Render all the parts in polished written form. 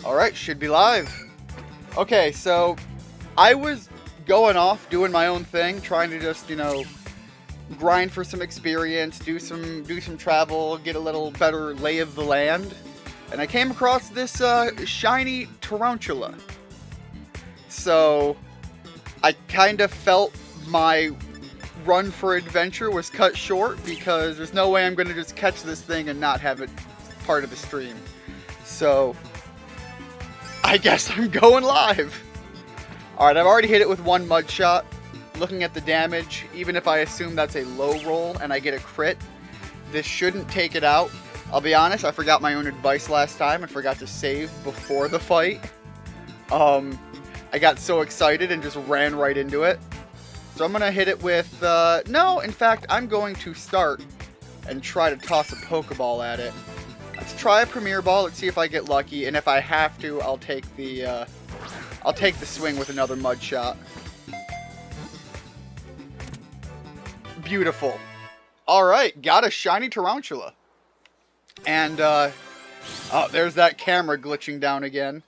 Alright, should be live. Okay, so I was going off doing my own thing, trying to just, grind for some experience, do some travel, get a little better lay of the land. And I came across this shiny tarantula. So I kind of felt my run for adventure was cut short because there's no way I'm going to just catch this thing and not have it part of the stream. So I guess I'm going live. Alright, I've already hit it with one mud shot. Looking at the damage, even if I assume that's a low roll and I get a crit, this shouldn't take it out. I'll be honest, I forgot my own advice last time and forgot to save before the fight. I got so excited and just ran right into it. So I'm going to hit it with, no, in fact, I'm going to start and try to toss a Pokeball at it. Let's try a Premier Ball, let's see if I get lucky, and if I have to, I'll take the swing with another mud shot. Beautiful. Alright, got a shiny tarantula. And, oh, there's that camera glitching down again.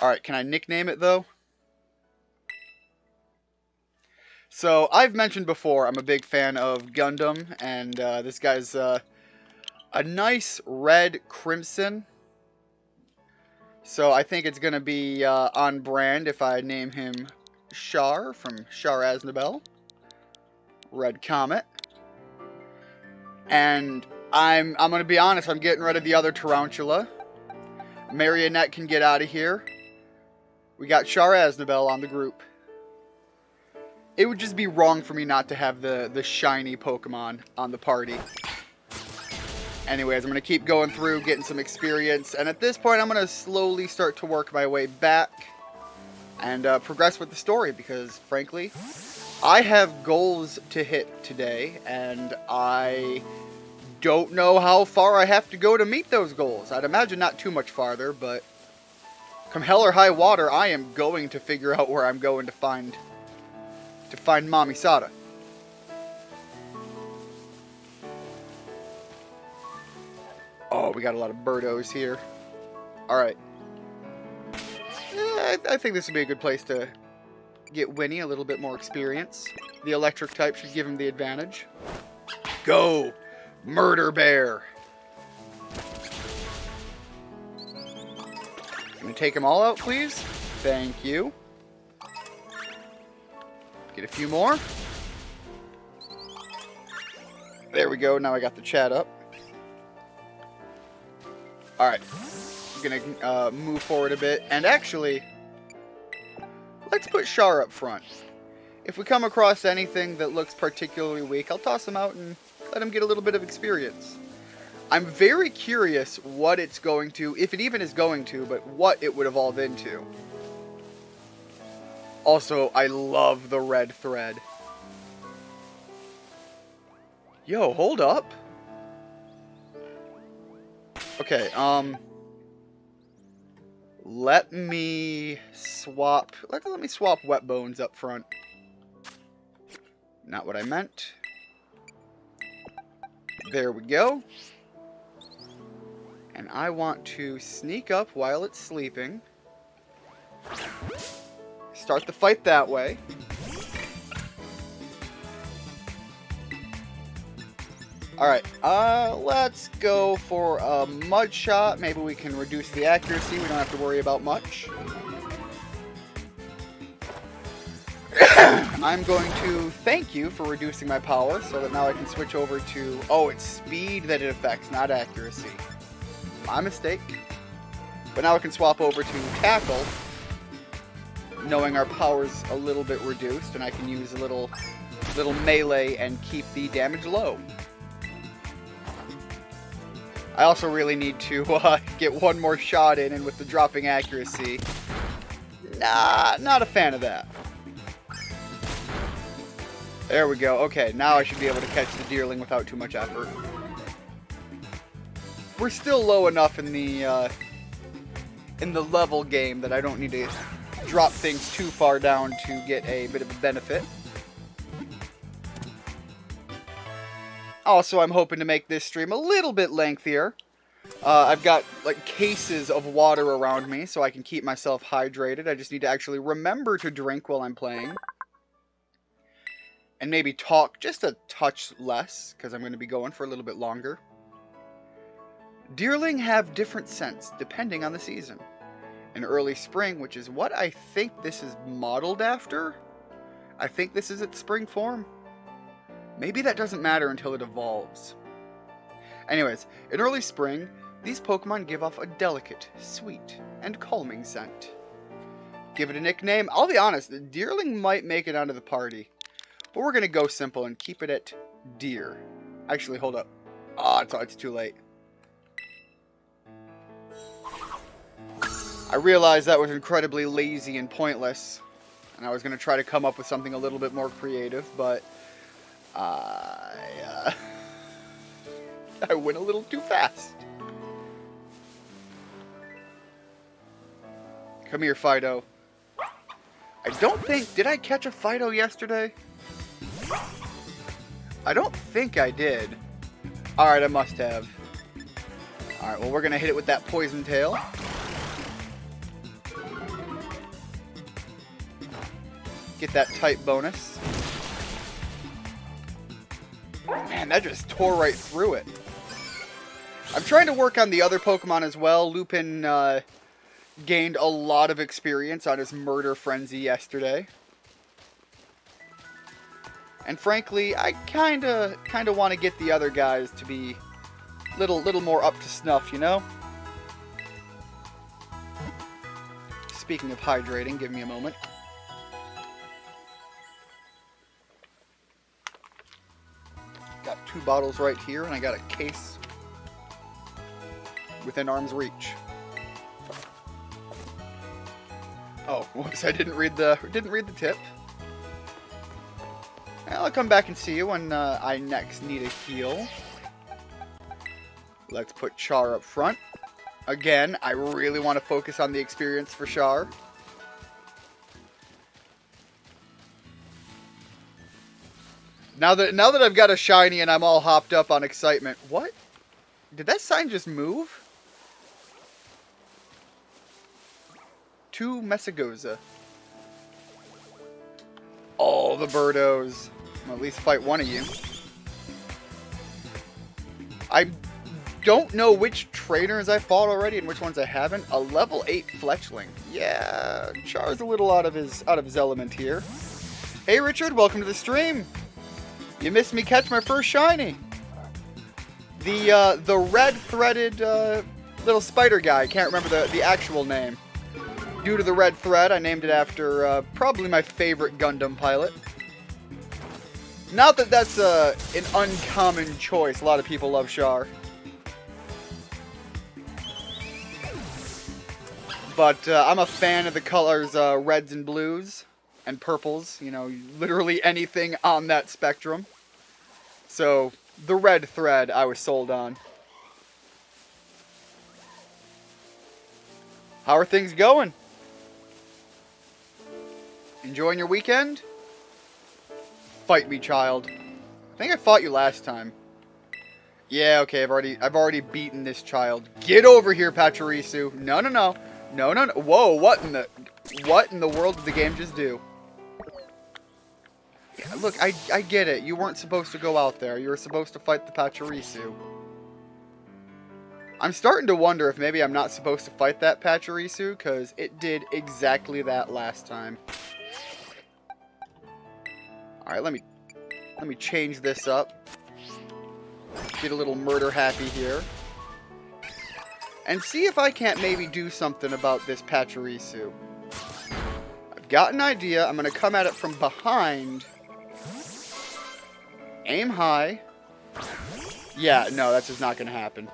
Alright, can I nickname it, though? So, I've mentioned before, I'm a big fan of Gundam, and this guy's a nice red crimson. So, I think it's going to be on brand if I name him Char from Char Aznabel. Red Comet. And I'm going to be honest, I'm getting rid of the other tarantula. Marionette can get out of here. We got Char Aznabel on the group. It would just be wrong for me not to have the shiny Pokemon on the party. Anyways, I'm going to keep going through, getting some experience. And at this point, I'm going to slowly start to work my way back and progress with the story. Because, frankly, I have goals to hit today. And I don't know how far I have to go to meet those goals. I'd imagine not too much farther, but come hell or high water, I am going to figure out where I'm going to find Mommy Sada. Oh, we got a lot of birdos here. Alright. I think this would be a good place to get Winnie a little bit more experience. The electric type should give him the advantage. Go! Murder Bear! Can we take them all out, please? Thank you. Get a few more. There we go. Now I got the chat up. Alright. I'm going to move forward a bit. And actually, let's put Char up front. If we come across anything that looks particularly weak, I'll toss him out and let him get a little bit of experience. I'm very curious what it's going to, if it even is going to, but what it would evolve into. Also, I love the red thread. Yo, hold up. Okay, let me swap Wet Bones up front. Not what I meant. There we go. And I want to sneak up while it's sleeping. Start the fight that way. Alright, let's go for a mud shot. Maybe we can reduce the accuracy. We don't have to worry about much. I'm going to thank you for reducing my power so that now I can switch over to... Oh, it's speed that it affects, not accuracy. My mistake. But now I can swap over to tackle, knowing our power's a little bit reduced, and I can use a little melee and keep the damage low. I also really need to get one more shot in, and with the dropping accuracy, not a fan of that. There we go. Okay, now I should be able to catch the Deerling without too much effort. We're still low enough in the level game that I don't need to drop things too far down to get a bit of a benefit. Also, I'm hoping to make this stream a little bit lengthier. I've got like cases of water around me so I can keep myself hydrated. I just need to actually remember to drink while I'm playing. And maybe talk just a touch less, because I'm going to be going for a little bit longer. Deerling have different scents depending on the season. In early spring, which is what I think this is modeled after. I think this is its spring form. Maybe that doesn't matter until it evolves. Anyways, in early spring, these Pokemon give off a delicate, sweet, and calming scent. Give it a nickname. I'll be honest, Deerling might make it onto the party. But we're going to go simple and keep it at Deer. Actually, hold up. Ah, it's too late. I realized that was incredibly lazy and pointless. And I was going to try to come up with something a little bit more creative, but I went a little too fast. Come here, Fido. I don't think... Did I catch a Fido yesterday? I don't think I did. Alright, I must have. Alright, well, we're going to hit it with that Poison Tail. Get that type bonus. Man, that just tore right through it. I'm trying to work on the other Pokemon as well. Lupin gained a lot of experience on his Murder Frenzy yesterday. And frankly, I kinda want to get the other guys to be little more up to snuff, you know? Speaking of hydrating, give me a moment. Got 2 bottles right here, and I got a case within arm's reach. Oh, whoops! I didn't read the tip. I'll come back and see you when I next need a heal. Let's put Char up front. Again, I really want to focus on the experience for Char. Now that I've got a shiny and I'm all hopped up on excitement. What? Did that sign just move? 2 Messagoza. All the birdos. I'll at least fight one of you. I don't know which trainers I fought already and which ones I haven't. A level 8 Fletchling. Yeah, Char's a little out of his element here. Hey Richard, welcome to the stream. You missed me catch my first shiny. The red threaded little spider guy. Can't remember the actual name. Due to the red thread, I named it after probably my favorite Gundam pilot. Not that that's an uncommon choice. A lot of people love Char. But I'm a fan of the colors reds and blues and purples. You know, literally anything on that spectrum. So, the red thread I was sold on. How are things going? Enjoying your weekend? Fight me, child. I think I fought you last time. Yeah, okay, I've already beaten this child. Get over here, Pachirisu. No. Whoa, what in the world did the game just do? Yeah, look, I get it. You weren't supposed to go out there. You were supposed to fight the Pachirisu. I'm starting to wonder if maybe I'm not supposed to fight that Pachirisu, because it did exactly that last time. Alright, let me change this up. Get a little murder happy here. And see if I can't maybe do something about this Pachirisu. I've got an idea. I'm going to come at it from behind. Aim high. Yeah, no, that's just not going to happen.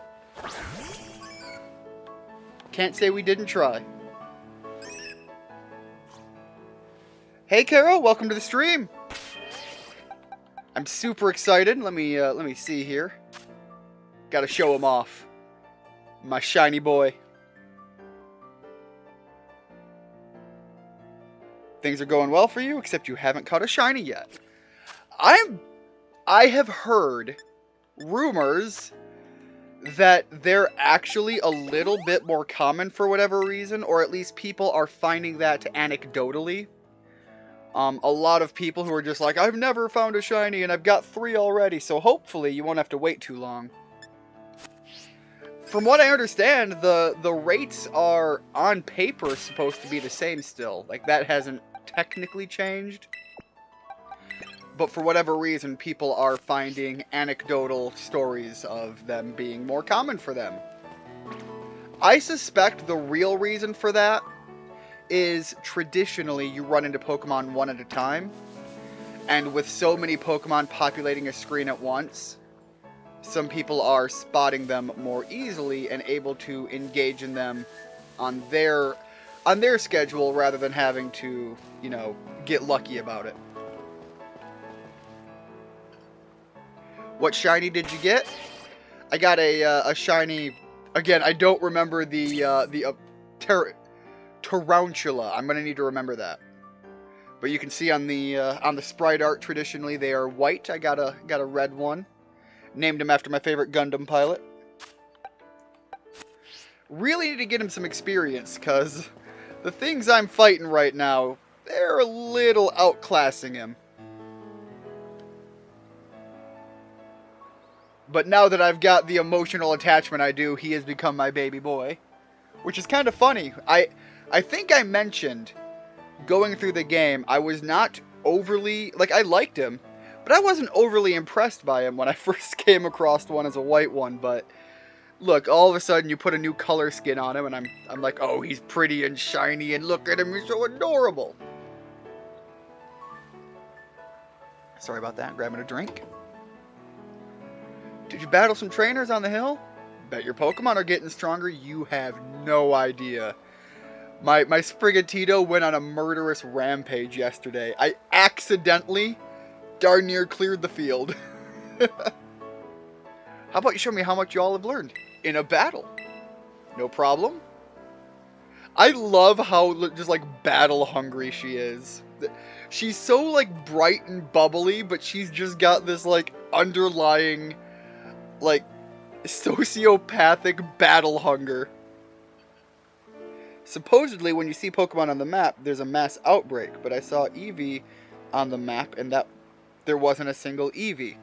Can't say we didn't try. Hey, Carol, welcome to the stream. I'm super excited. Let me see here. Got to show him off. My shiny boy. Things are going well for you, except you haven't caught a shiny yet. I have heard rumors that they're actually a little bit more common for whatever reason, or at least people are finding that anecdotally. A lot of people who are just like, I've never found a shiny and I've got 3 already, so hopefully you won't have to wait too long. From what I understand, the rates are, on paper, supposed to be the same still. Like, that hasn't technically changed. But for whatever reason, people are finding anecdotal stories of them being more common for them. I suspect the real reason for that is traditionally you run into Pokemon one at a time. And with so many Pokemon populating a screen at once, some people are spotting them more easily and able to engage in them on their schedule rather than having to, you know, get lucky about it. What shiny did you get? I got a shiny. Again, I don't remember the Tarantula. I'm gonna need to remember that. But you can see on the sprite art, traditionally they are white. I got a red one. Named him after my favorite Gundam pilot. Really need to get him some experience, cause the things I'm fighting right now, they're a little outclassing him. But now that I've got the emotional attachment I do, he has become my baby boy. Which is kind of funny. I think I mentioned, going through the game, I was not overly... Like, I liked him, but I wasn't overly impressed by him when I first came across one as a white one. But, look, all of a sudden you put a new color skin on him, and I'm like, oh, he's pretty and shiny, and look at him, he's so adorable. Sorry about that, grabbing a drink. Did you battle some trainers on the hill? Bet your Pokemon are getting stronger. You have no idea. My Sprigatito went on a murderous rampage yesterday. I accidentally darn near cleared the field. How about you show me how much y'all have learned in a battle? No problem. I love how just like battle hungry she is. She's so like bright and bubbly, but she's just got this like underlying like sociopathic battle hunger. Supposedly, when you see Pokemon on the map, there's a mass outbreak, but I saw Eevee on the map, and that there wasn't a single Eevee.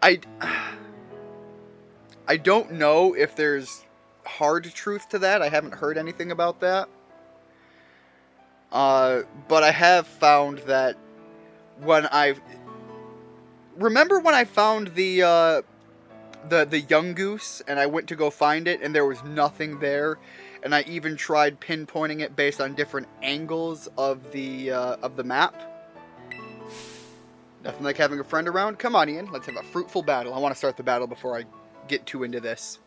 I don't know if there's hard truth to that. I haven't heard anything about that. But I have found that when remember when I found the young goose, and I went to go find it, and there was nothing there, and I even tried pinpointing it based on different angles of the map. Nothing like having a friend around. Come on, Ian, let's have a fruitful battle. I want to start the battle before I get too into this.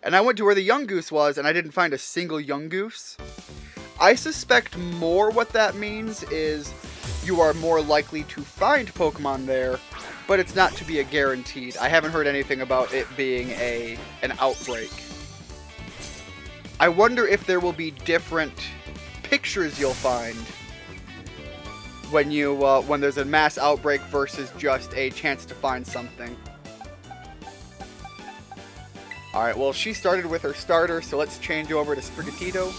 And I went to where the young goose was, and I didn't find a single young goose. I suspect more what that means is you are more likely to find Pokemon there, but it's not to be a guaranteed. I haven't heard anything about it being an outbreak. I wonder if there will be different pictures you'll find when when there's a mass outbreak versus just a chance to find something. Alright, well, she started with her starter, so let's change over to Sprigatito.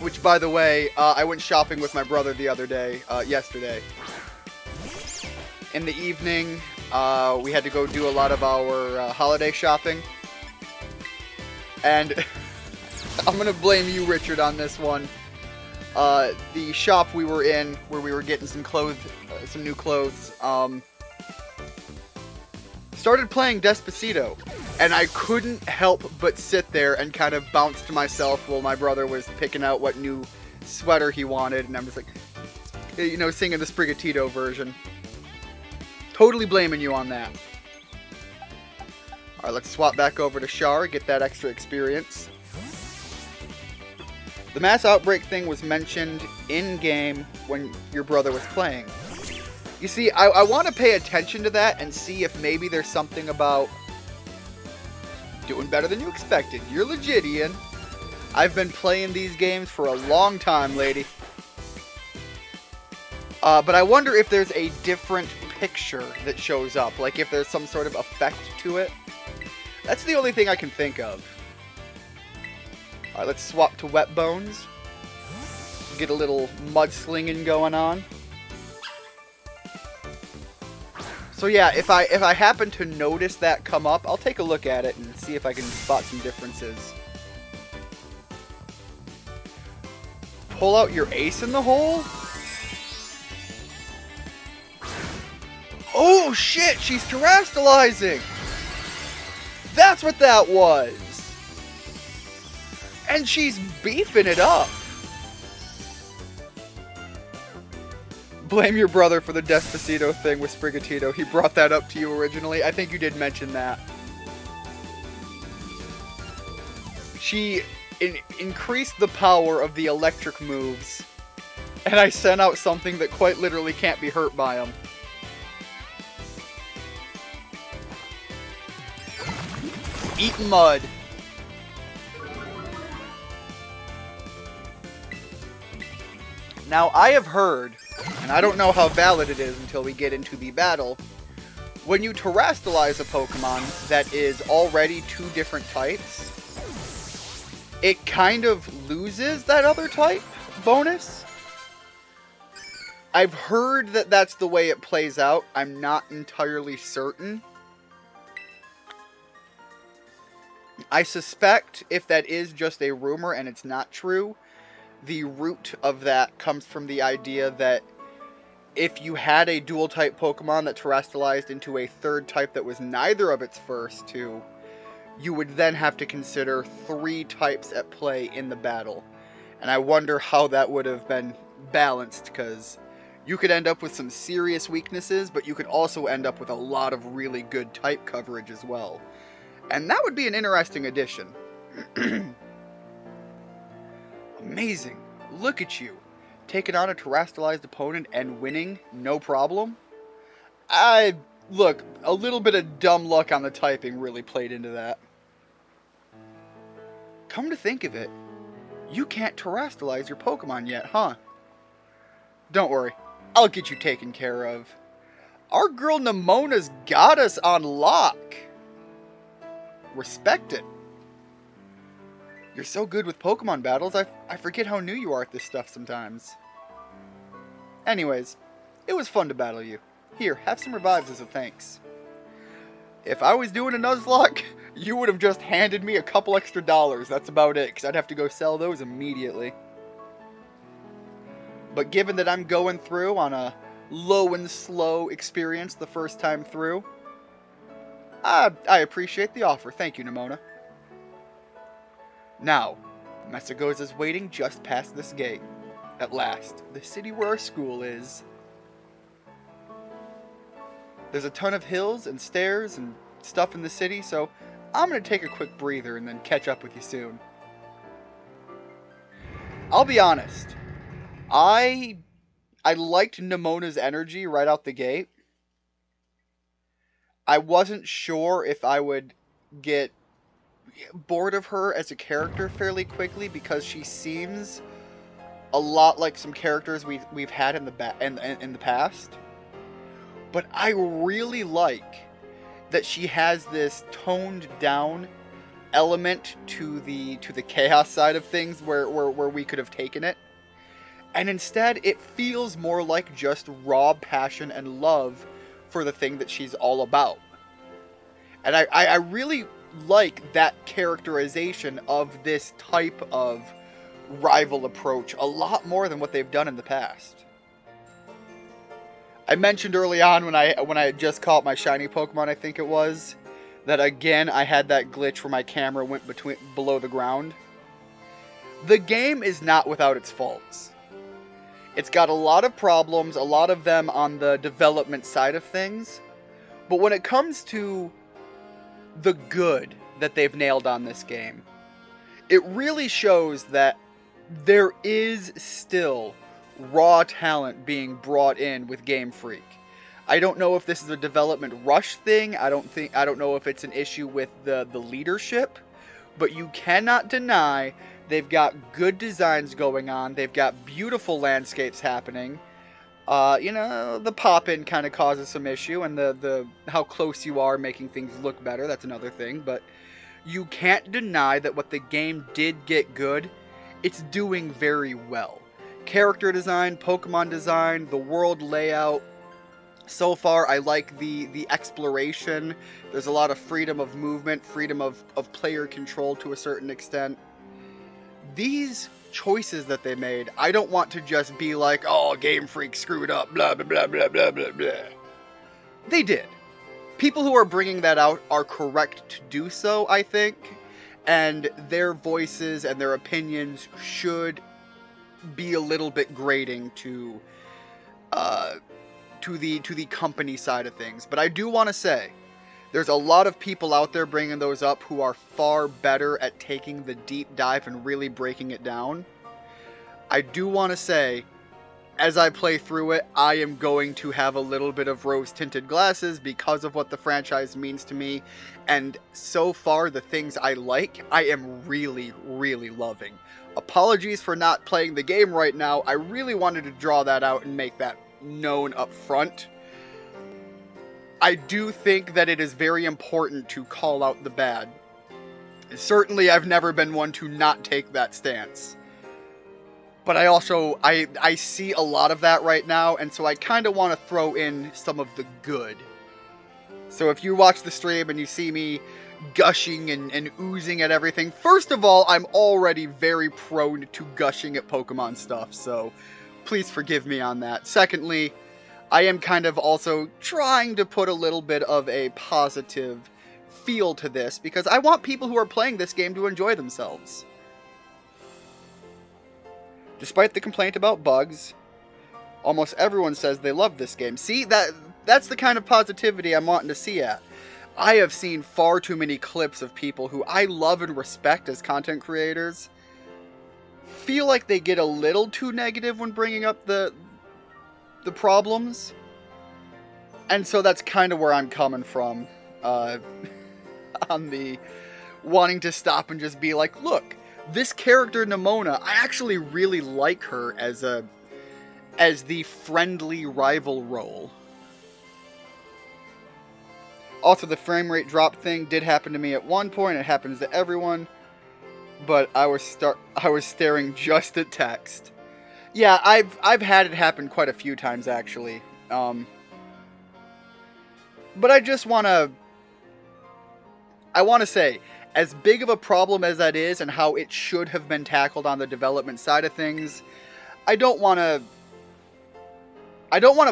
Which, by the way, I went shopping with my brother the other day, yesterday. In the evening, we had to go do a lot of our holiday shopping. And I'm going to blame you, Richard, on this one. The shop we were in, where we were getting some clothes, some new clothes, started playing Despacito. And I couldn't help but sit there and kind of bounce to myself while my brother was picking out what new sweater he wanted. And I'm just like, you know, singing the Sprigatito version. Totally blaming you on that. Alright, let's swap back over to Char, get that extra experience. The mass outbreak thing was mentioned in-game when your brother was playing. You see, I want to pay attention to that and see if maybe there's something about doing better than you expected. You're legit, Ian. I've been playing these games for a long time, lady. But I wonder if there's a different picture that shows up. Like if there's some sort of effect to it. That's the only thing I can think of. Alright, let's swap to Wet Bones. Get a little mudslinging going on. So yeah, if I happen to notice that come up, I'll take a look at it and see if I can spot some differences. Pull out your ace in the hole? Oh shit, she's terastallizing! That's what that was! And she's beefing it up! Blame your brother for the Despacito thing with Sprigatito. He brought that up to you originally. I think you did mention that. She increased the power of the electric moves. And I sent out something that quite literally can't be hurt by them. Eat mud. Now, I have heard, and I don't know how valid it is until we get into the battle, when you terastallize a Pokemon that is already two different types, it kind of loses that other type bonus. I've heard that that's the way it plays out. I'm not entirely certain. I suspect if that is just a rumor and it's not true, the root of that comes from the idea that if you had a dual-type Pokemon that terastallized into a third type that was neither of its first two, you would then have to consider three types at play in the battle. And I wonder how that would have been balanced, because you could end up with some serious weaknesses, but you could also end up with a lot of really good type coverage as well. And that would be an interesting addition. Amazing. Look at you. Taking on a terastallized opponent and winning, no problem. Look, a little bit of dumb luck on the typing really played into that. Come to think of it, you can't terastallize your Pokemon yet, huh? Don't worry, I'll get you taken care of. Our girl Nemona's got us on lock. Respect it. You're so good with Pokemon battles, I forget how new you are at this stuff sometimes. Anyways, it was fun to battle you. Here, have some revives as a thanks. If I was doing a Nuzlocke, you would have just handed me a couple extra dollars. That's about it, because I'd have to go sell those immediately. But given that I'm going through on a low and slow experience the first time through, I appreciate the offer. Thank you, Nemona. Now, Mesagoza's waiting just past this gate. At last, the city where our school is. There's a ton of hills and stairs and stuff in the city, so I'm going to take a quick breather and then catch up with you soon. I'll be honest. I liked Nemona's energy right out the gate. I wasn't sure if I would get bored of her as a character fairly quickly, because she seems a lot like some characters we've had in the past. But I really like that she has this toned down element to the chaos side of things where we could have taken it. And instead it feels more like just raw passion and love for the thing that she's all about. And I really like that characterization of this type of rival approach a lot more than what they've done in the past. I mentioned early on when I had just caught my shiny Pokemon, I think it was, that again I had that glitch where my camera went below the ground. The game is not without its faults. It's got a lot of problems, a lot of them on the development side of things. But when it comes to the good that they've nailed on this game, it really shows that there is still raw talent being brought in with Game Freak. I don't know if this is a development rush thing. I don't know if it's an issue with the leadership, but you cannot deny they've got good designs going on. They've got beautiful landscapes happening. The pop-in kind of causes some issue, and the how close you are making things look better, that's another thing, but you can't deny that what the game did get good, it's doing very well. Character design, Pokemon design, the world layout. So far, I like the exploration. There's a lot of freedom of movement, freedom of player control to a certain extent. These choices that they made, I don't want to just be like, oh, Game Freak screwed up, blah, blah, blah, blah, blah, blah, blah. They did. People who are bringing that out are correct to do so, I think, and their voices and their opinions should be a little bit grating to the company side of things. But I do want to say, there's a lot of people out there bringing those up who are far better at taking the deep dive and really breaking it down. I do want to say, as I play through it, I am going to have a little bit of rose-tinted glasses because of what the franchise means to me. And so far, the things I like, I am really, really loving. Apologies for not playing the game right now. I really wanted to draw that out and make that known up front. I do think that it is very important to call out the bad. Certainly, I've never been one to not take that stance. But I also, I see a lot of that right now, and so I kind of want to throw in some of the good. So if you watch the stream and you see me gushing and oozing at everything, first of all, I'm already very prone to gushing at Pokemon stuff, so please forgive me on that. Secondly, I am kind of also trying to put a little bit of a positive feel to this, because I want people who are playing this game to enjoy themselves. Despite the complaint about bugs, almost everyone says they love this game. See, that's the kind of positivity I'm wanting to see at. I have seen far too many clips of people who I love and respect as content creators feel like they get a little too negative when bringing up the problems. And so that's kind of where I'm coming from on the wanting to stop and just be like, look, this character Nimona, I actually really like her as the friendly rival role. Also, the frame rate drop thing did happen to me at one point. It happens to everyone, but I was staring just at text. Yeah, I've had it happen quite a few times actually. But I want to say, as big of a problem as that is and how it should have been tackled on the development side of things, I don't want to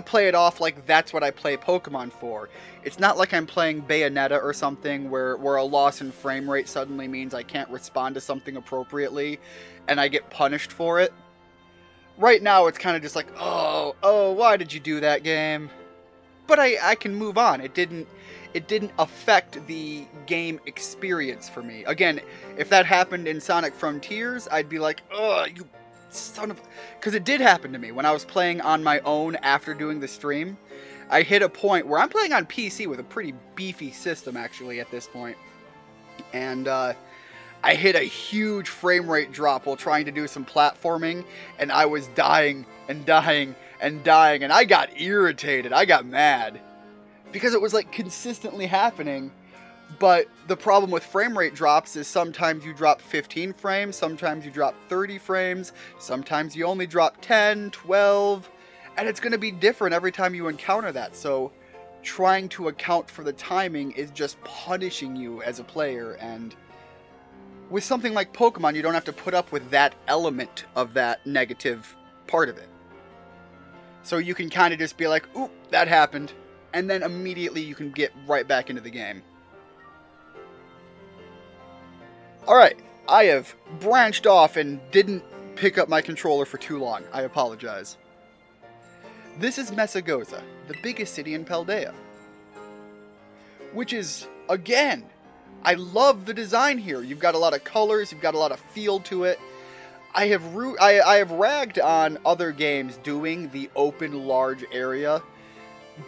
play it off like that's what I play Pokemon for. It's not like I'm playing Bayonetta or something where a loss in frame rate suddenly means I can't respond to something appropriately and I get punished for it. Right now it's kind of just like, oh, why did you do that, game? But I can move on. It didn't affect the game experience for me. Again, if that happened in Sonic Frontiers, I'd be like, ugh, you son of... Because it did happen to me when I was playing on my own after doing the stream. I hit a point where I'm playing on PC with a pretty beefy system, actually, at this point. And I hit a huge frame rate drop while trying to do some platforming, and I was dying and dying and dying, and I got irritated. I got mad. Because it was like consistently happening, but the problem with frame rate drops is sometimes you drop 15 frames, sometimes you drop 30 frames, sometimes you only drop 10, 12, and it's going to be different every time you encounter that. So trying to account for the timing is just punishing you as a player, and with something like Pokemon, you don't have to put up with that element of that negative part of it. So you can kind of just be like, oop, that happened. And then immediately you can get right back into the game. Alright, I have branched off and didn't pick up my controller for too long. I apologize. This is Mesagoza, the biggest city in Paldea. Which is, again, I love the design here. You've got a lot of colors, you've got a lot of feel to it. I have ragged on other games doing the open large area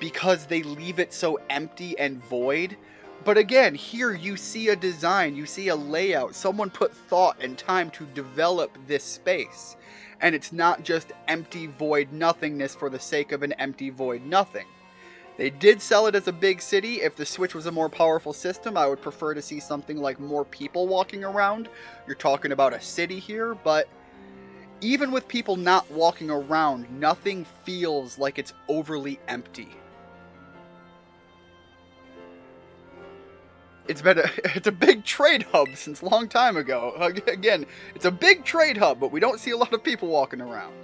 because they leave it so empty and void. But again, here you see a design, you see a layout, someone put thought and time to develop this space. And it's not just empty void nothingness for the sake of an empty void nothing. They did sell it as a big city. If the Switch was a more powerful system, I would prefer to see something like more people walking around. You're talking about a city here, but even with people not walking around, nothing feels like it's overly empty. It's a big trade hub since a long time ago. Again, it's a big trade hub, but we don't see a lot of people walking around.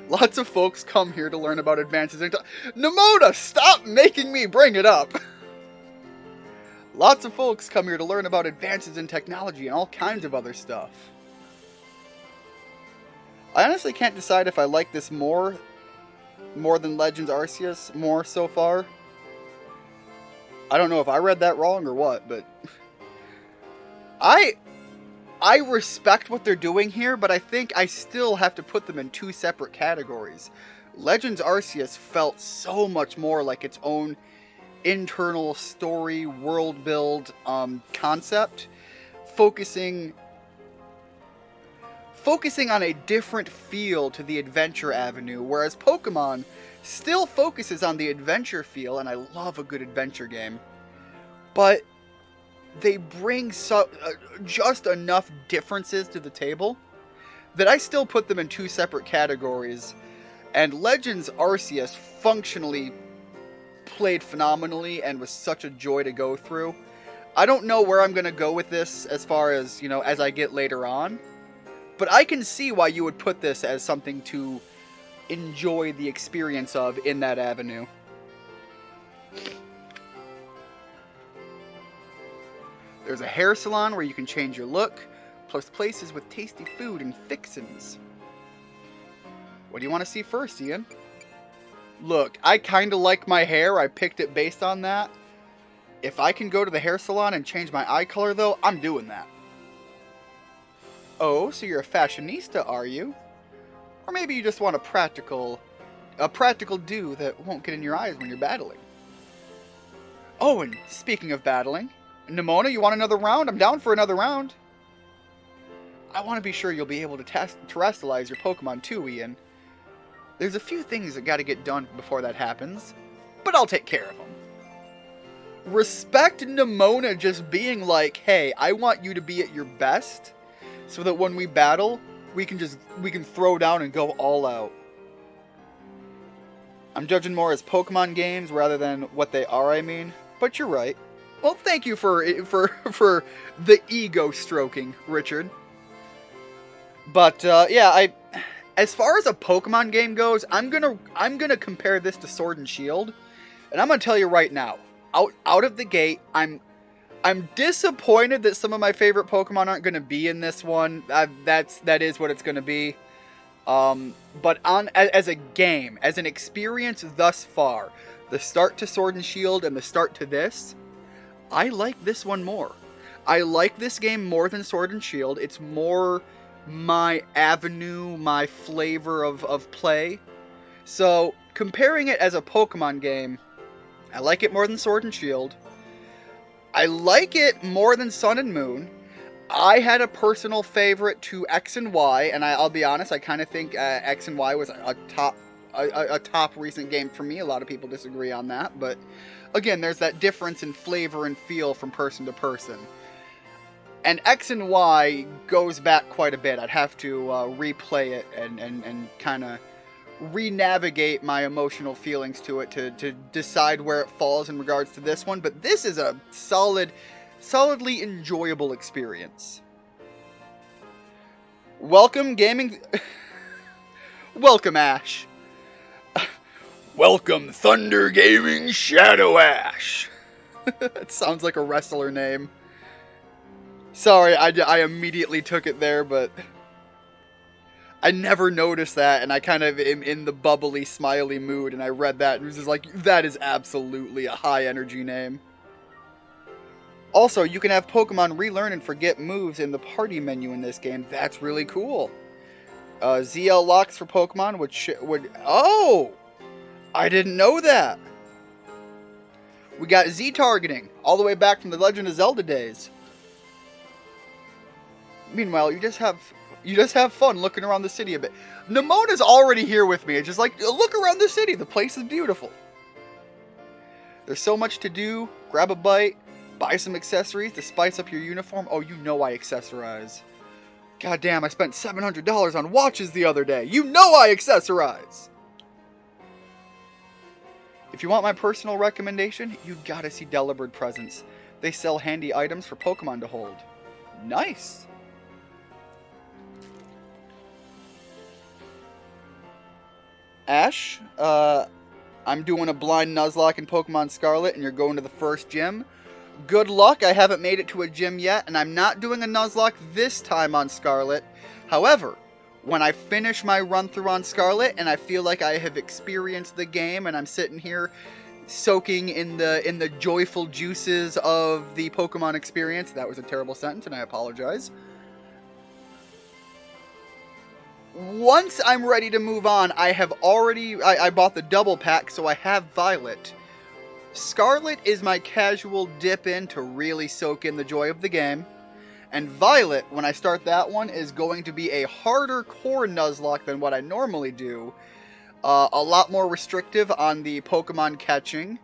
Lots of folks come here to learn about advances in... Nimona, stop making me bring it up! Lots of folks come here to learn about advances in technology and all kinds of other stuff. I honestly can't decide if I like this more than Legends Arceus more so far. I don't know if I read that wrong or what, but... I respect what they're doing here, but I think I still have to put them in two separate categories. Legends Arceus felt so much more like its own internal story, world build concept, focusing on a different feel to the adventure avenue, whereas Pokemon still focuses on the adventure feel, and I love a good adventure game, but they bring just enough differences to the table that I still put them in two separate categories. And Legends Arceus functionally played phenomenally and was such a joy to go through. I don't know where I'm going to go with this as far as, as I get later on. But I can see why you would put this as something to enjoy the experience of in that avenue. There's a hair salon where you can change your look, plus places with tasty food and fixins'. What do you want to see first, Ian? Look, I kinda like my hair, I picked it based on that. If I can go to the hair salon and change my eye color though, I'm doing that. Oh, so you're a fashionista, are you? Or maybe you just want a practical do that won't get in your eyes when you're battling. Oh, and speaking of battling, Nimona, you want another round? I'm down for another round. I want to be sure you'll be able to terrestrialize your Pokemon too, Ian. There's a few things that gotta get done before that happens, but I'll take care of them. Respect Nimona just being like, hey, I want you to be at your best, so that when we battle, we can throw down and go all out. I'm judging more as Pokemon games rather than what they are, I mean, but you're right. Well, thank you for the ego stroking, Richard. But yeah, as far as a Pokemon game goes, I'm gonna compare this to Sword and Shield, and I'm gonna tell you right now, out of the gate, I'm disappointed that some of my favorite Pokemon aren't gonna be in this one. That is what it's gonna be. But as a game, as an experience thus far, the start to Sword and Shield and the start to this, I like this one more. I like this game more than Sword and Shield. It's more my avenue, my flavor of play. So, comparing it as a Pokemon game, I like it more than Sword and Shield. I like it more than Sun and Moon. I had a personal favorite to X and Y, and I'll be honest, I kind of think X and Y was a top recent game for me. A lot of people disagree on that, but again, there's that difference in flavor and feel from person to person. And X and Y goes back quite a bit. I'd have to replay it and kind of re-navigate my emotional feelings to it to decide where it falls in regards to this one. But this is a solidly enjoyable experience. Welcome, gaming... Welcome, Ash. Welcome, Thunder Gaming Shadow Ash. It sounds like a wrestler name. Sorry, I immediately took it there, but I never noticed that, and I kind of am in the bubbly, smiley mood, and I read that, and it was just like, that is absolutely a high-energy name. Also, you can have Pokemon relearn and forget moves in the party menu in this game. That's really cool. ZL locks for Pokemon would... Oh! I didn't know that! We got Z targeting, all the way back from the Legend of Zelda days. Meanwhile, you just have fun looking around the city a bit. Nemona's already here with me. It's just like, look around the city. The place is beautiful. There's so much to do. Grab a bite. Buy some accessories to spice up your uniform. Oh, you know I accessorize. God damn, I spent $700 on watches the other day. You know I accessorize. If you want my personal recommendation, you gotta see Delibird Presents. They sell handy items for Pokemon to hold. Nice. Ash, I'm doing a blind Nuzlocke in Pokemon Scarlet, and you're going to the first gym. Good luck, I haven't made it to a gym yet, and I'm not doing a Nuzlocke this time on Scarlet. However, when I finish my run-through on Scarlet, and I feel like I have experienced the game, and I'm sitting here soaking in the joyful juices of the Pokemon experience. That was a terrible sentence, and I apologize. Once I'm ready to move on, I bought the double pack, so I have Violet. Scarlet is my casual dip in to really soak in the joy of the game. And Violet, when I start that one, is going to be a harder core Nuzlocke than what I normally do. A lot more restrictive on the Pokemon catching.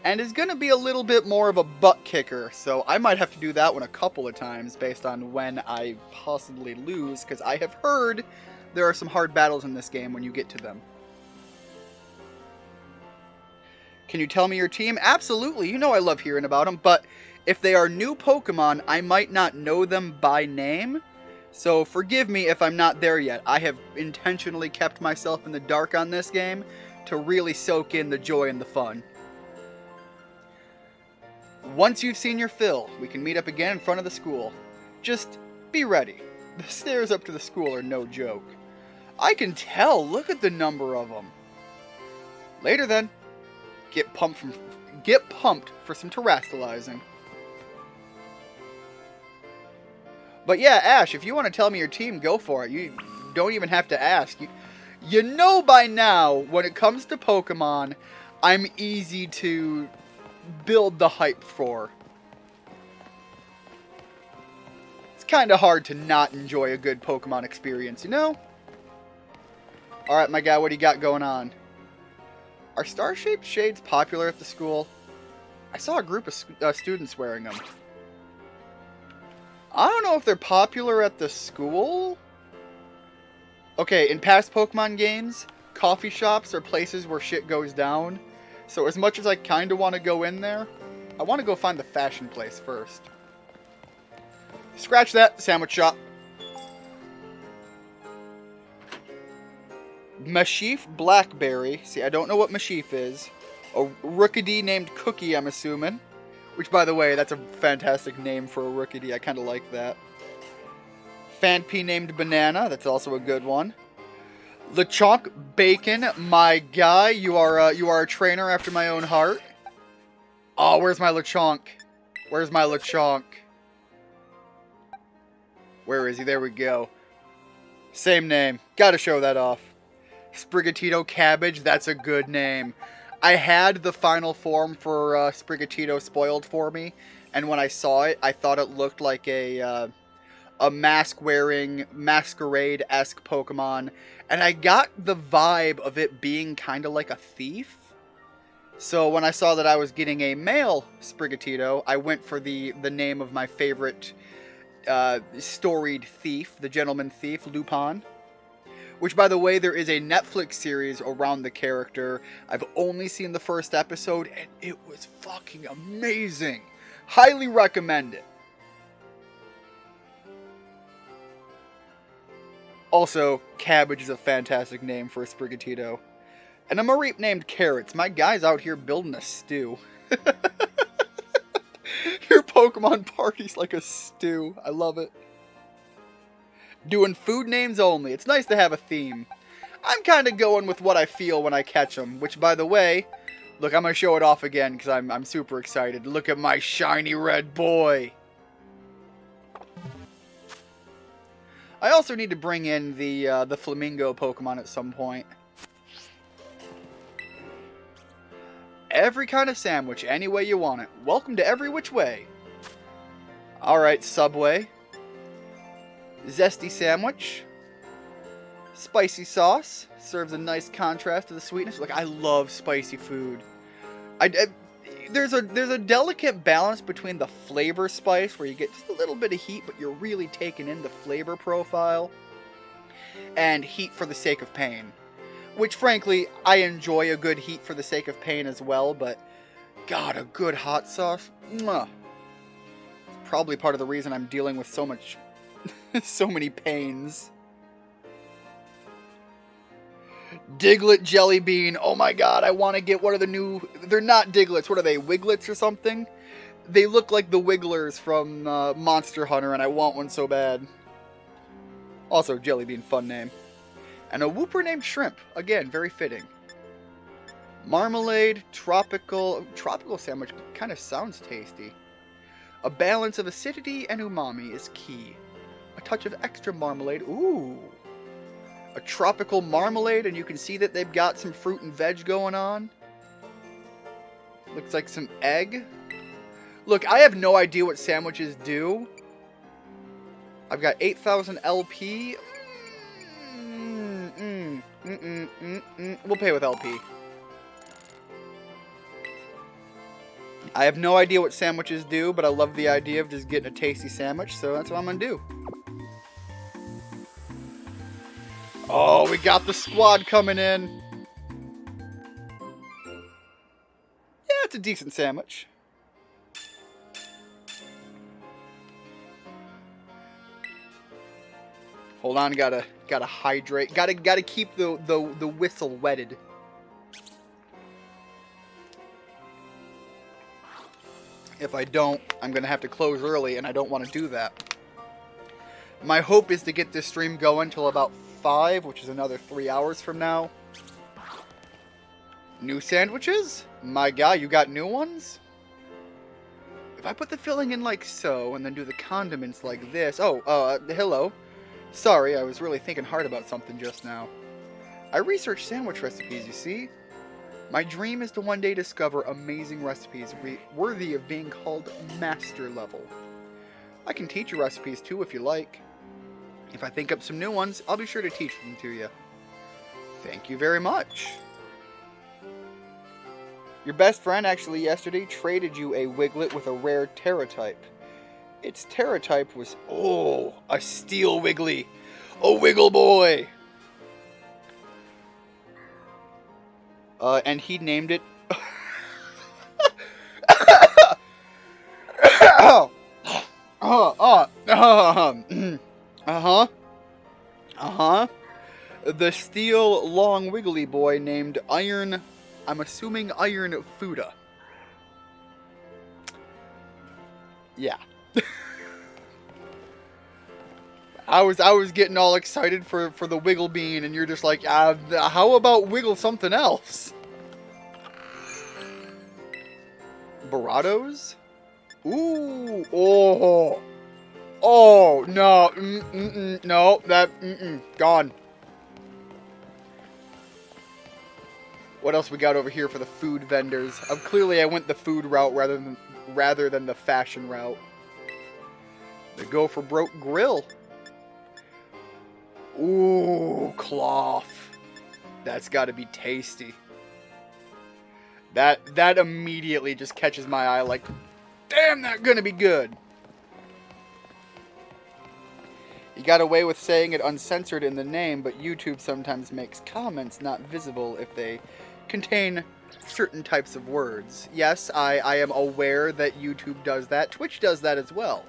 And is going to be a little bit more of a butt kicker. So I might have to do that one a couple of times based on when I possibly lose. Because I have heard there are some hard battles in this game when you get to them. Can you tell me your team? Absolutely, you know I love hearing about them, but if they are new Pokemon, I might not know them by name, so forgive me if I'm not there yet. I have intentionally kept myself in the dark on this game to really soak in the joy and the fun. Once you've seen your fill, we can meet up again in front of the school. Just be ready. The stairs up to the school are no joke. I can tell, look at the number of them. Later then. Get pumped for some terastallizing. But yeah, Ash, if you want to tell me your team, go for it. You don't even have to ask. You know by now, when it comes to Pokemon, I'm easy to build the hype for. It's kind of hard to not enjoy a good Pokemon experience, you know? Alright, my guy, what do you got going on? Are star-shaped shades popular at the school? I saw a group of students wearing them. I don't know if they're popular at the school. Okay, in past Pokemon games, coffee shops are places where shit goes down. So as much as I kind of want to go in there, I want to go find the fashion place first. Scratch that, sandwich shop. Mashif Blackberry. See, I don't know what Mashif is. A Rookidee named Cookie, I'm assuming. Which, by the way, that's a fantastic name for a Rookidee. I kind of like that. Phanpy named Banana. That's also a good one. Lechonk Bacon. My guy, you are a trainer after my own heart. Oh, where's my Lechonk? Where's my Lechonk? Where is he? There we go. Same name. Gotta show that off. Sprigatito Cabbage, that's a good name. I had the final form for Sprigatito spoiled for me, and when I saw it, I thought it looked like a mask-wearing, masquerade-esque Pokemon, and I got the vibe of it being kind of like a thief. So when I saw that I was getting a male Sprigatito, I went for the name of my favorite storied thief, the gentleman thief, Lupin. Which, by the way, there is a Netflix series around the character. I've only seen the first episode, and it was fucking amazing. Highly recommend it. Also, Cabbage is a fantastic name for a Sprigatito. And a Mareep named Carrots. My guy's out here building a stew. Your Pokemon party's like a stew. I love it. Doing food names only. It's nice to have a theme. I'm kind of going with what I feel when I catch them. Which, by the way, look, I'm going to show it off again because I'm super excited. Look at my shiny red boy. I also need to bring in the Flamingo Pokemon at some point. Every kind of sandwich, any way you want it. Welcome to Every Which Way. Alright, Subway. Zesty sandwich. Spicy sauce. Serves a nice contrast to the sweetness. Look, I love spicy food. There's a delicate balance between the flavor spice, where you get just a little bit of heat, but you're really taking in the flavor profile, and heat for the sake of pain. Which, frankly, I enjoy a good heat for the sake of pain as well, but God, a good hot sauce, mwah. It's probably part of the reason I'm dealing with so much, so many pains. Diglett jelly bean. Oh my God, I want to get, what are the new, they're not Diglets, what are they, Wiglets or something? They look like the Wigglers from Monster Hunter, and I want one so bad. Also, jelly bean, fun name. And a whooper named Shrimp. Again, very fitting. Marmalade, tropical sandwich kind of sounds tasty. A balance of acidity and umami is key. A touch of extra marmalade. Ooh. A tropical marmalade, and you can see that they've got some fruit and veg going on. Looks like some egg. Look, I have no idea what sandwiches do. I've got 8,000 LP. We'll pay with LP. I have no idea what sandwiches do, but I love the idea of just getting a tasty sandwich, so that's what I'm gonna do. Oh, we got the squad coming in. Yeah, it's a decent sandwich. Hold on, gotta hydrate. Gotta keep the whistle wetted. If I don't, I'm gonna have to close early, and I don't want to do that. My hope is to get this stream going till about 5, which is another 3 hours from now. New sandwiches? My God, you got new ones? If I put the filling in like so, and then do the condiments like this... Oh, hello. Sorry, I was really thinking hard about something just now. I research sandwich recipes, you see. My dream is to one day discover amazing recipes worthy of being called master level. I can teach you recipes too if you like. If I think up some new ones, I'll be sure to teach them to you. Thank you very much. Your best friend actually yesterday traded you a Wiglet with a rare Terratype. Its Terratype was, oh, a Steel Wiggly. A Wiggle Boy. And he named it... The steel long wiggly boy named Iron... I'm assuming Iron Fuda. Yeah. I was getting all excited for the Wiggle Bean, and you're just like, how about Wiggle something else? Baratos? Ooh, oh, no, no, that, gone. What else we got over here for the food vendors? Clearly I went the food route rather than the fashion route. The Go for Broke Grill. Ooh, cloth. That's got to be tasty. That immediately just catches my eye like, damn, that's gonna be good. You got away with saying it uncensored in the name, but YouTube sometimes makes comments not visible if they contain certain types of words. Yes, I am aware that YouTube does that. Twitch does that as well.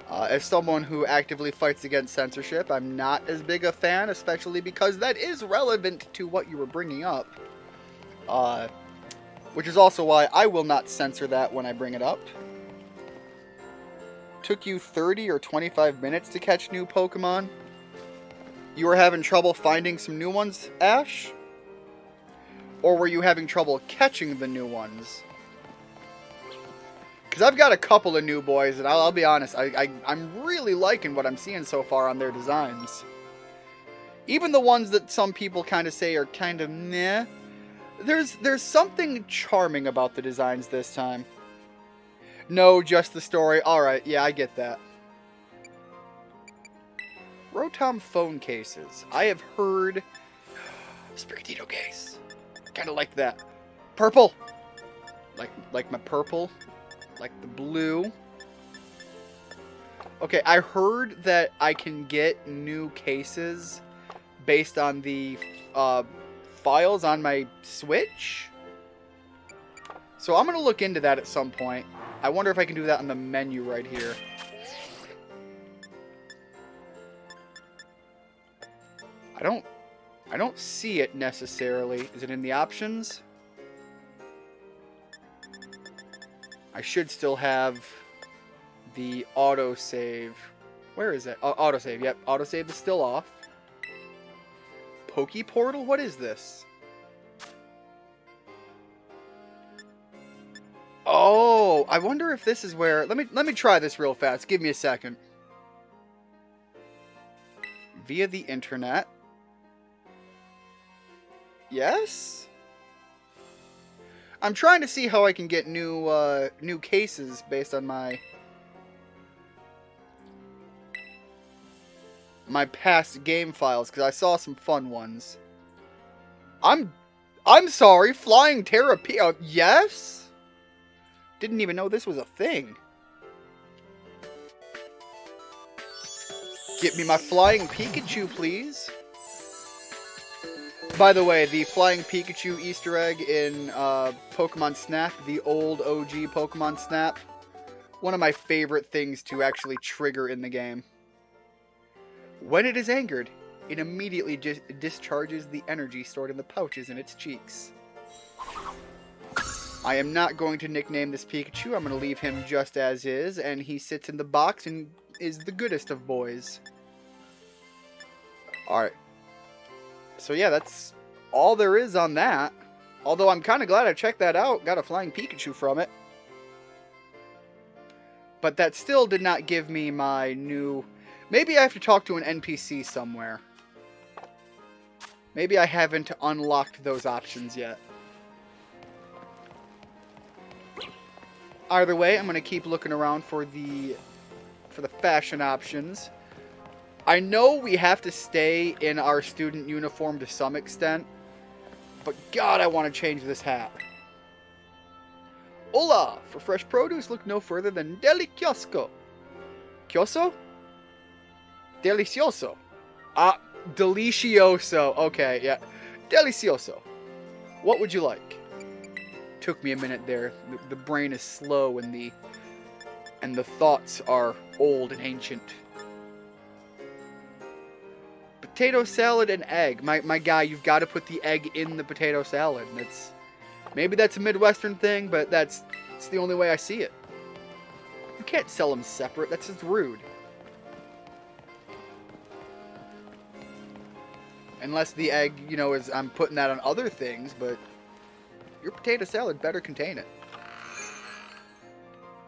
As someone who actively fights against censorship, I'm not as big a fan, especially because that is relevant to what you were bringing up. Which is also why I will not censor that when I bring it up. Took you 30 or 25 minutes to catch new Pokemon? You were having trouble finding some new ones, Ash? Or were you having trouble catching the new ones? Because I've got a couple of new boys, and I'll be honest, I'm really liking what I'm seeing so far on their designs. Even the ones that some people kind of say are kind of meh, there's something charming about the designs this time. No, just the story. Alright, yeah, I get that. Rotom phone cases. I have heard... Sprigatito case. Kind of like that. Purple! Like my purple. Like the blue. Okay, I heard that I can get new cases based on the files on my Switch. So I'm going to look into that at some point. I wonder if I can do that on the menu right here. I don't see it necessarily. Is it in the options? I should still have the autosave. Where is it? Oh, autosave. Yep, autosave is still off. Poke Portal? What is this? Oh, I wonder if this is where... Let me try this real fast. Give me a second. Via the internet. Yes? I'm trying to see how I can get new cases based on my past game files, because I saw some fun ones. I'm sorry, Flying Terrapia. Yes? Didn't even know this was a thing. Get me my Flying Pikachu, please. By the way, the Flying Pikachu Easter egg in Pokemon Snap, the old OG Pokemon Snap, one of my favorite things to actually trigger in the game. When it is angered, it immediately discharges the energy stored in the pouches in its cheeks. I am not going to nickname this Pikachu. I'm going to leave him just as is, and he sits in the box and is the goodest of boys. Alright. So yeah, that's all there is on that. Although I'm kind of glad I checked that out. Got a Flying Pikachu from it. But that still did not give me my new... Maybe I have to talk to an NPC somewhere. Maybe I haven't unlocked those options yet. Either way, I'm going to keep looking around for the fashion options. I know we have to stay in our student uniform to some extent, but God, I want to change this hat. Hola! For fresh produce, look no further than Delicioso. Kyoso? Delicioso. Delicioso. Okay, yeah. Delicioso. What would you like? Took me a minute there. The brain is slow and the thoughts are old and ancient. Potato salad and egg. My guy, you've got to put the egg in the potato salad. Maybe that's a Midwestern thing, but it's the only way I see it. You can't sell them separate. That's just rude. Unless the egg, you know, is I'm putting that on other things, but your potato salad better contain it.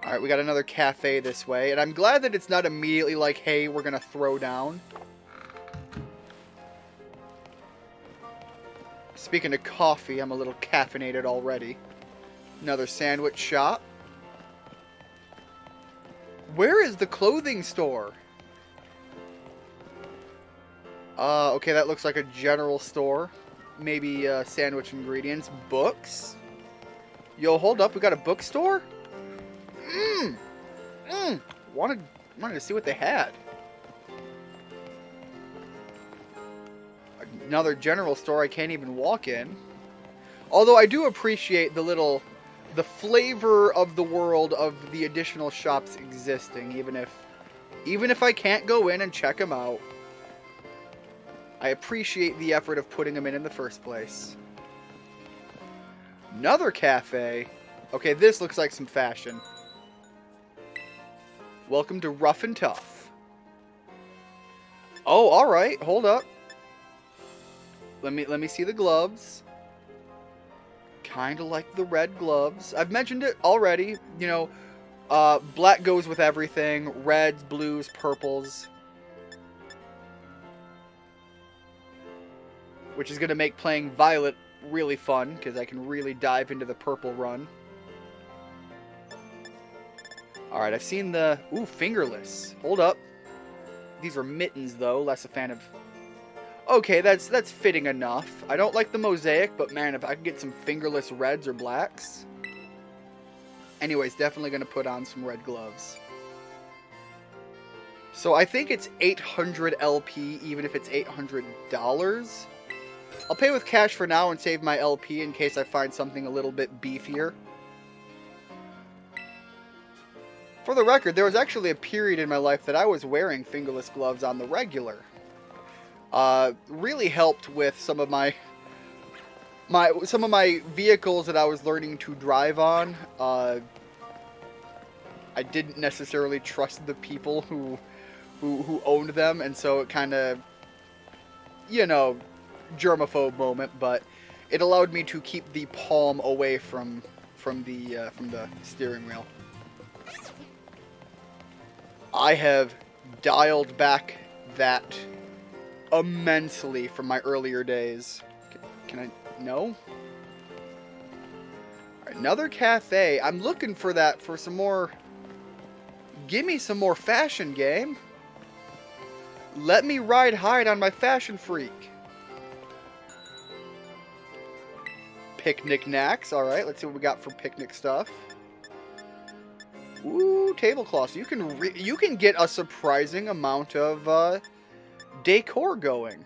Alright, we got another cafe this way, and I'm glad that it's not immediately like, hey, we're gonna throw down. Speaking of coffee, I'm a little caffeinated already. Another sandwich shop. Where is the clothing store? Okay, that looks like a general store. Maybe sandwich ingredients. Books? Yo, hold up, we got a bookstore? Wanted to see what they had. Another general store I can't even walk in. Although I do appreciate the flavor of the world of the additional shops existing, even if I can't go in and check them out. I appreciate the effort of putting them in the first place. Another cafe. Okay, this looks like some fashion. Welcome to Rough and Tough. Oh, alright, hold up. Let me see the gloves. Kind of like the red gloves. I've mentioned it already. You know, black goes with everything. Reds, blues, purples. Which is going to make playing Violet really fun, because I can really dive into the purple run. Alright, I've seen the... Ooh, fingerless. Hold up. These are mittens, though. Less a fan of... Okay, that's fitting enough. I don't like the mosaic, but man, if I can get some fingerless reds or blacks... Anyways, definitely going to put on some red gloves. So I think it's 800 LP, even if it's $800. I'll pay with cash for now and save my LP in case I find something a little bit beefier. For the record, there was actually a period in my life that I was wearing fingerless gloves on the regular. Really helped with some of my vehicles that I was learning to drive on. I didn't necessarily trust the people who owned them, and so it kind of, you know, germaphobe moment, but it allowed me to keep the palm away from the steering wheel. I have dialed back that immensely from my earlier days. Can I? No? Alright, another cafe. I'm looking for that, for some more... Give me some more fashion, game. Let me ride hide on my fashion freak. Picnic knacks. Alright, let's see what we got for picnic stuff. Ooh, tablecloths. You can get a surprising amount of decor going.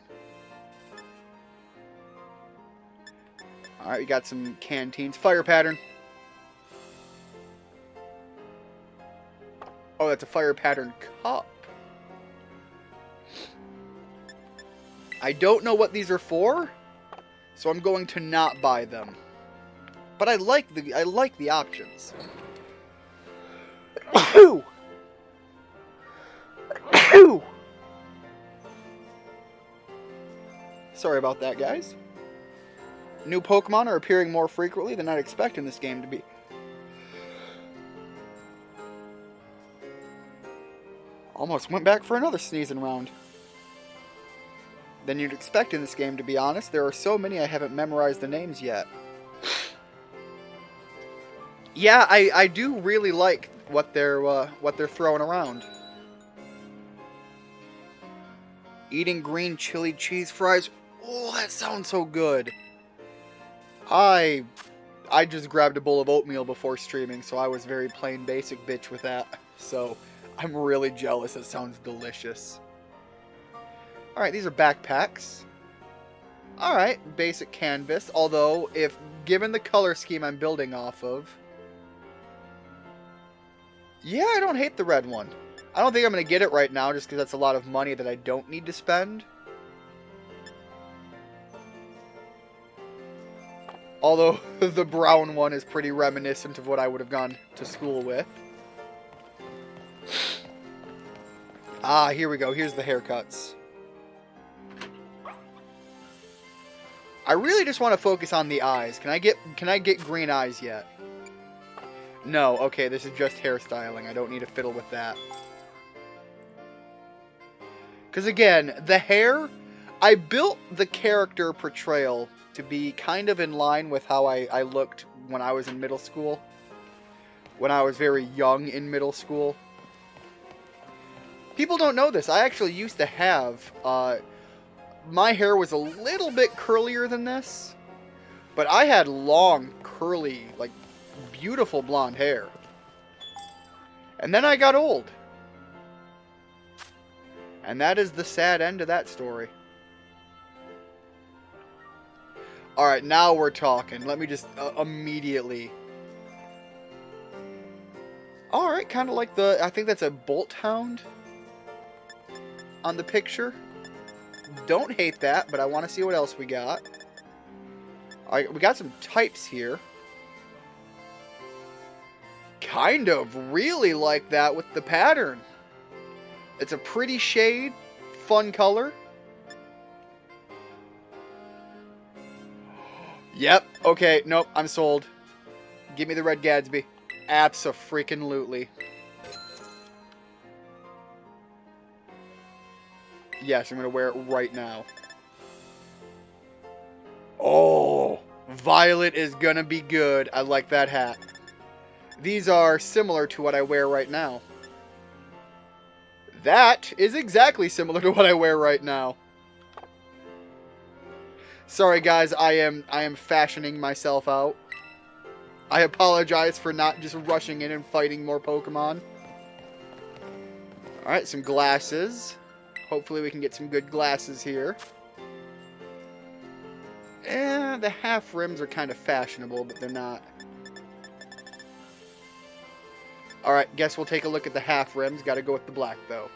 Alright, we got some canteens. Fire pattern. Oh, that's a fire pattern cup. I don't know what these are for, so I'm going to not buy them. But I like the options. Sorry about that, guys. New Pokemon are appearing more frequently than I'd expect in this game to be. Almost went back for another sneezing round. Than you'd expect in this game, to be honest. There are so many I haven't memorized the names yet. Yeah, I do really like what they're throwing around. Eating green chili cheese fries. Oh, that sounds so good. I just grabbed a bowl of oatmeal before streaming, so I was very plain basic bitch with that. So I'm really jealous. It sounds delicious. Alright, these are backpacks. Alright, basic canvas. Although, if given the color scheme I'm building off of... Yeah, I don't hate the red one. I don't think I'm going to get it right now, just because that's a lot of money that I don't need to spend. Although, the brown one is pretty reminiscent of what I would have gone to school with. Ah, here we go. Here's the haircuts. I really just want to focus on the eyes. Can I get green eyes yet? No, okay, this is just hairstyling. I don't need to fiddle with that. Because again, the hair, I built the character portrayal to be kind of in line with how I looked when I was in middle school. When I was very young in middle school. People don't know this. I actually used to have... my hair was a little bit curlier than this. But I had long, curly, like, beautiful blonde hair. And then I got old. And that is the sad end of that story. Alright, now we're talking. Let me just immediately... Alright, kind of like the... I think that's a Bolt Hound on the picture. Don't hate that, but I want to see what else we got. Alright, we got some types here. Kind of really like that with the pattern. It's a pretty shade, fun color. Yep, okay, nope, I'm sold. Give me the red Gatsby. Abso-freaking-lutely. Yes, I'm going to wear it right now. Oh, violet is going to be good. I like that hat. These are similar to what I wear right now. That is exactly similar to what I wear right now. Sorry guys, I am fashioning myself out. I apologize for not just rushing in and fighting more Pokemon. Alright, some glasses. Hopefully we can get some good glasses here. The half rims are kind of fashionable, but they're not. Alright, guess we'll take a look at the half rims. Gotta go with the black, though.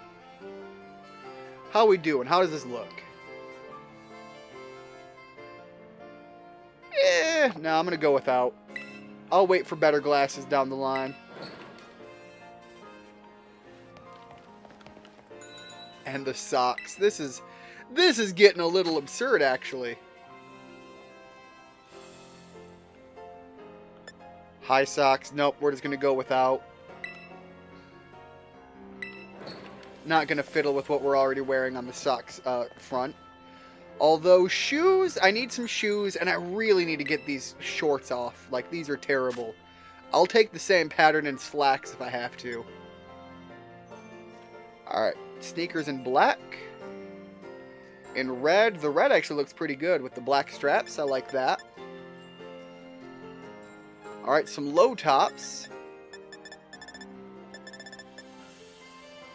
How we doing? How does this look? No, I'm gonna go without. I'll wait for better glasses down the line. And the socks. This is getting a little absurd, actually. High socks. Nope, we're just gonna go without. Not gonna fiddle with what we're already wearing on the socks front. Although shoes, I need some shoes, and I really need to get these shorts off. Like, these are terrible. I'll take the same pattern in slacks if I have to. Alright, sneakers in black. In red, the red actually looks pretty good with the black straps. I like that. Alright, some low tops.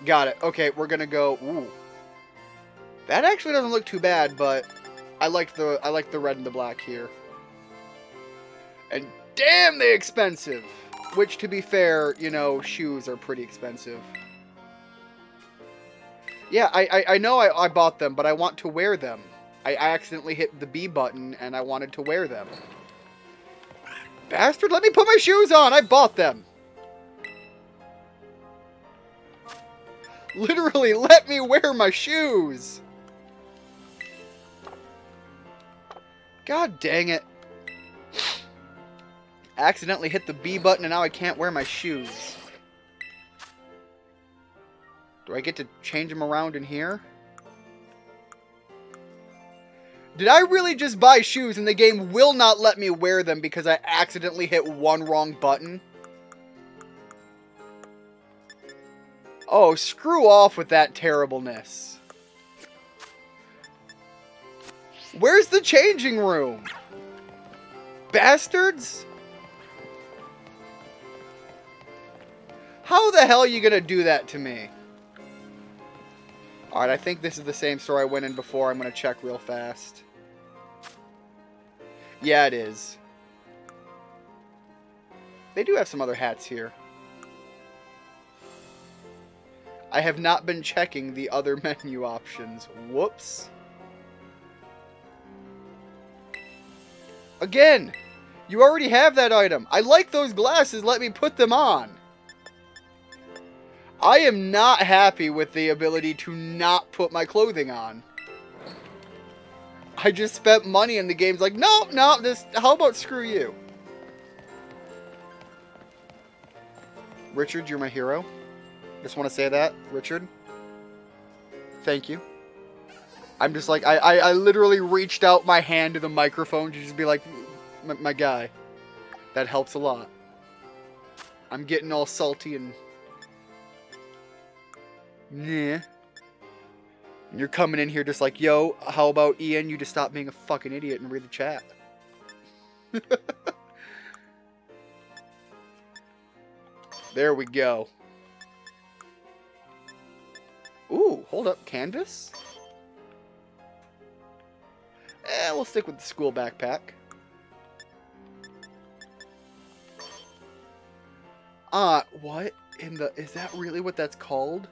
Got it. Okay, we're gonna go... Ooh. That actually doesn't look too bad, but I like the red and the black here. And damn, they're expensive! Which, to be fair, you know, shoes are pretty expensive. Yeah, I know I bought them, but I want to wear them. I accidentally hit the B button, and I wanted to wear them. Bastard, let me put my shoes on! I bought them! Literally, let me wear my shoes! God dang it. Accidentally hit the B button and now I can't wear my shoes. Do I get to change them around in here? Did I really just buy shoes and the game will not let me wear them because I accidentally hit one wrong button? Oh, screw off with that terribleness. Where's the changing room? Bastards? How the hell are you gonna do that to me? Alright, I think this is the same store I went in before. I'm gonna check real fast. Yeah, it is. They do have some other hats here. I have not been checking the other menu options. Whoops. Again, you already have that item. I like those glasses. Let me put them on. I am not happy with the ability to not put my clothing on. I just spent money and the game's like, no, how about screw you? Richard, you're my hero. Just want to say that, Richard. Thank you. I'm just like, I literally reached out my hand to the microphone to just be like, my guy. That helps a lot. I'm getting all salty and... Yeah. And you're coming in here just like, yo, how about Ian, you just stop being a fucking idiot and read the chat. There we go. Ooh, hold up, canvas? We'll stick with the school backpack. What in the... Is that really what that's called?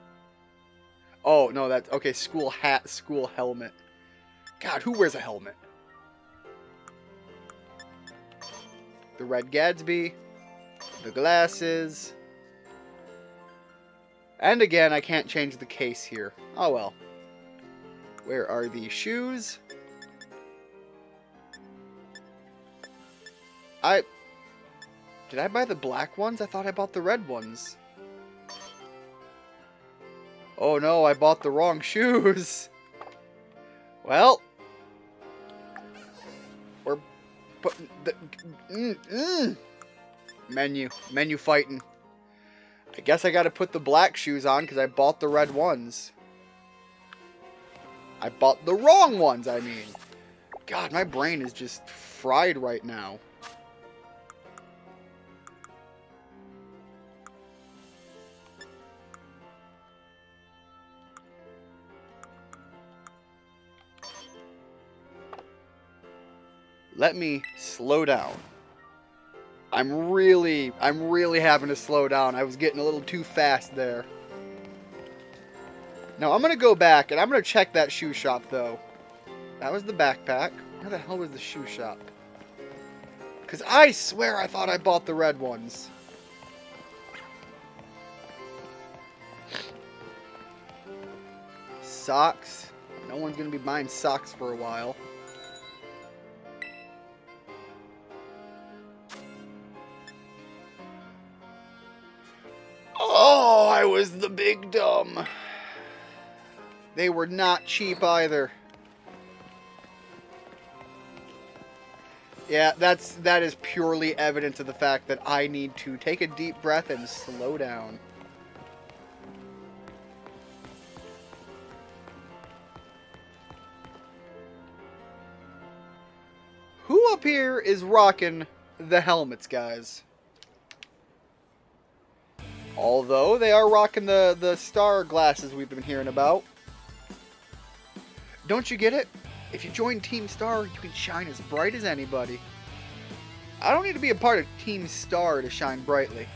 Oh, no, that's... Okay, school hat, school helmet. God, who wears a helmet? The red Gatsby. The glasses. And again, I can't change the case here. Oh, well. Where are the shoes? Did I buy the black ones? I thought I bought the red ones. Oh no, I bought the wrong shoes. Well, we're putting the menu fighting. I guess I gotta put the black shoes on because I bought the red ones. I bought the wrong ones, I mean. God, my brain is just fried right now. Let me slow down. I'm really having to slow down. I was getting a little too fast there. Now I'm gonna go back and I'm gonna check that shoe shop though. That was the backpack. Where the hell was the shoe shop? Because I swear I thought I bought the red ones. Socks. No one's gonna be buying socks for a while. Oh, I was the big dumb. They were not cheap either. Yeah, that is purely evidence of the fact that I need to take a deep breath and slow down. Who up here is rocking the helmets, guys? Although they are rocking the star glasses we've been hearing about. Don't you get it? If you join Team Star, you can shine as bright as anybody. I don't need to be a part of Team Star to shine brightly.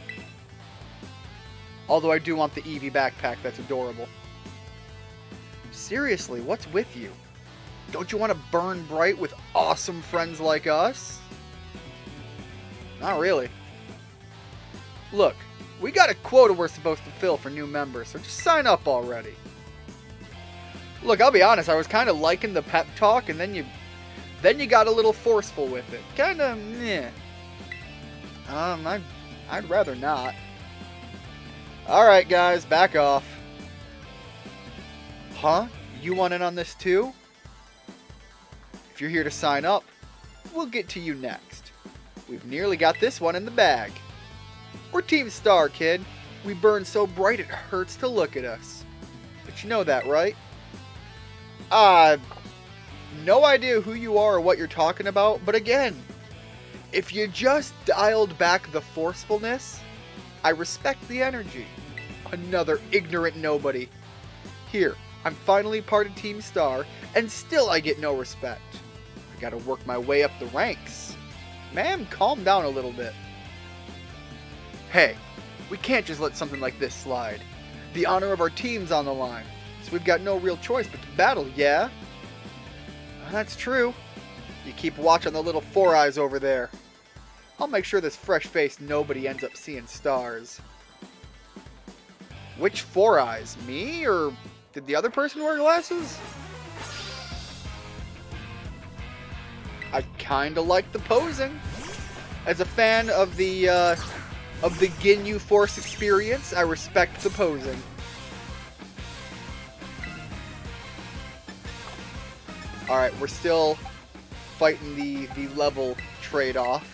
Although I do want the Eevee backpack, that's adorable. Seriously, what's with you? Don't you want to burn bright with awesome friends like us? Not really. Look, we got a quota we're supposed to fill for new members, so just sign up already. Look, I'll be honest, I was kind of liking the pep talk, and then you got a little forceful with it. Kind of, meh. I'd rather not. Alright, guys, back off. Huh? You want in on this too? If you're here to sign up, we'll get to you next. We've nearly got this one in the bag. We're Team Star, kid. We burn so bright it hurts to look at us. But you know that, right? No idea who you are or what you're talking about, but again, if you just dialed back the forcefulness, I respect the energy. Another ignorant nobody. Here, I'm finally part of Team Star, and still I get no respect. I gotta work my way up the ranks. Ma'am, calm down a little bit. Hey, we can't just let something like this slide. The honor of our team's on the line, so we've got no real choice but to battle, yeah? That's true. You keep watch on the little Four Eyes over there. I'll make sure this fresh-faced nobody ends up seeing stars. Which Four Eyes? Me, or did the other person wear glasses? I kinda like the posing. As a fan of the Ginyu Force experience, I respect the posing. Alright, we're still fighting the level trade-off.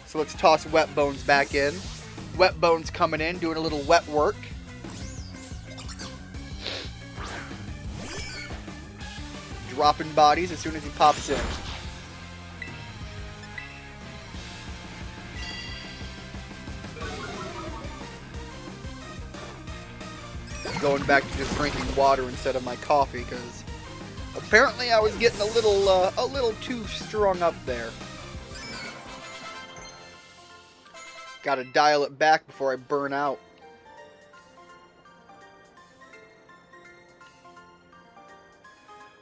So let's toss Wet Bones back in. Wet Bones coming in, doing a little wet work. Dropping bodies as soon as he pops in. Going back to just drinking water instead of my coffee, because apparently I was getting a little too strung up there. Gotta dial it back before I burn out.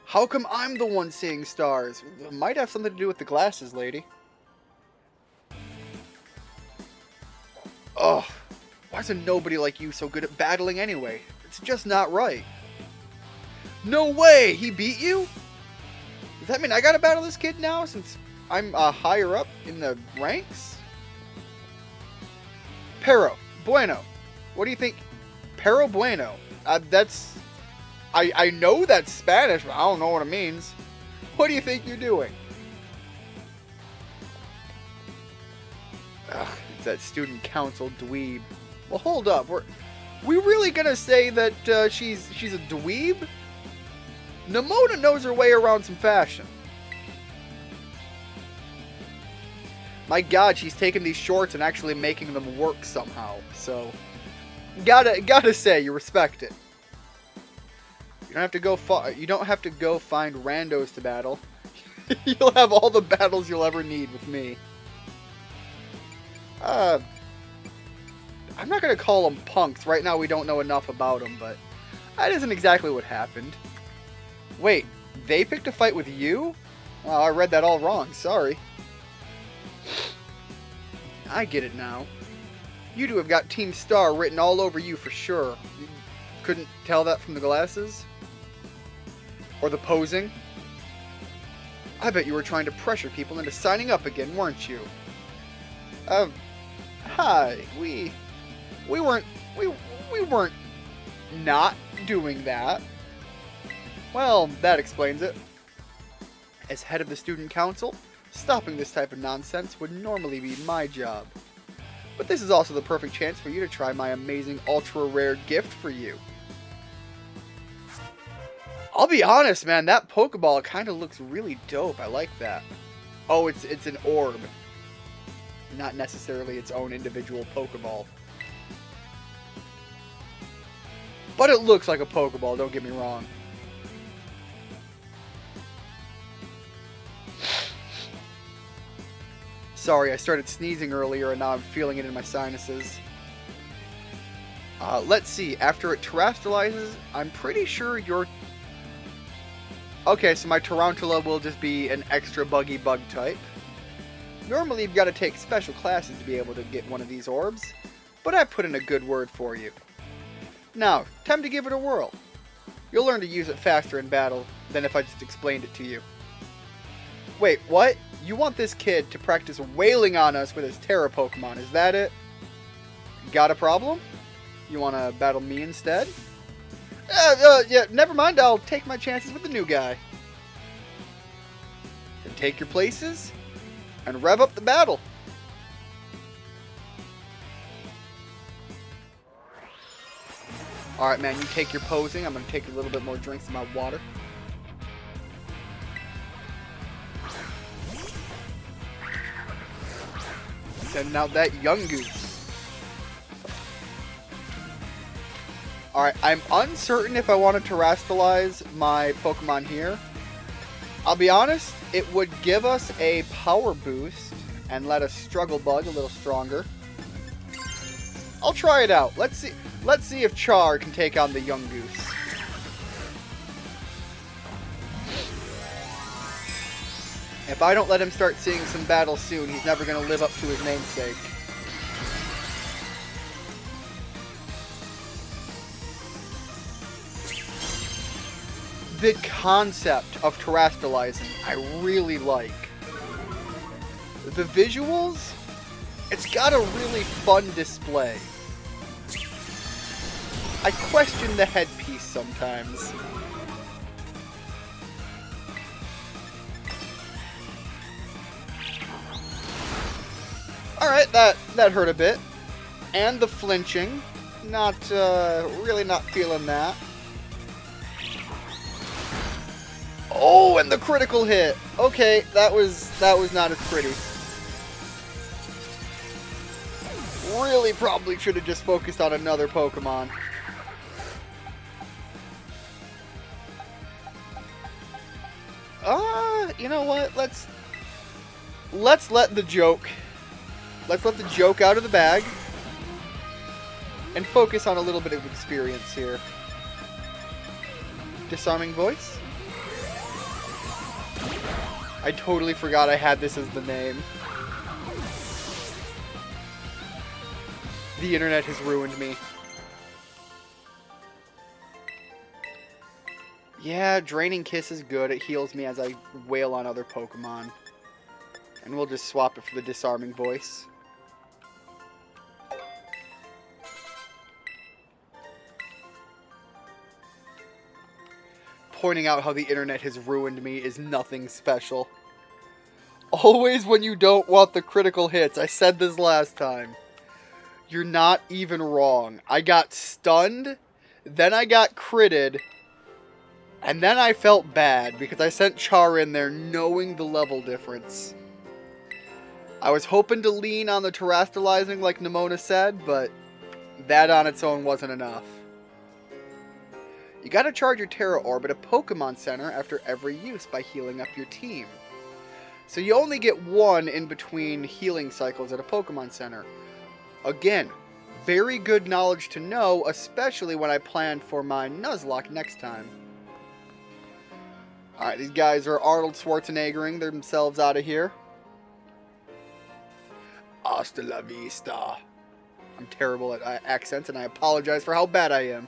How come I'm the one seeing stars? It might have something to do with the glasses, lady. Ugh. Why is a nobody like you so good at battling anyway? It's just not right. No way! He beat you? Does that mean I gotta battle this kid now since I'm higher up in the ranks? Pero bueno. What do you think? Pero bueno. That's... I know that's Spanish, but I don't know what it means. What do you think you're doing? Ugh, it's that student council dweeb. Well, hold up. We really gonna say that she's a dweeb? Nimona knows her way around some fashion. My God, she's taking these shorts and actually making them work somehow. So, gotta say, you respect it. You don't have to go far. You don't have to go find randos to battle. You'll have all the battles you'll ever need with me. I'm not gonna call them punks. Right now we don't know enough about them, but that isn't exactly what happened. Wait, they picked a fight with you? Oh, I read that all wrong. Sorry. I get it now. You two have got Team Star written all over you for sure. You couldn't tell that from the glasses? Or the posing? I bet you were trying to pressure people into signing up again, weren't you? Hi. We weren't not doing that. Well, that explains it. As head of the student council, stopping this type of nonsense would normally be my job. But this is also the perfect chance for you to try my amazing ultra-rare gift for you. I'll be honest, man, that Pokeball kind of looks really dope. I like that. Oh, it's an orb. Not necessarily its own individual Pokeball. But it looks like a Pokeball, don't get me wrong. Sorry, I started sneezing earlier and now I'm feeling it in my sinuses. Let's see. After it terastallizes, I'm pretty sure you're... Okay, so my Tarantula will just be an extra buggy bug type. Normally you've got to take special classes to be able to get one of these orbs, but I put in a good word for you. Now, time to give it a whirl. You'll learn to use it faster in battle than if I just explained it to you. Wait, what? You want this kid to practice wailing on us with his Terra Pokemon, is that it? Got a problem? You want to battle me instead? Yeah, never mind, I'll take my chances with the new guy. Then take your places and rev up the battle. Alright, man, you take your posing. I'm going to take a little bit more drinks of my water. Sending out that young goose. Alright, I'm uncertain if I want to terastallize my Pokemon here. I'll be honest, it would give us a power boost and let us struggle bug a little stronger. I'll try it out. Let's see if Char can take on the young goose. If I don't let him start seeing some battles soon, he's never going to live up to his namesake. The concept of terastallizing, I really like. The visuals, it's got a really fun display. I question the headpiece sometimes. Alright, that hurt a bit. And the flinching. Really not feeling that. Oh, and the critical hit. Okay, that was not as pretty. Really probably should have just focused on another Pokemon. You know what? Let's let the joke out of the bag and focus on a little bit of experience here. Disarming Voice? I totally forgot I had this as the name. The internet has ruined me. Yeah, Draining Kiss is good. It heals me as I wail on other Pokemon. And we'll just swap it for the Disarming Voice. Pointing out how the internet has ruined me is nothing special. Always when you don't want the critical hits. I said this last time. You're not even wrong. I got stunned, then I got critted, and then I felt bad because I sent Char in there knowing the level difference. I was hoping to lean on the terrestrializing like Nimona said, but that on its own wasn't enough. You gotta charge your Terra Orb at a Pokemon Center after every use by healing up your team. So you only get one in between healing cycles at a Pokemon Center. Again, very good knowledge to know, especially when I plan for my Nuzlocke next time. Alright, these guys are Arnold Schwarzeneggering themselves out of here. Hasta la vista. I'm terrible at accents, and I apologize for how bad I am.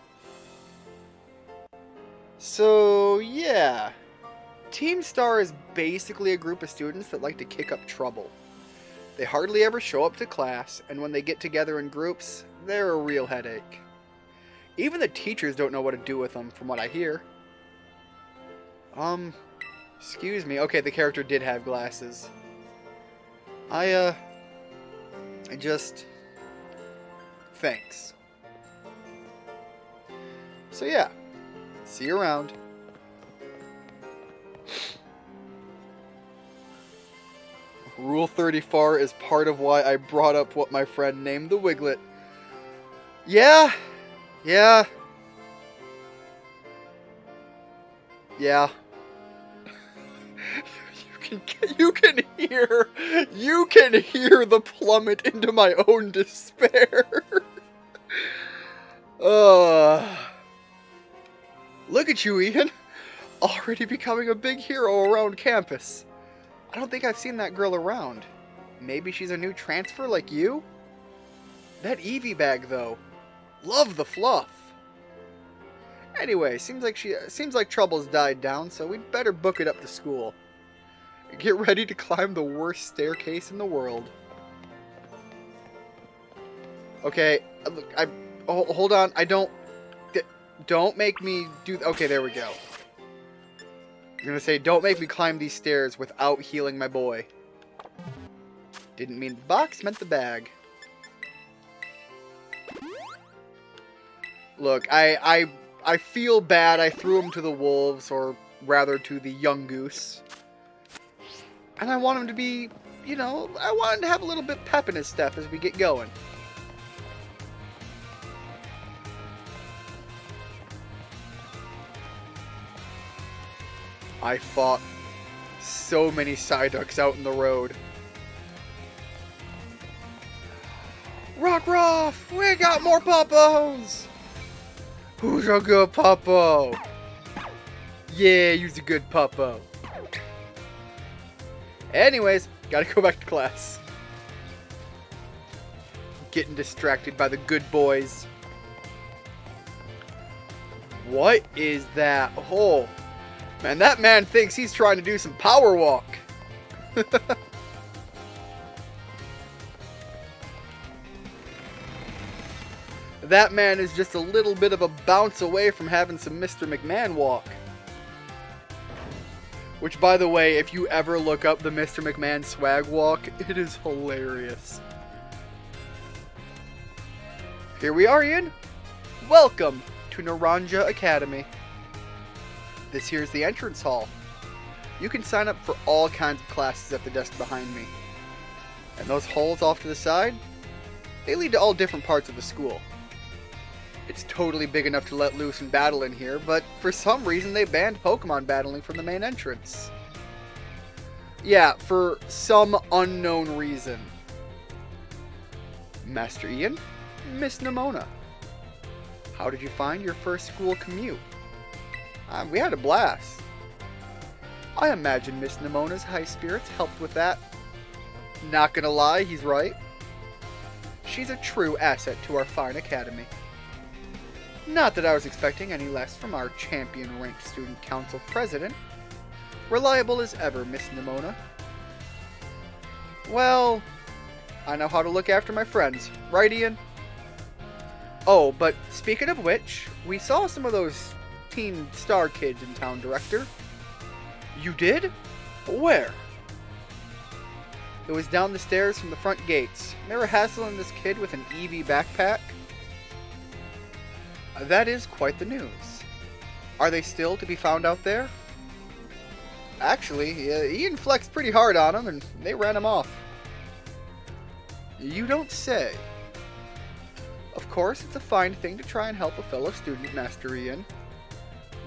So, yeah. Team Star is basically a group of students that like to kick up trouble. They hardly ever show up to class, and when they get together in groups, they're a real headache. Even the teachers don't know what to do with them, from what I hear. Excuse me. Okay, the character did have glasses. I just... Thanks. So yeah, see you around. Rule 34 is part of why I brought up what my friend named the Wiglet. Yeah. You can hear the plummet into my own despair. Look at you, Ian. Already becoming a big hero around campus. I don't think I've seen that girl around. Maybe she's a new transfer like you? That Eevee bag, though. Love the fluff. Anyway, seems like trouble's died down, so we'd better book it up to school. Get ready to climb the worst staircase in the world. Okay, look, hold on. Don't make me do... Okay, there we go. I'm gonna say, don't make me climb these stairs without healing my boy. Didn't mean the box, meant the bag. Look, I feel bad I threw him to the wolves, or rather to the young goose. And I want him to be, you know, I want him to have a little bit pep in his step as we get going. I fought so many Psyducks out in the road. Rockruff! We got more Puppos! Who's a good Puppo? Yeah, you's a good Puppo. Anyways, gotta go back to class. Getting distracted by the good boys. What is that? Oh, man, that man thinks he's trying to do some power walk. That man is just a little bit of a bounce away from having some Mr. McMahon walk. Which, by the way, if you ever look up the Mr. McMahon swag walk, it is hilarious. Here we are, Ian. Welcome to Naranja Academy. This here's the entrance hall. You can sign up for all kinds of classes at the desk behind me. And those holes off to the side, they lead to all different parts of the school. It's totally big enough to let loose and battle in here, but for some reason they banned Pokemon battling from the main entrance. Yeah, for some unknown reason. Master Ian, Miss Nimona. How did you find your first school commute? We had a blast. I imagine Miss Nimona's high spirits helped with that. Not gonna lie, he's right. She's a true asset to our fine academy. Not that I was expecting any less from our champion-ranked student council president. Reliable as ever, Miss Nimona. Well, I know how to look after my friends, right, Ian? Oh, but speaking of which, we saw some of those Teen Star kids in town, Director. You did? Where? It was down the stairs from the front gates. They were hassling this kid with an EV backpack. That is quite the news. Are they still to be found out there? Actually, Ian flexed pretty hard on them, and they ran him off. You don't say. Of course, it's a fine thing to try and help a fellow student, Master Ian.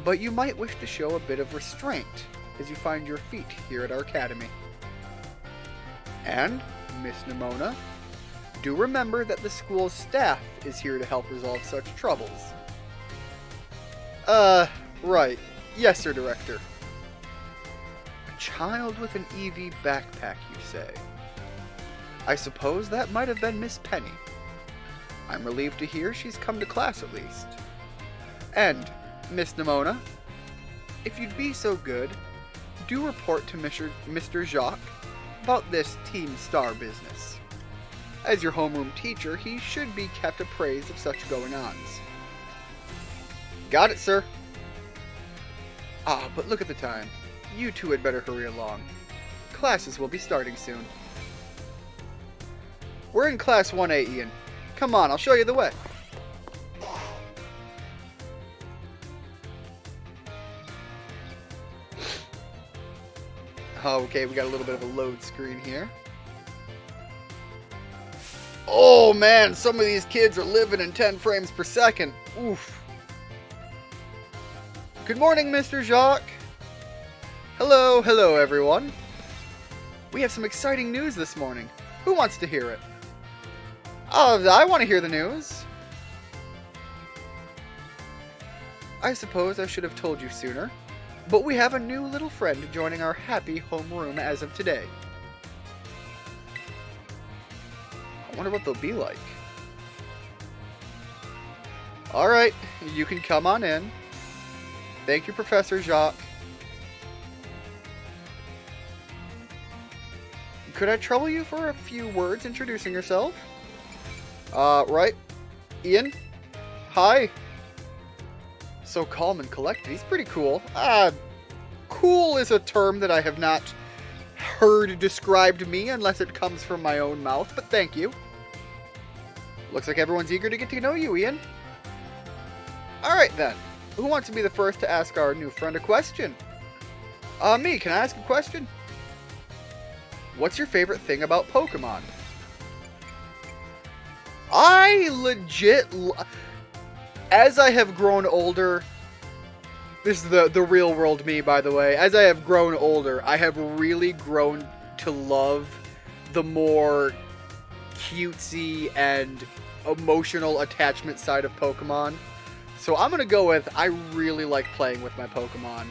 But you might wish to show a bit of restraint as you find your feet here at our academy. And, Miss Nimona, do remember that the school's staff is here to help resolve such troubles. Right. Yes, sir, Director. A child with an EV backpack, you say? I suppose that might have been Miss Penny. I'm relieved to hear she's come to class at least. And, Miss Nimona, if you'd be so good, do report to Mr. Jacques about this Team Star business. As your homeroom teacher, he should be kept appraised of such going-ons. Got it, sir. Ah, but look at the time. You two had better hurry along. Classes will be starting soon. We're in Class 1A, Ian. Come on, I'll show you the way. Okay, we got a little bit of a load screen here. Oh man, some of these kids are living in 10 frames per second. Oof. Good morning, Mr. Jacques. Hello everyone. We have some exciting news this morning. Who wants to hear it? I want to hear the news. I suppose I should have told you sooner, but we have a new little friend joining our happy homeroom as of today. I wonder what they'll be like. Alright, you can come on in. Thank you, Professor Jacques. Could I trouble you for a few words introducing yourself? Right. Ian? Hi. So calm and collected. He's pretty cool. Cool is a term that I have not heard described to me unless it comes from my own mouth, but thank you. Looks like everyone's eager to get to know you, Ian. Alright then. Who wants to be the first to ask our new friend a question? Me. Can I ask a question? What's your favorite thing about Pokemon? I legit... As I have grown older... This is the real world me, by the way. As I have grown older, I have really grown to love the more cutesy and emotional attachment side of Pokemon. So I'm going to go with, I really like playing with my Pokemon.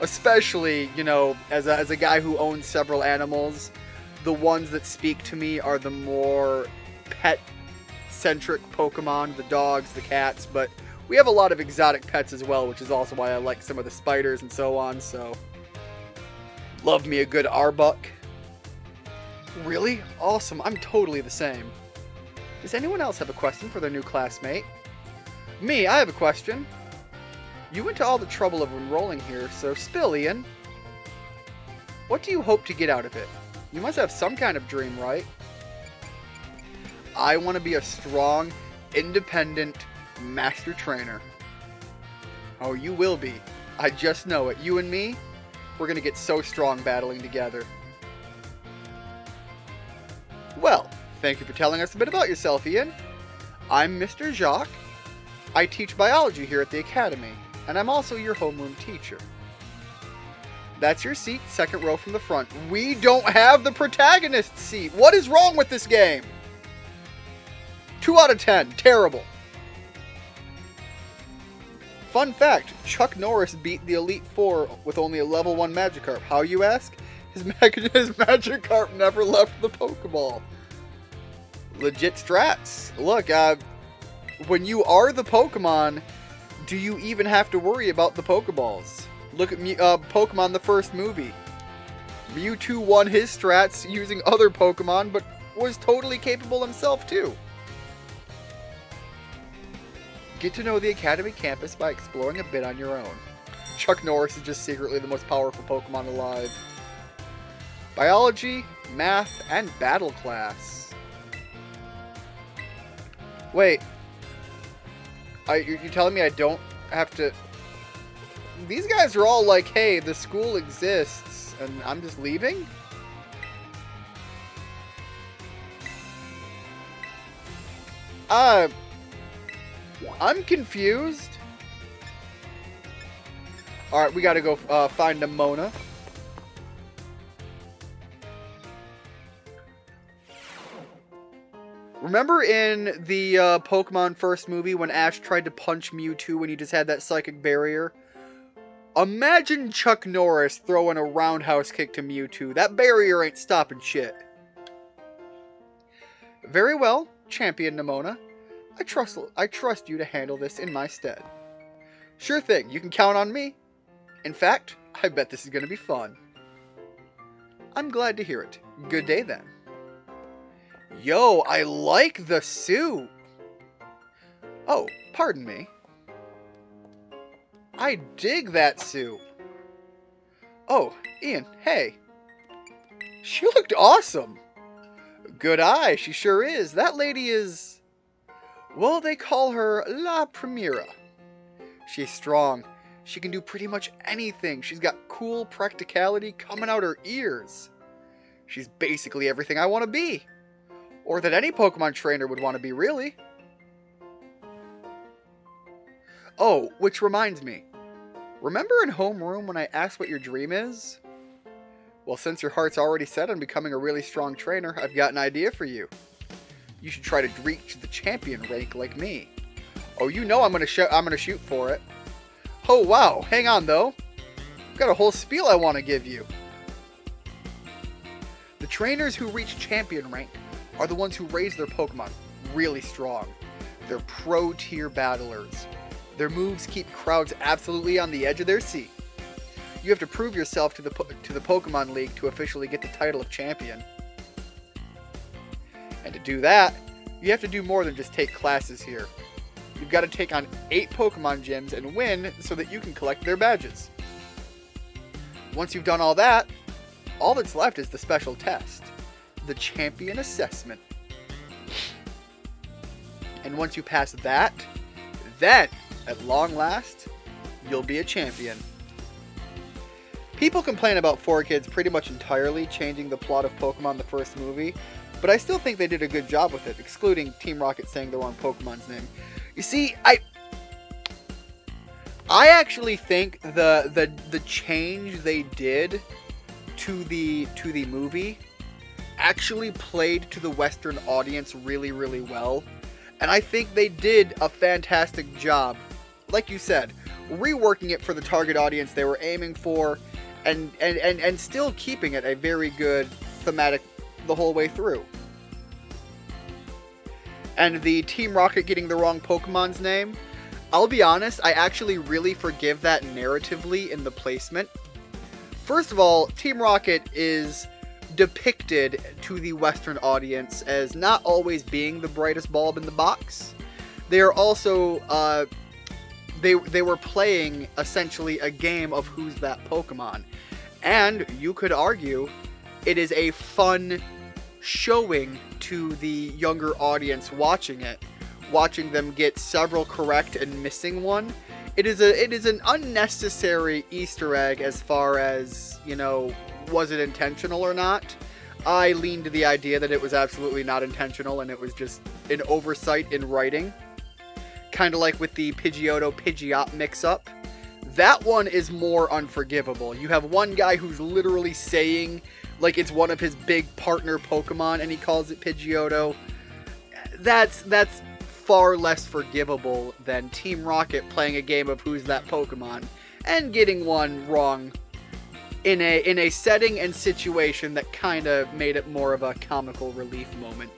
Especially, you know, as a guy who owns several animals, the ones that speak to me are the more pet-centric Pokemon, the dogs, the cats, but we have a lot of exotic pets as well, which is also why I like some of the spiders and so on, so... Love me a good Arbok. Really? Awesome, I'm totally the same. Does anyone else have a question for their new classmate? Me, I have a question. You went to all the trouble of enrolling here, so spill, Ian. What do you hope to get out of it? You must have some kind of dream, right? I want to be a strong, independent master trainer. Oh, you will be. I just know it. You and me, we're going to get so strong battling together. Well, thank you for telling us a bit about yourself, Ian. I'm Mr. Jacques. I teach biology here at the Academy, and I'm also your homeroom teacher. That's your seat, second row from the front. We don't have the protagonist seat. What is wrong with this game? 2 out of 10. Terrible. Fun fact, Chuck Norris beat the Elite Four with only a level 1 Magikarp. How, you ask? His Magikarp never left the Pokeball. Legit strats. Look, when you are the Pokemon, do you even have to worry about the Pokeballs? Look at Pokemon the first movie. Mewtwo won his strats using other Pokemon, but was totally capable himself too. Get to know the Academy campus by exploring a bit on your own. Chuck Norris is just secretly the most powerful Pokemon alive. Biology, Math, and Battle class. Wait. You're telling me I don't have to... These guys are all like, hey, the school exists, and I'm just leaving? I'm confused. Alright, we gotta go find Nimona. Remember in the Pokemon First movie when Ash tried to punch Mewtwo when he just had that psychic barrier? Imagine Chuck Norris throwing a roundhouse kick to Mewtwo. That barrier ain't stopping shit. Very well, Champion Nimona. I trust you to handle this in my stead. Sure thing, you can count on me. In fact, I bet this is going to be fun. I'm glad to hear it. Good day then. Yo, I like the suit. Oh, pardon me. I dig that suit. Oh, Ian, hey. She looked awesome. Good eye, she sure is. That lady is... Well, they call her La Primera. She's strong. She can do pretty much anything. She's got cool practicality coming out her ears. She's basically everything I want to be. Or that any Pokemon trainer would want to be, really. Oh, which reminds me. Remember in homeroom when I asked what your dream is? Well, since your heart's already set on becoming a really strong trainer, I've got an idea for you. You should try to reach the champion rank like me. Oh, you know I'm gonna shoot for it. Oh, wow. Hang on, though. I've got a whole spiel I want to give you. The trainers who reach champion rank are the ones who raise their Pokemon really strong. They're pro-tier battlers. Their moves keep crowds absolutely on the edge of their seat. You have to prove yourself to the Pokemon League to officially get the title of champion. And to do that, you have to do more than just take classes here. You've got to take on 8 Pokemon gyms and win so that you can collect their badges. Once you've done all that, all that's left is the special test, the champion assessment. And once you pass that, then, at long last, you'll be a champion. People complain about 4Kids pretty much entirely changing the plot of Pokemon the first movie, but I still think they did a good job with it, excluding Team Rocket saying the wrong Pokemon's name. You see, I actually think the change they did to the movie actually played to the Western audience really, really well. And I think they did a fantastic job, like you said, reworking it for the target audience they were aiming for, and still keeping it a very good thematic the whole way through. And the Team Rocket getting the wrong Pokemon's name, I'll be honest, I actually really forgive that narratively in the placement. First of all, Team Rocket is depicted to the Western audience as not always being the brightest bulb in the box. They are also, they were playing essentially a game of who's that Pokemon. And you could argue it is a fun showing to the younger audience watching it, watching them get several correct and missing one. It is an unnecessary Easter egg as far as, you know, was it intentional or not. I lean to the idea that it was absolutely not intentional and it was just an oversight in writing. Kind of like with the Pidgeotto-Pidgeot mix-up. That one is more unforgivable. You have one guy who's literally saying like it's one of his big partner Pokemon and he calls it Pidgeotto. That's far less forgivable than Team Rocket playing a game of who's that Pokemon and getting one wrong in a setting and situation that kind of made it more of a comical relief moment.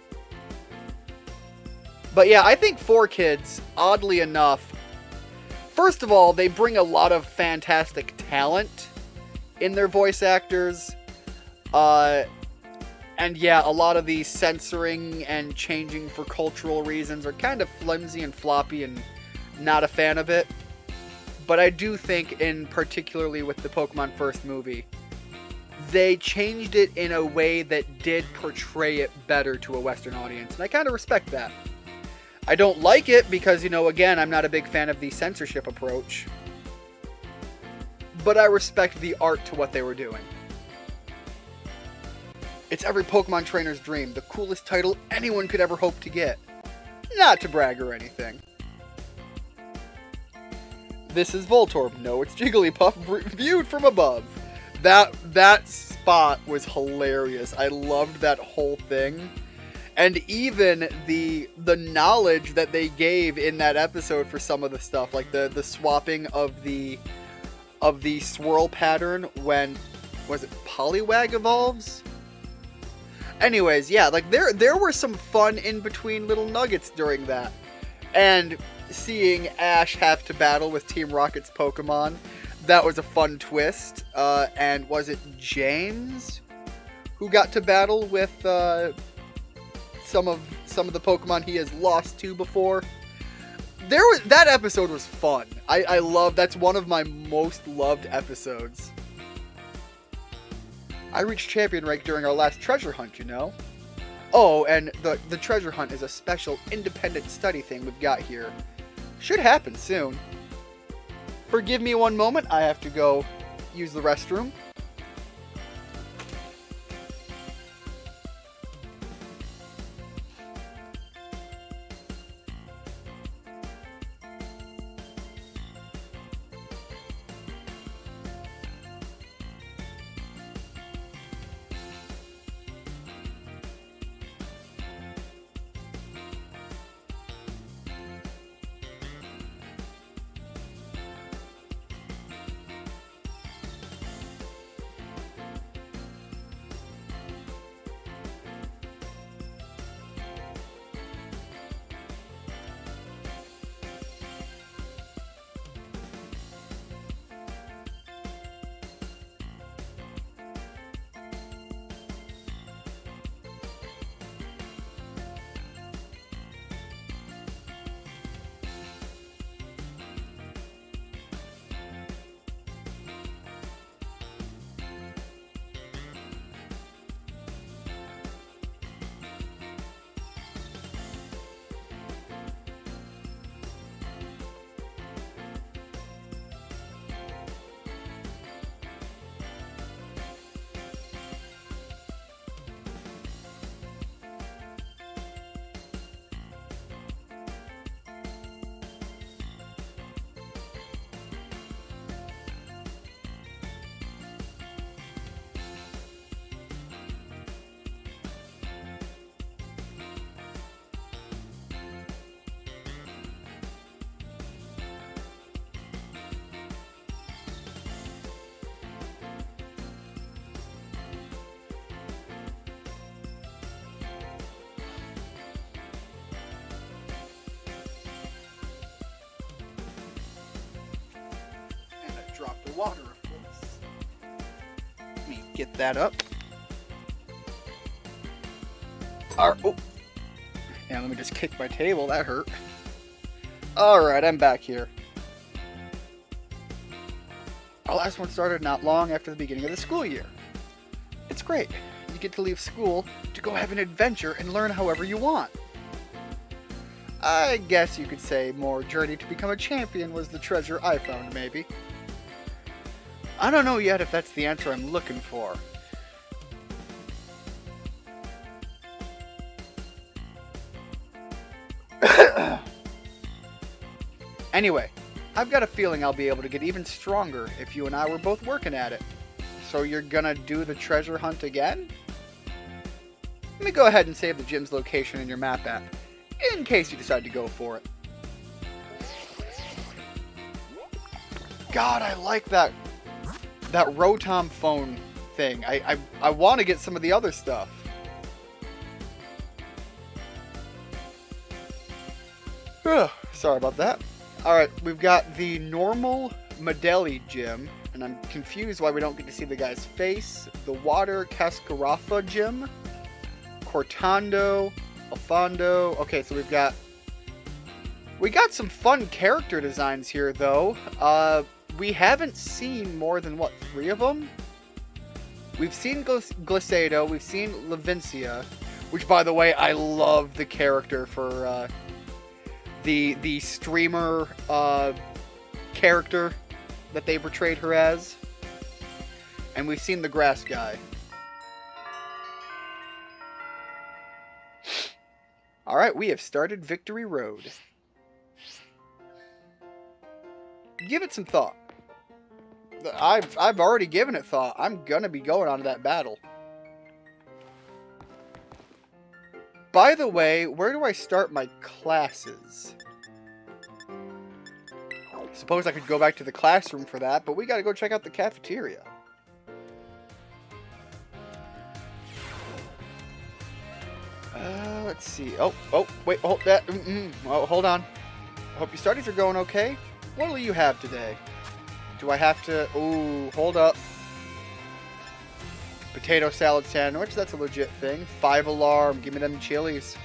But yeah, I think 4Kids, oddly enough, first of all, they bring a lot of fantastic talent in their voice actors. And yeah, a lot of the censoring and changing for cultural reasons are kind of flimsy and floppy and not a fan of it. But I do think, in particularly with the Pokemon First movie, they changed it in a way that did portray it better to a Western audience, and I kind of respect that. I don't like it because, again, I'm not a big fan of the censorship approach, but I respect the art to what they were doing. It's every Pokemon trainer's dream, the coolest title anyone could ever hope to get. Not to brag or anything. This is Voltorb. No, it's Jigglypuff viewed from above. That spot was hilarious. I loved that whole thing. And even the knowledge that they gave in that episode for some of the stuff, like the swapping of the swirl pattern when, was it Poliwag evolves? Anyways, yeah, like there were some fun in between little nuggets during that. And seeing Ash have to battle with Team Rocket's Pokemon, that was a fun twist. And was it James who got to battle with some of the Pokemon he has lost to before? That episode was fun. I love, that's one of my most loved episodes. I reached champion rank during our last treasure hunt, Oh, and the treasure hunt is a special independent study thing we've got here. Should happen soon. Forgive me one moment, I have to go use the restroom. Drop the water, of course. Let me get that up. Oh. Yeah, let me just kick my table. That hurt. Alright, I'm back here. Our last one started not long after the beginning of the school year. It's great. You get to leave school to go have an adventure and learn however you want. I guess you could say more journey to become a champion was the treasure I found, maybe. I don't know yet if that's the answer I'm looking for. Anyway, I've got a feeling I'll be able to get even stronger if you and I were both working at it. So you're gonna do the treasure hunt again? Let me go ahead and save the gym's location in your map app, in case you decide to go for it. God, I like that Rotom phone thing. I want to get some of the other stuff. Sorry about that. Alright, we've got the normal Medeli gym, and I'm confused why we don't get to see the guy's face. The water Cascarafa gym, Cortando, Alfondo. Okay, so we got some fun character designs here, though. We haven't seen more than, what, 3 of them? We've seen Glisado, we've seen Levincia, which, by the way, I love the character for the streamer character that they portrayed her as. And we've seen the grass guy. Alright, we have started Victory Road. Give it some thought. I've already given it thought. I'm gonna be going on to that battle. By the way, where do I start my classes? Suppose I could go back to the classroom for that, but we gotta go check out the cafeteria. Let's see. Oh, wait, hold that. Oh, hold on. I hope your studies are going okay. What will you have today? Do I have to... Ooh, hold up. Potato salad sandwich, that's a legit thing. 5 alarm, give me them chilies.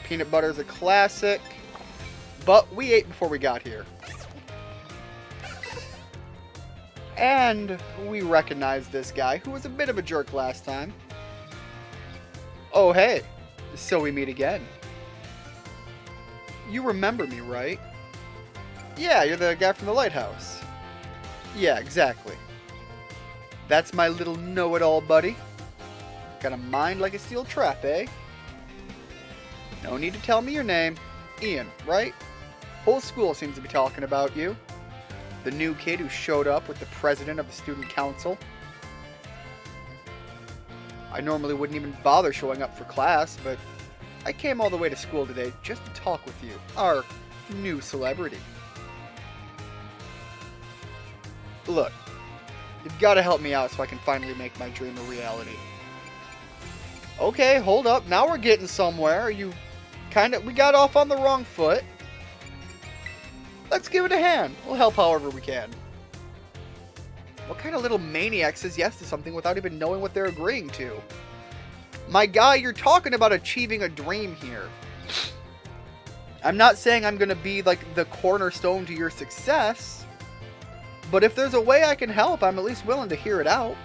Peanut butter is a classic. But we ate before we got here. And we recognize this guy, who was a bit of a jerk last time. Oh, hey. So we meet again. You remember me, right? Yeah, you're the guy from the lighthouse. Yeah, exactly. That's my little know-it-all buddy. Got a mind like a steel trap, eh? No need to tell me your name. Ian, right? Whole school seems to be talking about you. The new kid who showed up with the president of the student council. I normally wouldn't even bother showing up for class, but I came all the way to school today just to talk with you, our new celebrity. Look, you've got to help me out so I can finally make my dream a reality. Okay, hold up. Now we're getting somewhere. We got off on the wrong foot. Let's give it a hand. We'll help however we can. What kind of little maniac says yes to something without even knowing what they're agreeing to? My guy, you're talking about achieving a dream here. I'm not saying I'm going to be like the cornerstone to your success, but if there's a way I can help, I'm at least willing to hear it out.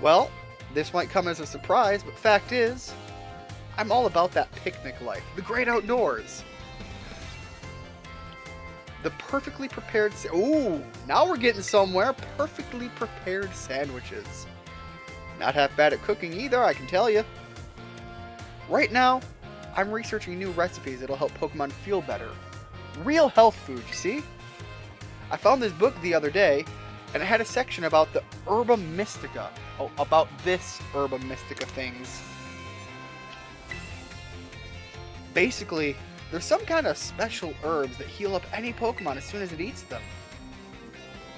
Well, this might come as a surprise, but fact is, I'm all about that picnic life, the great outdoors. The perfectly prepared... Ooh, now we're getting somewhere. Perfectly prepared sandwiches. Not half bad at cooking either, I can tell you. Right now, I'm researching new recipes that'll help Pokemon feel better. Real health food, you see? I found this book the other day, and it had a section about the Herba Mystica. Oh, about this Herba Mystica things. Basically, there's some kind of special herbs that heal up any Pokemon as soon as it eats them.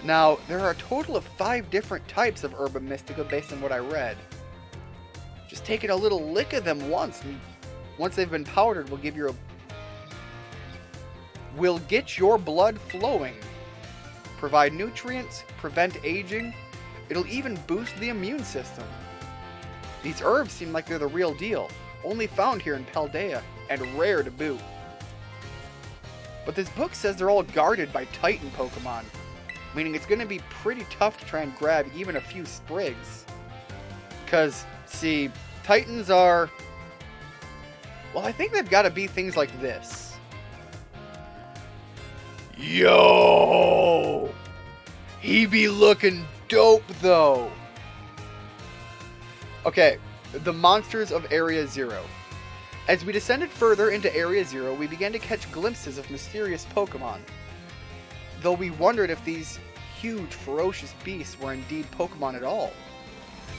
Now, there are a total of 5 different types of Herba Mystica based on what I read. Just taking a little lick of them once, and once they've been powdered, will get your blood flowing. Provide nutrients, prevent aging, it'll even boost the immune system. These herbs seem like they're the real deal, only found here in Paldea, and rare to boot. But this book says they're all guarded by Titan Pokemon, meaning it's going to be pretty tough to try and grab even a few sprigs. Because, see, Titans are... Well, I think they've got to be things like this. Yo! He be looking dope, though. Okay, the monsters of Area 0. As we descended further into Area 0, we began to catch glimpses of mysterious Pokemon. Though we wondered if these huge, ferocious beasts were indeed Pokemon at all.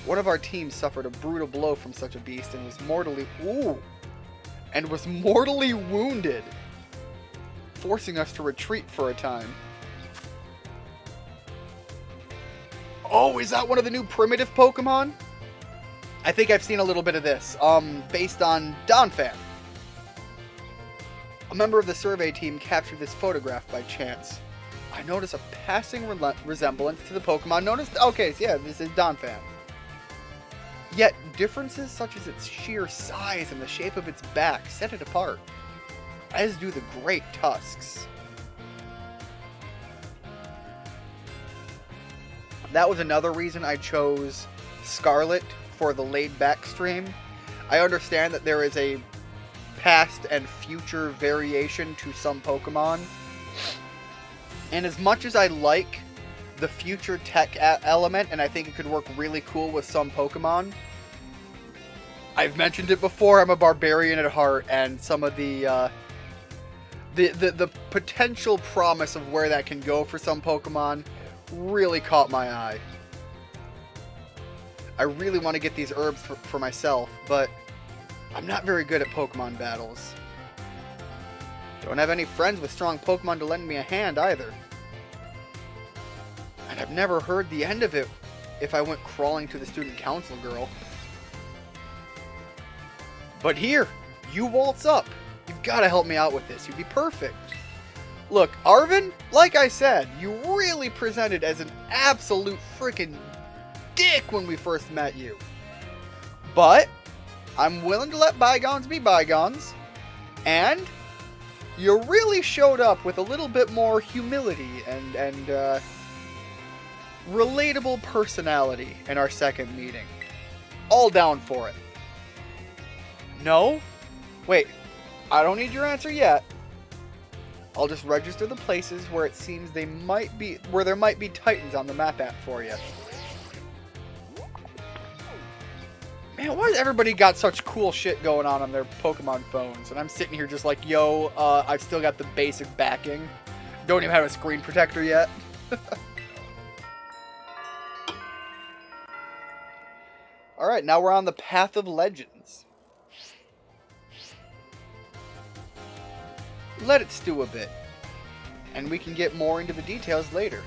One of our team suffered a brutal blow from such a beast and was mortally wounded, forcing us to retreat for a time. Oh, is that one of the new primitive Pokemon? I think I've seen a little bit of this, based on Donphan. A member of the survey team captured this photograph by chance. I noticed a passing resemblance to the Pokemon known as... Okay, so yeah, this is Donphan. Yet, differences such as its sheer size and the shape of its back set it apart, as do the great tusks. that was another reason I chose Scarlet for the laid-back stream. I understand that there is a past and future variation to some Pokemon. And as much as I like the future tech element, and I think it could work really cool with some Pokemon, I've mentioned it before, I'm a barbarian at heart, and some of the potential promise of where that can go for some Pokemon really caught my eye. I really want to get these herbs for myself, but I'm not very good at Pokemon battles. Don't have any friends with strong Pokemon to lend me a hand either. And I've never heard the end of it if I went crawling to the student council girl. But here, you waltz up. You've got to help me out with this. You'd be perfect. Look, Arvin, like I said, you really presented as an absolute freaking dick when we first met you. But I'm willing to let bygones be bygones. And you really showed up with a little bit more humility and relatable personality in our second meeting. All down for it. No? Wait, I don't need your answer yet. I'll just register the places where it seems there might be Titans on the map app for you. Man, why has everybody got such cool shit going on their Pokemon phones? And I'm sitting here just like, yo, I've still got the basic backing. Don't even have a screen protector yet. Alright, now we're on the Path of Legends. Let it stew a bit, and we can get more into the details later.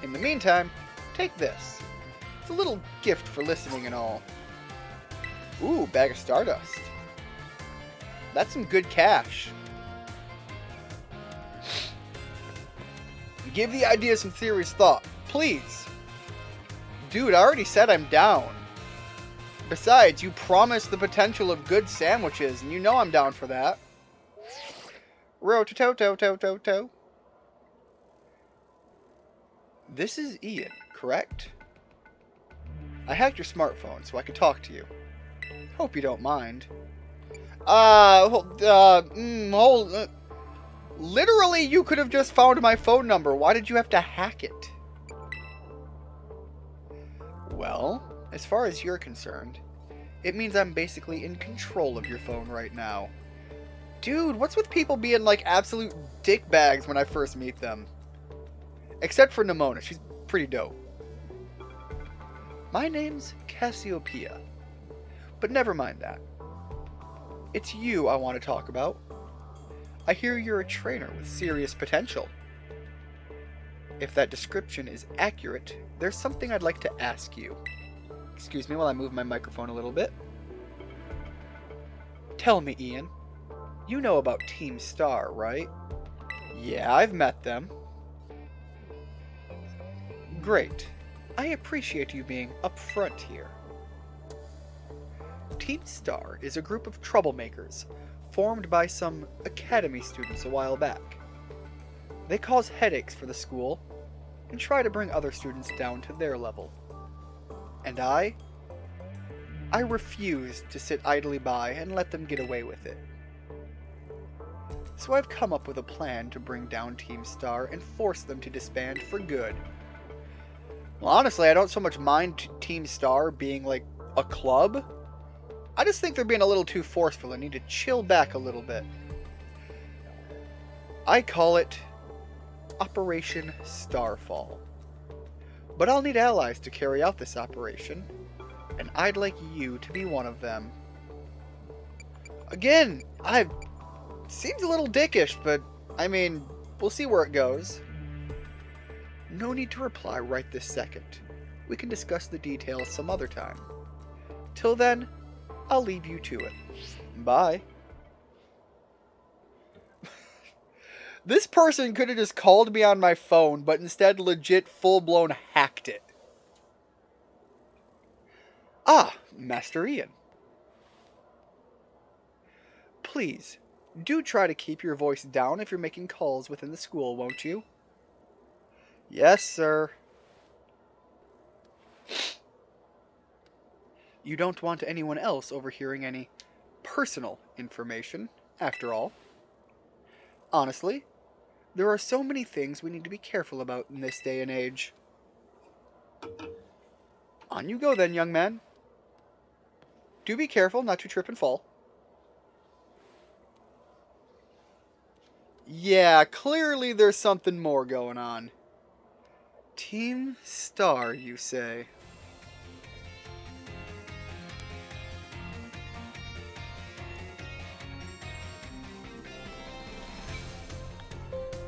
In the meantime, take this. It's a little gift for listening and all. Ooh, bag of Stardust. That's some good cash. Give the idea some serious thought, please. Dude, I already said I'm down. Besides, you promised the potential of good sandwiches, and you know I'm down for that. Ro-to-to-to-to-to-to. This is Ian, correct? I hacked your smartphone so I could talk to you. Hope you don't mind. Literally, you could have just found my phone number. Why did you have to hack it? Well, as far as you're concerned, it means I'm basically in control of your phone right now. Dude, what's with people being like absolute dickbags when I first meet them? Except for Nimona, she's pretty dope. My name's Cassiopeia. But never mind that. It's you I want to talk about. I hear you're a trainer with serious potential. If that description is accurate, there's something I'd like to ask you. Excuse me while I move my microphone a little bit. Tell me, Ian. You know about Team Star, right? Yeah, I've met them. Great. I appreciate you being upfront here. Team Star is a group of troublemakers formed by some academy students a while back. They cause headaches for the school and try to bring other students down to their level. And I refuse to sit idly by and let them get away with it. So I've come up with a plan to bring down Team Star and force them to disband for good. Well, honestly, I don't so much mind Team Star being like a club. I just think they're being a little too forceful and need to chill back a little bit. I call it Operation Starfall. But I'll need allies to carry out this operation, and I'd like you to be one of them. Again, seems a little dickish, but I mean, we'll see where it goes. No need to reply right this second. We can discuss the details some other time. Till then, I'll leave you to it. Bye. This person could have just called me on my phone, but instead legit full-blown hacked it. Ah, Master Ian. Please, do try to keep your voice down if you're making calls within the school, won't you? Yes, sir. You don't want anyone else overhearing any personal information, after all. Honestly, there are so many things we need to be careful about in this day and age. On you go then, young man. Do be careful not to trip and fall. Yeah, clearly there's something more going on. Team Star, you say?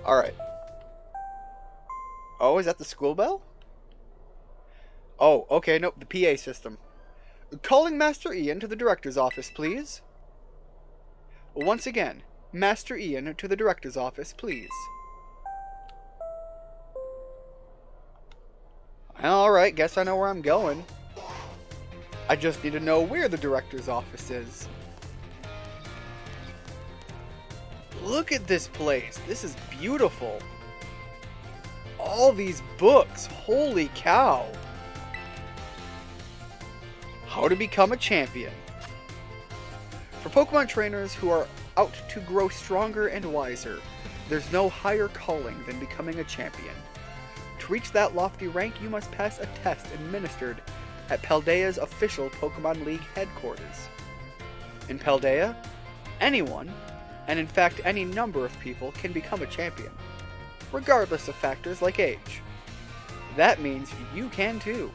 Alright. Oh, is that the school bell? Oh, okay, nope, the PA system. Calling Master Ian to the director's office, please. Once again, Master Ian to the director's office, please. Alright, guess I know where I'm going. I just need to know where the director's office is. Look at this place. This is beautiful. All these books. Holy cow. How to become a champion. For Pokemon trainers who are out to grow stronger and wiser, there's no higher calling than becoming a champion. To reach that lofty rank, you must pass a test administered at Paldea's official Pokemon League headquarters. In Paldea, anyone, and in fact any number of people, can become a champion, regardless of factors like age. That means you can too,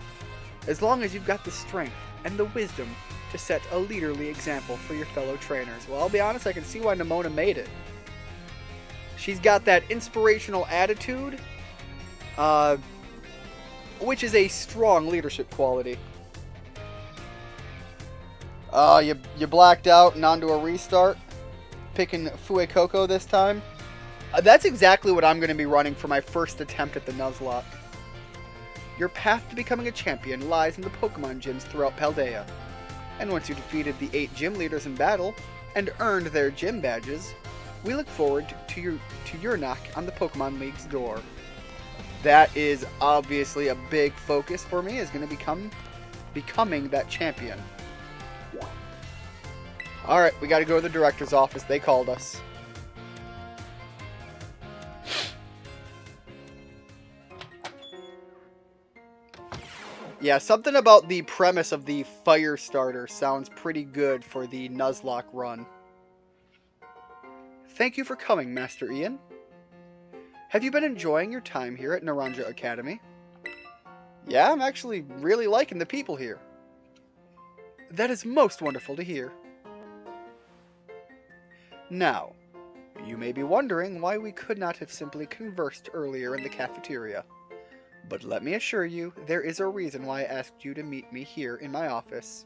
as long as you've got the strength and the wisdom to set a leaderly example for your fellow trainers. Well, I'll be honest, I can see why Nimona made it. She's got that inspirational attitude, which is a strong leadership quality. You blacked out and onto a restart, picking Fuecoco this time. That's exactly what I'm going to be running for my first attempt at the Nuzlocke. Your path to becoming a champion lies in the Pokemon gyms throughout Paldea. And once you defeated the 8 gym leaders in battle and earned their gym badges, we look forward to your knock on the Pokemon League's door. That is obviously a big focus for me, is going to becoming that champion. Alright, we got to go to the director's office. They called us. Yeah, something about the premise of the fire starter sounds pretty good for the Nuzlocke run. Thank you for coming, Master Ian. Have you been enjoying your time here at Naranja Academy? Yeah, I'm actually really liking the people here. That is most wonderful to hear. Now, you may be wondering why we could not have simply conversed earlier in the cafeteria. But let me assure you, there is a reason why I asked you to meet me here in my office.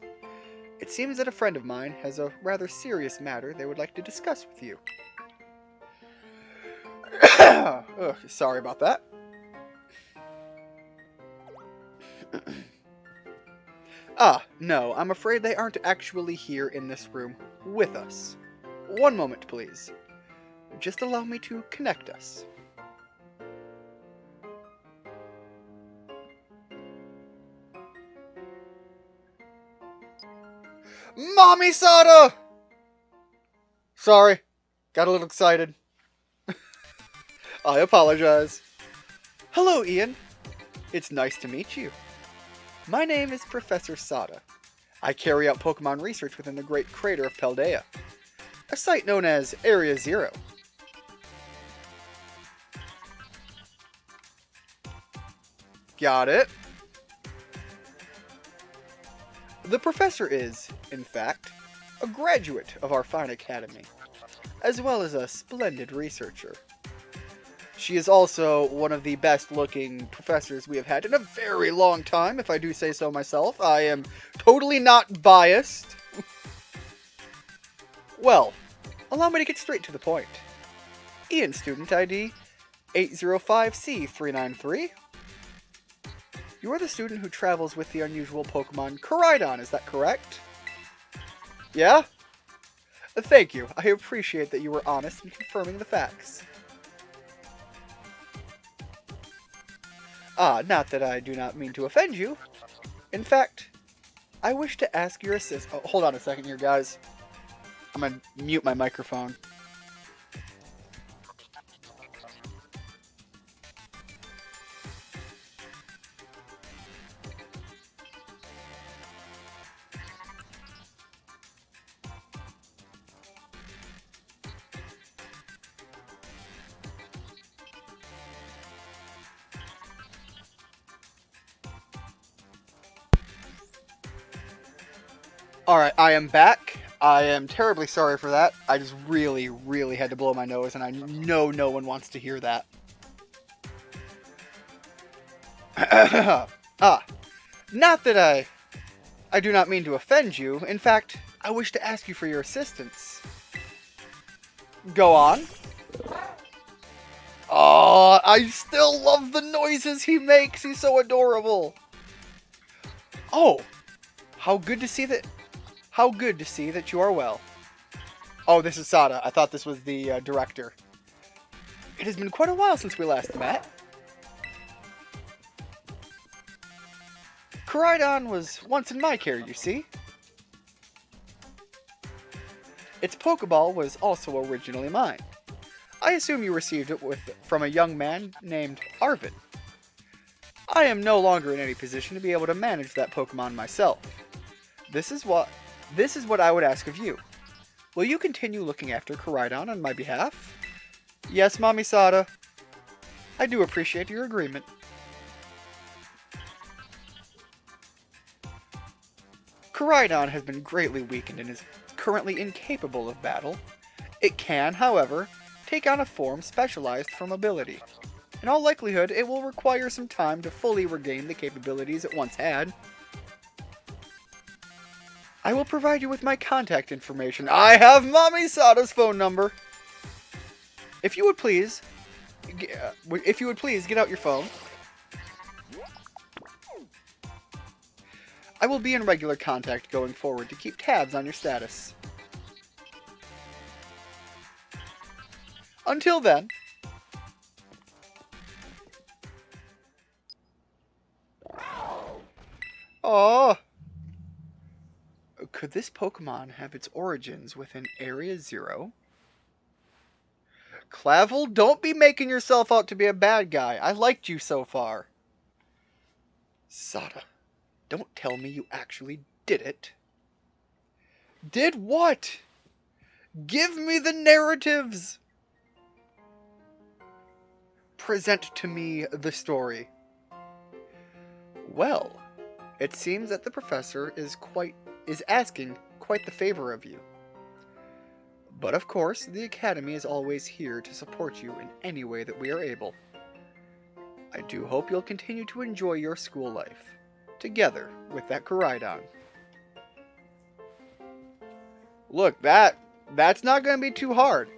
It seems that a friend of mine has a rather serious matter they would like to discuss with you. Ugh, sorry about that. No, I'm afraid they aren't actually here in this room with us. One moment, please. Just allow me to connect us. Mommy Sada! Sorry, got a little excited. I apologize. Hello, Ian. It's nice to meet you. My name is Professor Sada. I carry out Pokemon research within the Great Crater of Paldea, a site known as Area Zero. Got it. The professor is, in fact, a graduate of our fine academy, as well as a splendid researcher. She is also one of the best-looking professors we have had in a very long time, if I do say so myself. I am totally not biased. Well, allow me to get straight to the point. Ian, student ID 805C393. You are the student who travels with the unusual Pokemon Koraidon, is that correct? Yeah? Thank you. I appreciate that you were honest in confirming the facts. Not that I do not mean to offend you. In fact, I wish to ask your assist. Oh, hold on a second here, guys. I'm gonna mute my microphone. Alright, I am back. I am terribly sorry for that. I just really, really had to blow my nose, and I know no one wants to hear that. Not that I do not mean to offend you. In fact, I wish to ask you for your assistance. Go on. Oh, I still love the noises he makes. He's so adorable. Oh, how good to see that. How good to see that you are well. Oh, this is Sada. I thought this was the director. It has been quite a while since we last met. Koraidon was once in my care, you see. Its Pokeball was also originally mine. I assume you received it from a young man named Arvin. I am no longer in any position to be able to manage that Pokemon myself. This is what I would ask of you. Will you continue looking after Koraidon on my behalf? Yes, Mommy Sada. I do appreciate your agreement. Koraidon has been greatly weakened and is currently incapable of battle. It can, however, take on a form specialized for mobility. In all likelihood, it will require some time to fully regain the capabilities it once had. I will provide you with my contact information. I have Mommy Sada's phone number. If you would please get out your phone. I will be in regular contact going forward to keep tabs on your status. Until then. Oh. Could this Pokemon have its origins within Area 0? Clavel, don't be making yourself out to be a bad guy. I liked you so far. Sada, don't tell me you actually did it. Did what? Give me the narratives. Present to me the story. Well, it seems that the professor is asking quite the favor of you. But of course, the Academy is always here to support you in any way that we are able. I do hope you'll continue to enjoy your school life, together with that Koraidon. Look, that's not going to be too hard.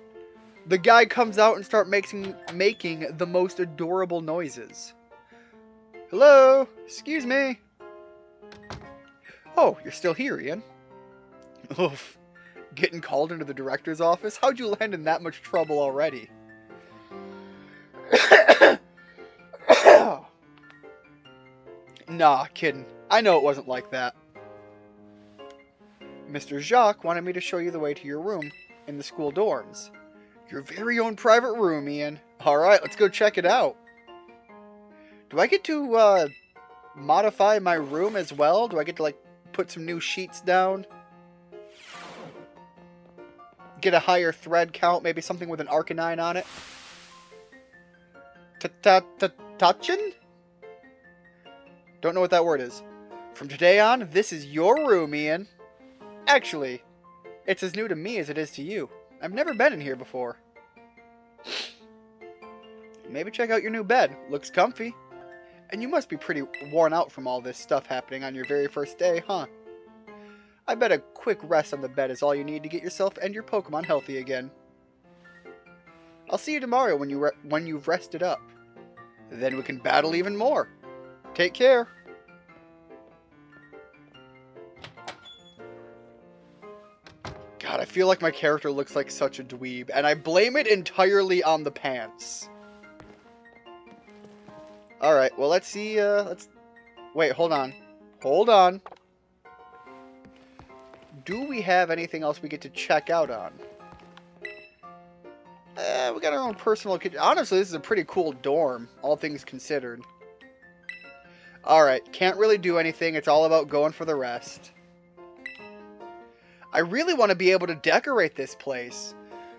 The guy comes out and starts making the most adorable noises. Hello? Excuse me? Oh, you're still here, Ian. Oof. Getting called into the director's office? How'd you land in that much trouble already? Nah, kidding. I know it wasn't like that. Mr. Jacques wanted me to show you the way to your room in the school dorms. Your very own private room, Ian. Alright, let's go check it out. Do I get to, modify my room as well? Do I get to, like, put some new sheets down? Get a higher thread count, maybe something with an Arcanine on it? Touchin'? Don't know what that word is. From today on, this is your room, Ian. Actually, it's as new to me as it is to you. I've never been in here before. Maybe check out your new bed. Looks comfy. And you must be pretty worn out from all this stuff happening on your very first day, huh? I bet a quick rest on the bed is all you need to get yourself and your Pokemon healthy again. I'll see you tomorrow when you've rested up. Then we can battle even more. Take care. God, I feel like my character looks like such a dweeb, and I blame it entirely on the pants. Alright, well, let's see, wait, hold on. Hold on. do we have anything else we get to check out on? We got our own personal kitchen. Honestly, this is a pretty cool dorm, all things considered. Alright, can't really do anything. It's all about going for the rest. I really want to be able to decorate this place.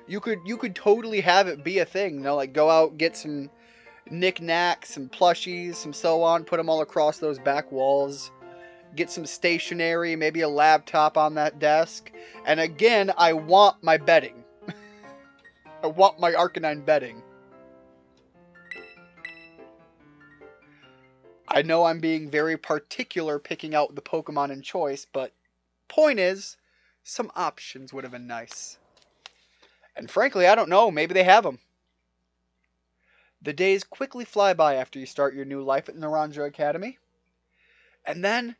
You could totally have it be a thing, you know, like go out, get some knickknacks, some plushies, some so on, put them all across those back walls. Get some stationery, maybe a laptop on that desk. And again, I want my bedding. I want my Arcanine bedding. I know I'm being very particular picking out the Pokemon in choice, but point is, some options would have been nice. And frankly, I don't know, maybe they have them. The days quickly fly by after you start your new life at Naranja Academy. And then,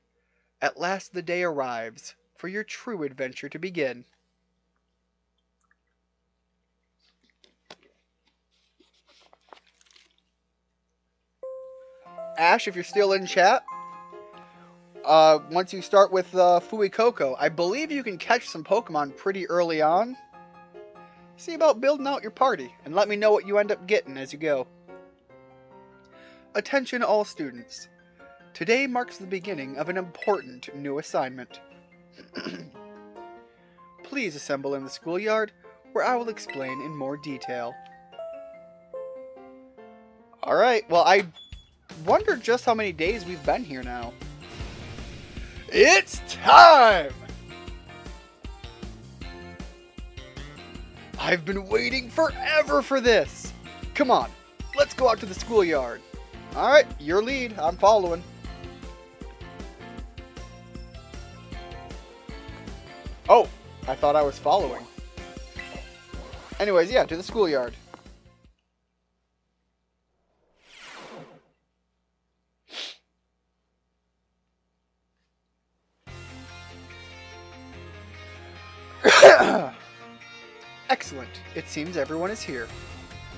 at last the day arrives for your true adventure to begin. Ash, if you're still in chat, once you start with Fuecoco, I believe you can catch some Pokemon pretty early on. See about building out your party, and let me know what you end up getting as you go. Attention all students. Today marks the beginning of an important new assignment. Please assemble in the schoolyard, where I will explain in more detail. Alright, well I wonder just how many days we've been here now. It's time! I've been waiting forever for this! Come on, let's go out to the schoolyard. Alright, your lead, I'm following. Oh, I thought I was following. Anyways, yeah, to the schoolyard. Excellent. It seems everyone is here.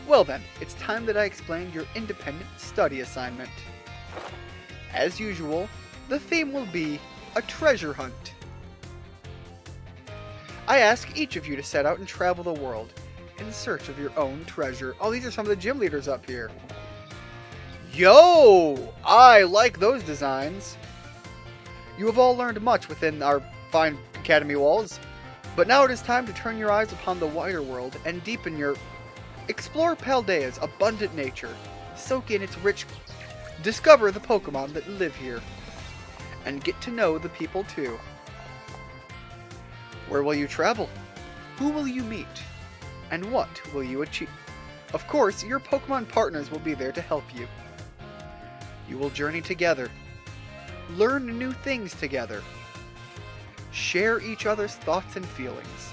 Well then, it's time that I explain your independent study assignment. As usual, the theme will be a treasure hunt. I ask each of you to set out and travel the world in search of your own treasure. Oh, these are some of the gym leaders up here. Yo! I like those designs. You have all learned much within our fine academy walls, but now it is time to turn your eyes upon the wider world and deepen your... Explore Paldea's abundant nature, soak in its rich... Discover the Pokemon that live here, and get to know the people too. Where will you travel? Who will you meet? And what will you achieve? Of course, your Pokemon partners will be there to help you. You will journey together, learn new things together, share each other's thoughts and feelings,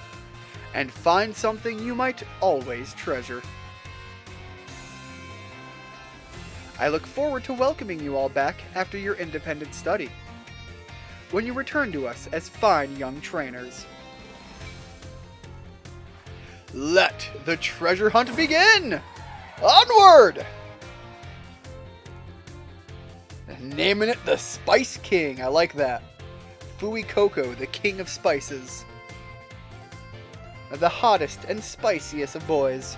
and find something you might always treasure. I look forward to welcoming you all back after your independent study, when you return to us as fine young trainers. Let the treasure hunt begin! Onward! Naming it the Spice King. I like that. Fuecoco, the king of spices. The hottest and spiciest of boys.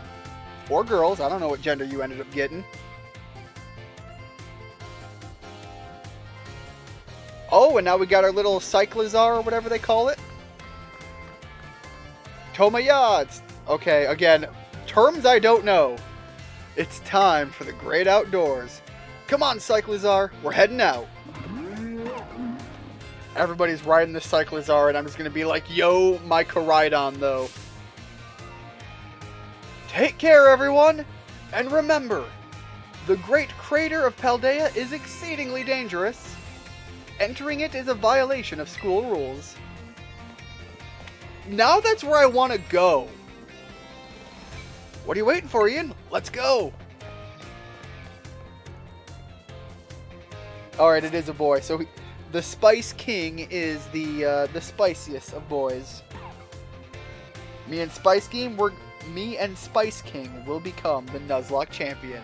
Or girls. I don't know what gender you ended up getting. Oh, and now we got our little Cyclizar or whatever they call it. Tomaya. Okay, again, terms I don't know. It's time for the great outdoors. Come on, Cyclizar, we're heading out. Everybody's riding this Cyclizar, and I'm just going to be like, yo, my Koraidon, though. Take care, everyone, and remember, the great crater of Paldea is exceedingly dangerous. Entering it is a violation of school rules. Now that's where I want to go. What are you waiting for, Ian? Let's go. Alright, it is a boy. So the Spice King is the spiciest of boys. Me and Spice King will become the Nuzlocke champion.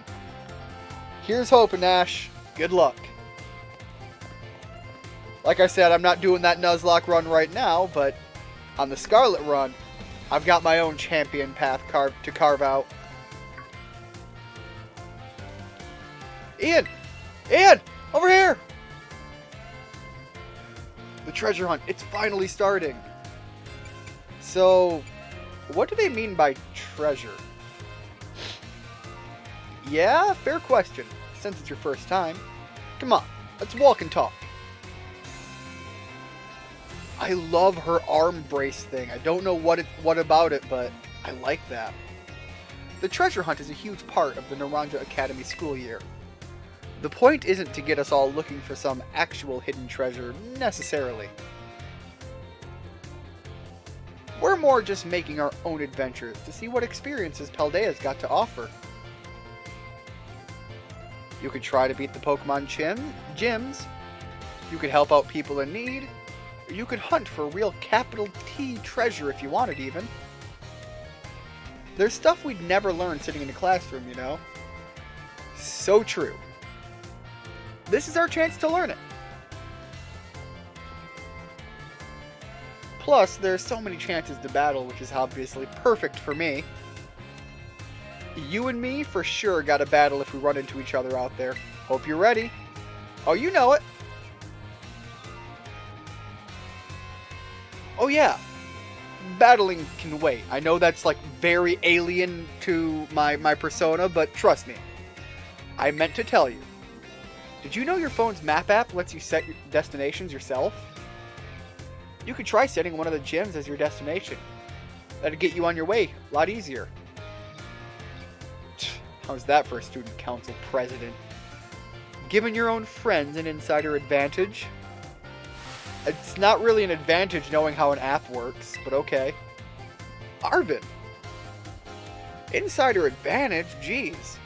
Here's hoping, Ash. Good luck. Like I said, I'm not doing that Nuzlocke run right now, but On the Scarlet run, I've got my own champion path to carve out. Ian! Ian! Over here! The treasure hunt, it's finally starting. So, what do they mean by treasure? Yeah, fair question, since it's your first time. Come on, let's walk and talk. I love her arm brace thing. I don't know what about it, but I like that. The treasure hunt is a huge part of the Naranja Academy school year. The point isn't to get us all looking for some actual hidden treasure, necessarily. We're more just making our own adventures to see what experiences Paldea's got to offer. You could try to beat the Pokemon gyms, you could help out people in need, or you could hunt for real capital T treasure if you wanted even. There's stuff we'd never learn sitting in a classroom, you know? So true. This is our chance to learn it. Plus, there's so many chances to battle, which is obviously perfect for me. You and me, for sure, got a battle if we run into each other out there. Hope you're ready. Oh, you know it. Oh yeah, battling can wait. I know that's like very alien to my persona, but trust me. I meant to tell you. Did you know your phone's map app lets you set your destinations yourself? You could try setting one of the gyms as your destination. That'd get you on your way a lot easier. How's that for a student council president? Giving your own friends an insider advantage? It's not really an advantage knowing how an app works, but okay. Arvin! Insider advantage? Jeez.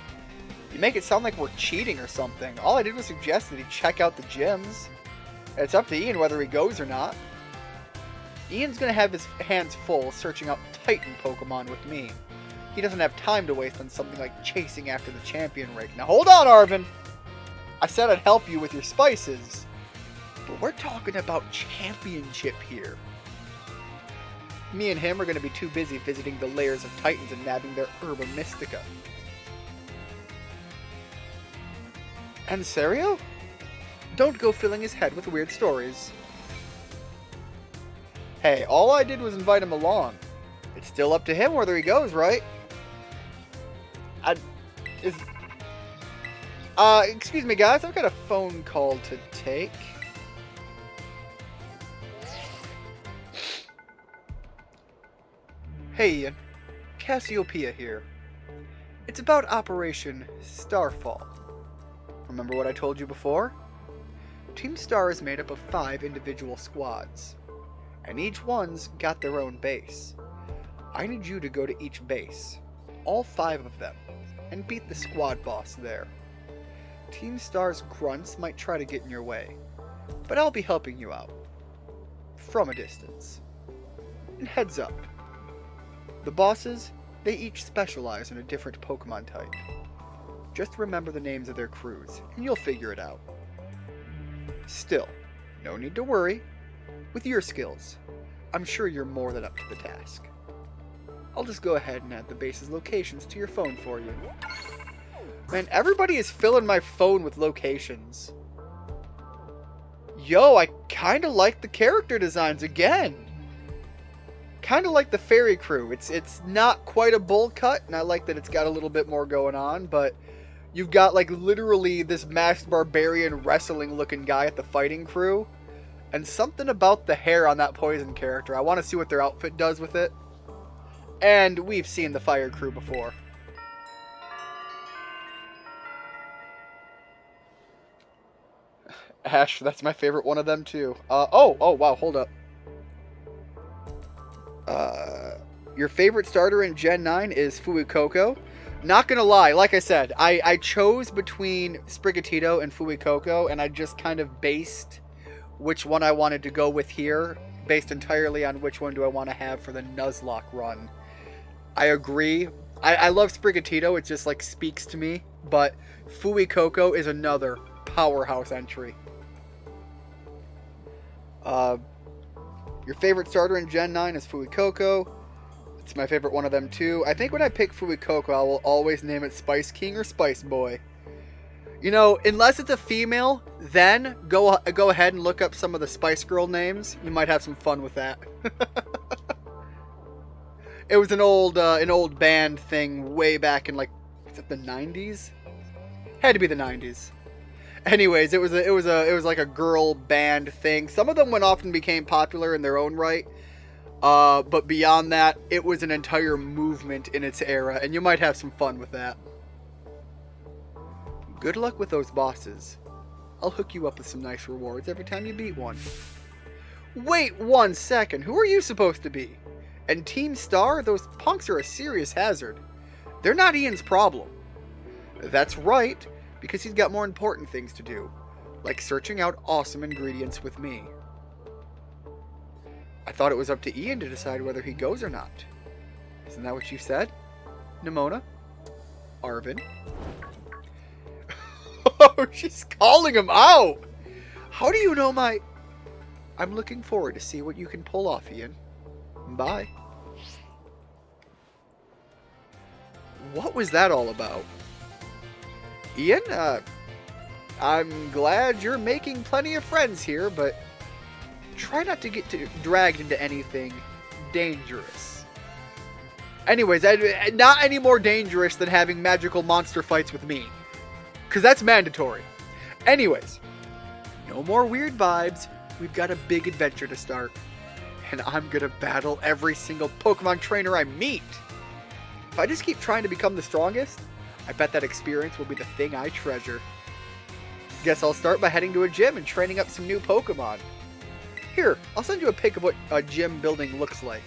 You make it sound like we're cheating or something. All I did was suggest that he check out the gyms. It's up to Ian whether he goes or not. Ian's gonna have his hands full searching out Titan Pokemon with me. He doesn't have time to waste on something like chasing after the champion rake. Now hold on, Arvin! I said I'd help you with your spices. But we're talking about championship here. Me and him are going to be too busy visiting the lairs of Titans and nabbing their Herba Mystica. And Serio? Don't go filling his head with weird stories. Hey, all I did was invite him along. It's still up to him whether he goes, right? Excuse me guys, I've got a phone call to take. Hey Ian, Cassiopeia here. It's about Operation Starfall. Remember what I told you before? Team Star is made up of 5 individual squads, and each one's got their own base. I need you to go to each base, all 5 of them, and beat the squad boss there. Team Star's grunts might try to get in your way, but I'll be helping you out. From a distance. And heads up. The bosses, they each specialize in a different Pokemon type. Just remember the names of their crews, and you'll figure it out. Still, no need to worry. With your skills, I'm sure you're more than up to the task. I'll just go ahead and add the base's locations to your phone for you. Man, everybody is filling my phone with locations. Yo, I kinda like the character designs again. Kinda like the fairy crew. It's not quite a bowl cut, and I like that it's got a little bit more going on, but you've got like literally this masked barbarian wrestling looking guy at the fighting crew. And something about the hair on that poison character. I want to see what their outfit does with it. And we've seen the fire crew before. Ash, that's my favorite one of them too. Oh, wow, hold up. Your favorite starter in Gen 9 is Fuecoco. Not gonna lie, like I said, I chose between Sprigatito and Fuecoco, and I just kind of based which one I wanted to go with here, based entirely on which one do I want to have for the Nuzlocke run. I agree. I love Sprigatito, it just like speaks to me, but Fuecoco is another powerhouse entry. Your favorite starter in Gen 9 is Fuecoco. It's my favorite one of them too. I think when I pick Fuecoco, I will always name it Spice King or Spice Boy. You know, unless it's a female, then go ahead and look up some of the Spice Girl names. You might have some fun with that. It was an old band thing way back in, like, was it the 90s? Had to be the 90s. Anyways, it was like a girl band thing. Some of them went off and became popular in their own right. But beyond that, it was an entire movement in its era, and you might have some fun with that. Good luck with those bosses. I'll hook you up with some nice rewards every time you beat one. Wait 1 second, who are you supposed to be? And Team Star? Those punks are a serious hazard. They're not Ian's problem. That's right, because he's got more important things to do, like searching out awesome ingredients with me. I thought it was up to Ian to decide whether he goes or not. Isn't that what you said? Nimona? Arvin? Oh, she's calling him out! How do you know my... I'm looking forward to see what you can pull off, Ian. Bye. What was that all about? Ian, I'm glad you're making plenty of friends here, but try not to get dragged into anything dangerous. Anyways, not any more dangerous than having magical monster fights with me. Because that's mandatory. Anyways, no more weird vibes. We've got a big adventure to start. And I'm going to battle every single Pokemon trainer I meet. If I just keep trying to become the strongest, I bet that experience will be the thing I treasure. Guess I'll start by heading to a gym and training up some new Pokemon. Here, I'll send you a pic of what a gym building looks like.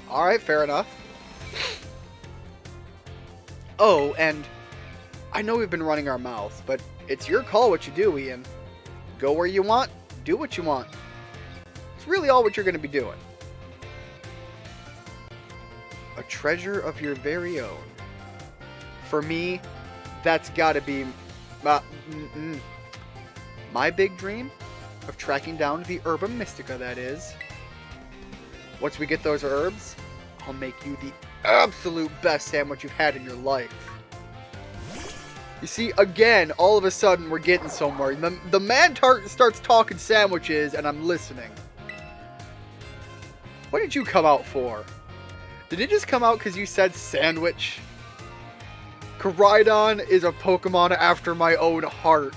Alright, fair enough. Oh, and I know we've been running our mouths, but it's your call what you do, Ian. Go where you want, do what you want. It's really all what you're going to be doing. A treasure of your very own. For me, that's got to be my big dream of tracking down the Herba Mystica, that is. Once we get those herbs, I'll make you the absolute best sandwich you've had in your life. You see, again, all of a sudden we're getting somewhere. The man starts talking sandwiches, and I'm listening. What did you come out for? Did it just come out because you said sandwich? Koraidon is a Pokemon after my own heart.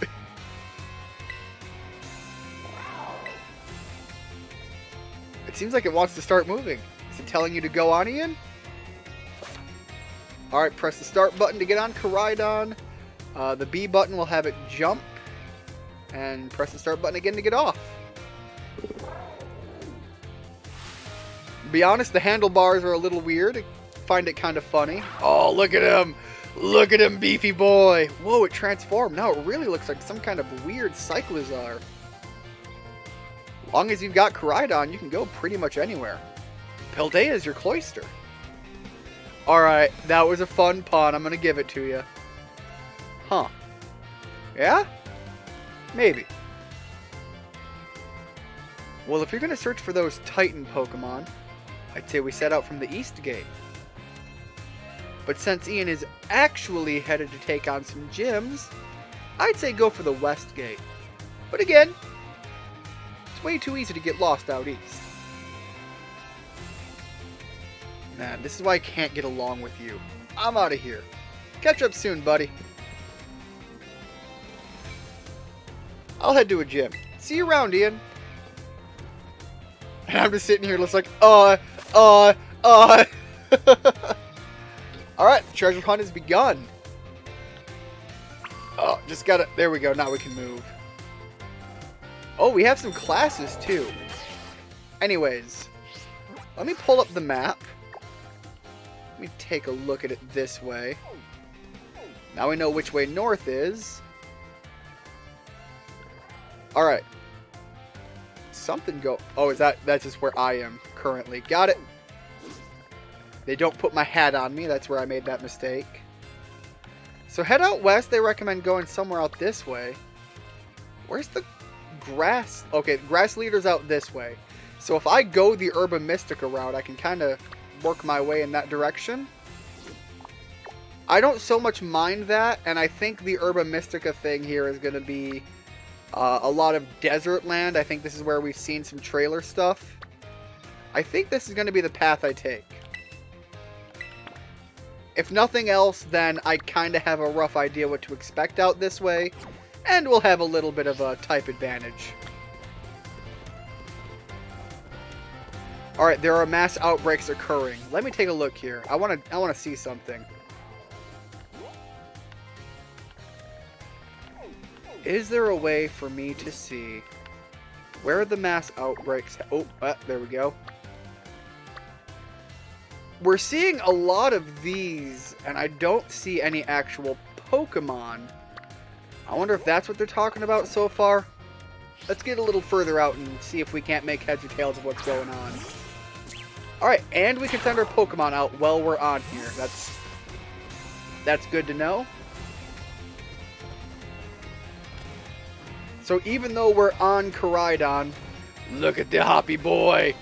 It seems like it wants to start moving. Is it telling you to go on, Ian? Alright, press the start button to get on Koraidon. The B button will have it jump. And press the start button again to get off. To be honest, the handlebars are a little weird. I find it kind of funny. Oh, look at him! Look at him, beefy boy! Whoa, it transformed. Now it really looks like some kind of weird Cyclizar. As long as you've got Koraidon, you can go pretty much anywhere. Paldea is your Cloyster. Alright, that was a fun pun. I'm going to give it to you. Huh. Yeah? Maybe. Well, if you're going to search for those Titan Pokemon, I'd say we set out from the East Gate. But since Ian is actually headed to take on some gyms, I'd say go for the West Gate. But again, it's way too easy to get lost out east. Man, this is why I can't get along with you. I'm out of here. Catch up soon, buddy. I'll head to a gym. See you around, Ian. And I'm just sitting here just like, Alright, treasure hunt has begun. Oh, just gotta, there we go, now we can move. Oh, we have some classes too. Anyways, let me pull up the map. Let me take a look at it this way. Now we know which way north is. Alright. Something go... Oh, is that's just where I am currently. Got it. They don't put my hat on me. That's where I made that mistake. So head out west. They recommend going somewhere out this way. Where's the grass... Okay, grass leader's out this way. So if I go the Herba Mystica route, I can kind of work my way in that direction. I don't so much mind that, and I think the Herba Mystica thing here is going to be a lot of desert land. I think this is where we've seen some trailer stuff. I think this is going to be the path I take. If nothing else, then I kind of have a rough idea what to expect out this way, and we'll have a little bit of a type advantage. Alright, there are mass outbreaks occurring. Let me take a look here. I want to see something. Is there a way for me to see where the mass outbreaks... Oh, there we go. We're seeing a lot of these, and I don't see any actual Pokemon. I wonder if that's what they're talking about so far. Let's get a little further out and see if we can't make heads or tails of what's going on. Alright, and we can send our Pokemon out while we're on here. That's good to know. So even though we're on Koraidon, look at the hoppy boy.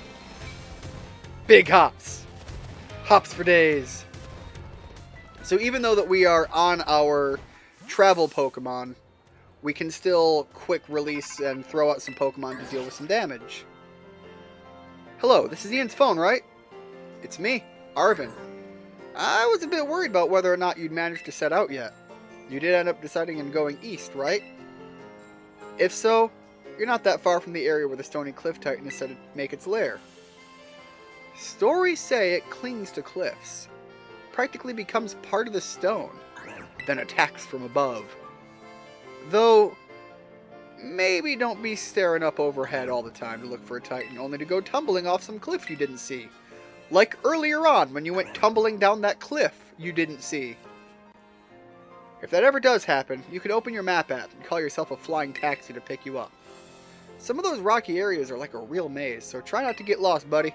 Big hops. Hops for days. So even though that we are on our travel Pokemon, we can still quick release and throw out some Pokemon to deal with some damage. Hello, this is Ian's phone, right? It's me, Arvin. I was a bit worried about whether or not you'd managed to set out yet. You did end up deciding on going east, right? If so, you're not that far from the area where the Stony Cliff Titan is said to make its lair. Stories say it clings to cliffs, practically becomes part of the stone, then attacks from above. Though, maybe don't be staring up overhead all the time to look for a Titan, only to go tumbling off some cliff you didn't see. Like earlier on, when you went tumbling down that cliff you didn't see. If that ever does happen, you could open your map app and call yourself a flying taxi to pick you up. Some of those rocky areas are like a real maze, so try not to get lost, buddy.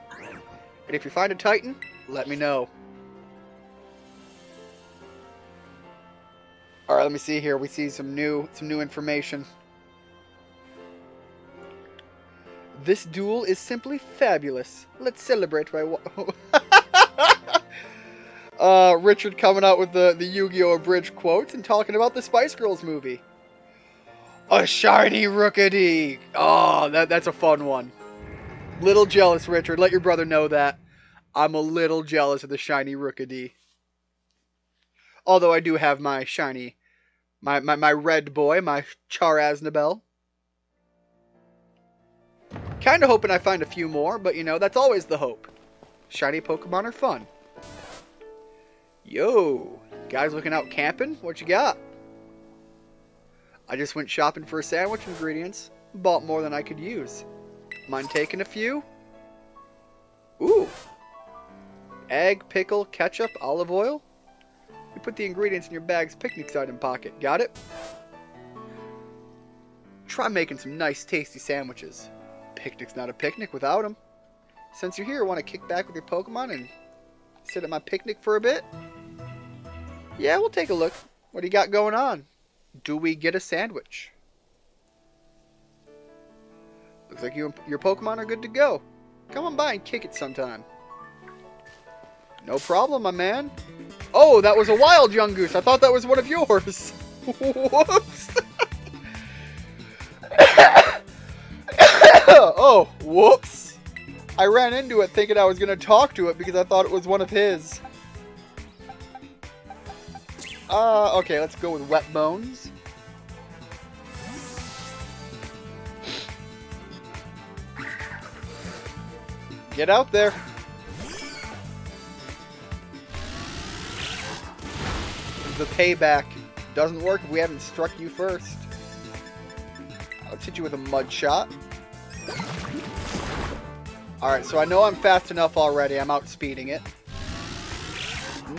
And if you find a Titan, let me know. Alright, let me see here. We see some new information. This duel is simply fabulous. Let's celebrate by Richard coming out with the Yu-Gi-Oh! Abridged quotes and talking about the Spice Girls movie. A shiny Rookidee! Oh, that's a fun one. Little jealous, Richard. Let your brother know that. I'm a little jealous of the shiny Rookidee. Although I do have my shiny... My red boy, my Charaznabel. Kinda hoping I find a few more, but you know, that's always the hope. Shiny Pokemon are fun. Yo, guys looking out camping? What you got? I just went shopping for sandwich ingredients. Bought more than I could use. Mind taking a few? Ooh. Egg, pickle, ketchup, olive oil. You put the ingredients in your bag's picnic item pocket. Got it? Try making some nice tasty sandwiches. Picnic's not a picnic without them. Since you're here, want to kick back with your Pokemon and sit at my picnic for a bit? Yeah, we'll take a look. What do you got going on? Do we get a sandwich? Looks like you and your Pokemon are good to go. Come on by and kick it sometime. No problem, my man. Oh, that was a wild young goose. I thought that was one of yours. Whoops. Oh, whoops. I ran into it thinking I was going to talk to it because I thought it was one of his. Okay, let's go with Wet Bones. Get out there. The payback doesn't work if we haven't struck you first. Let's hit you with a mud shot. Alright, so I know I'm fast enough already. I'm outspeeding it.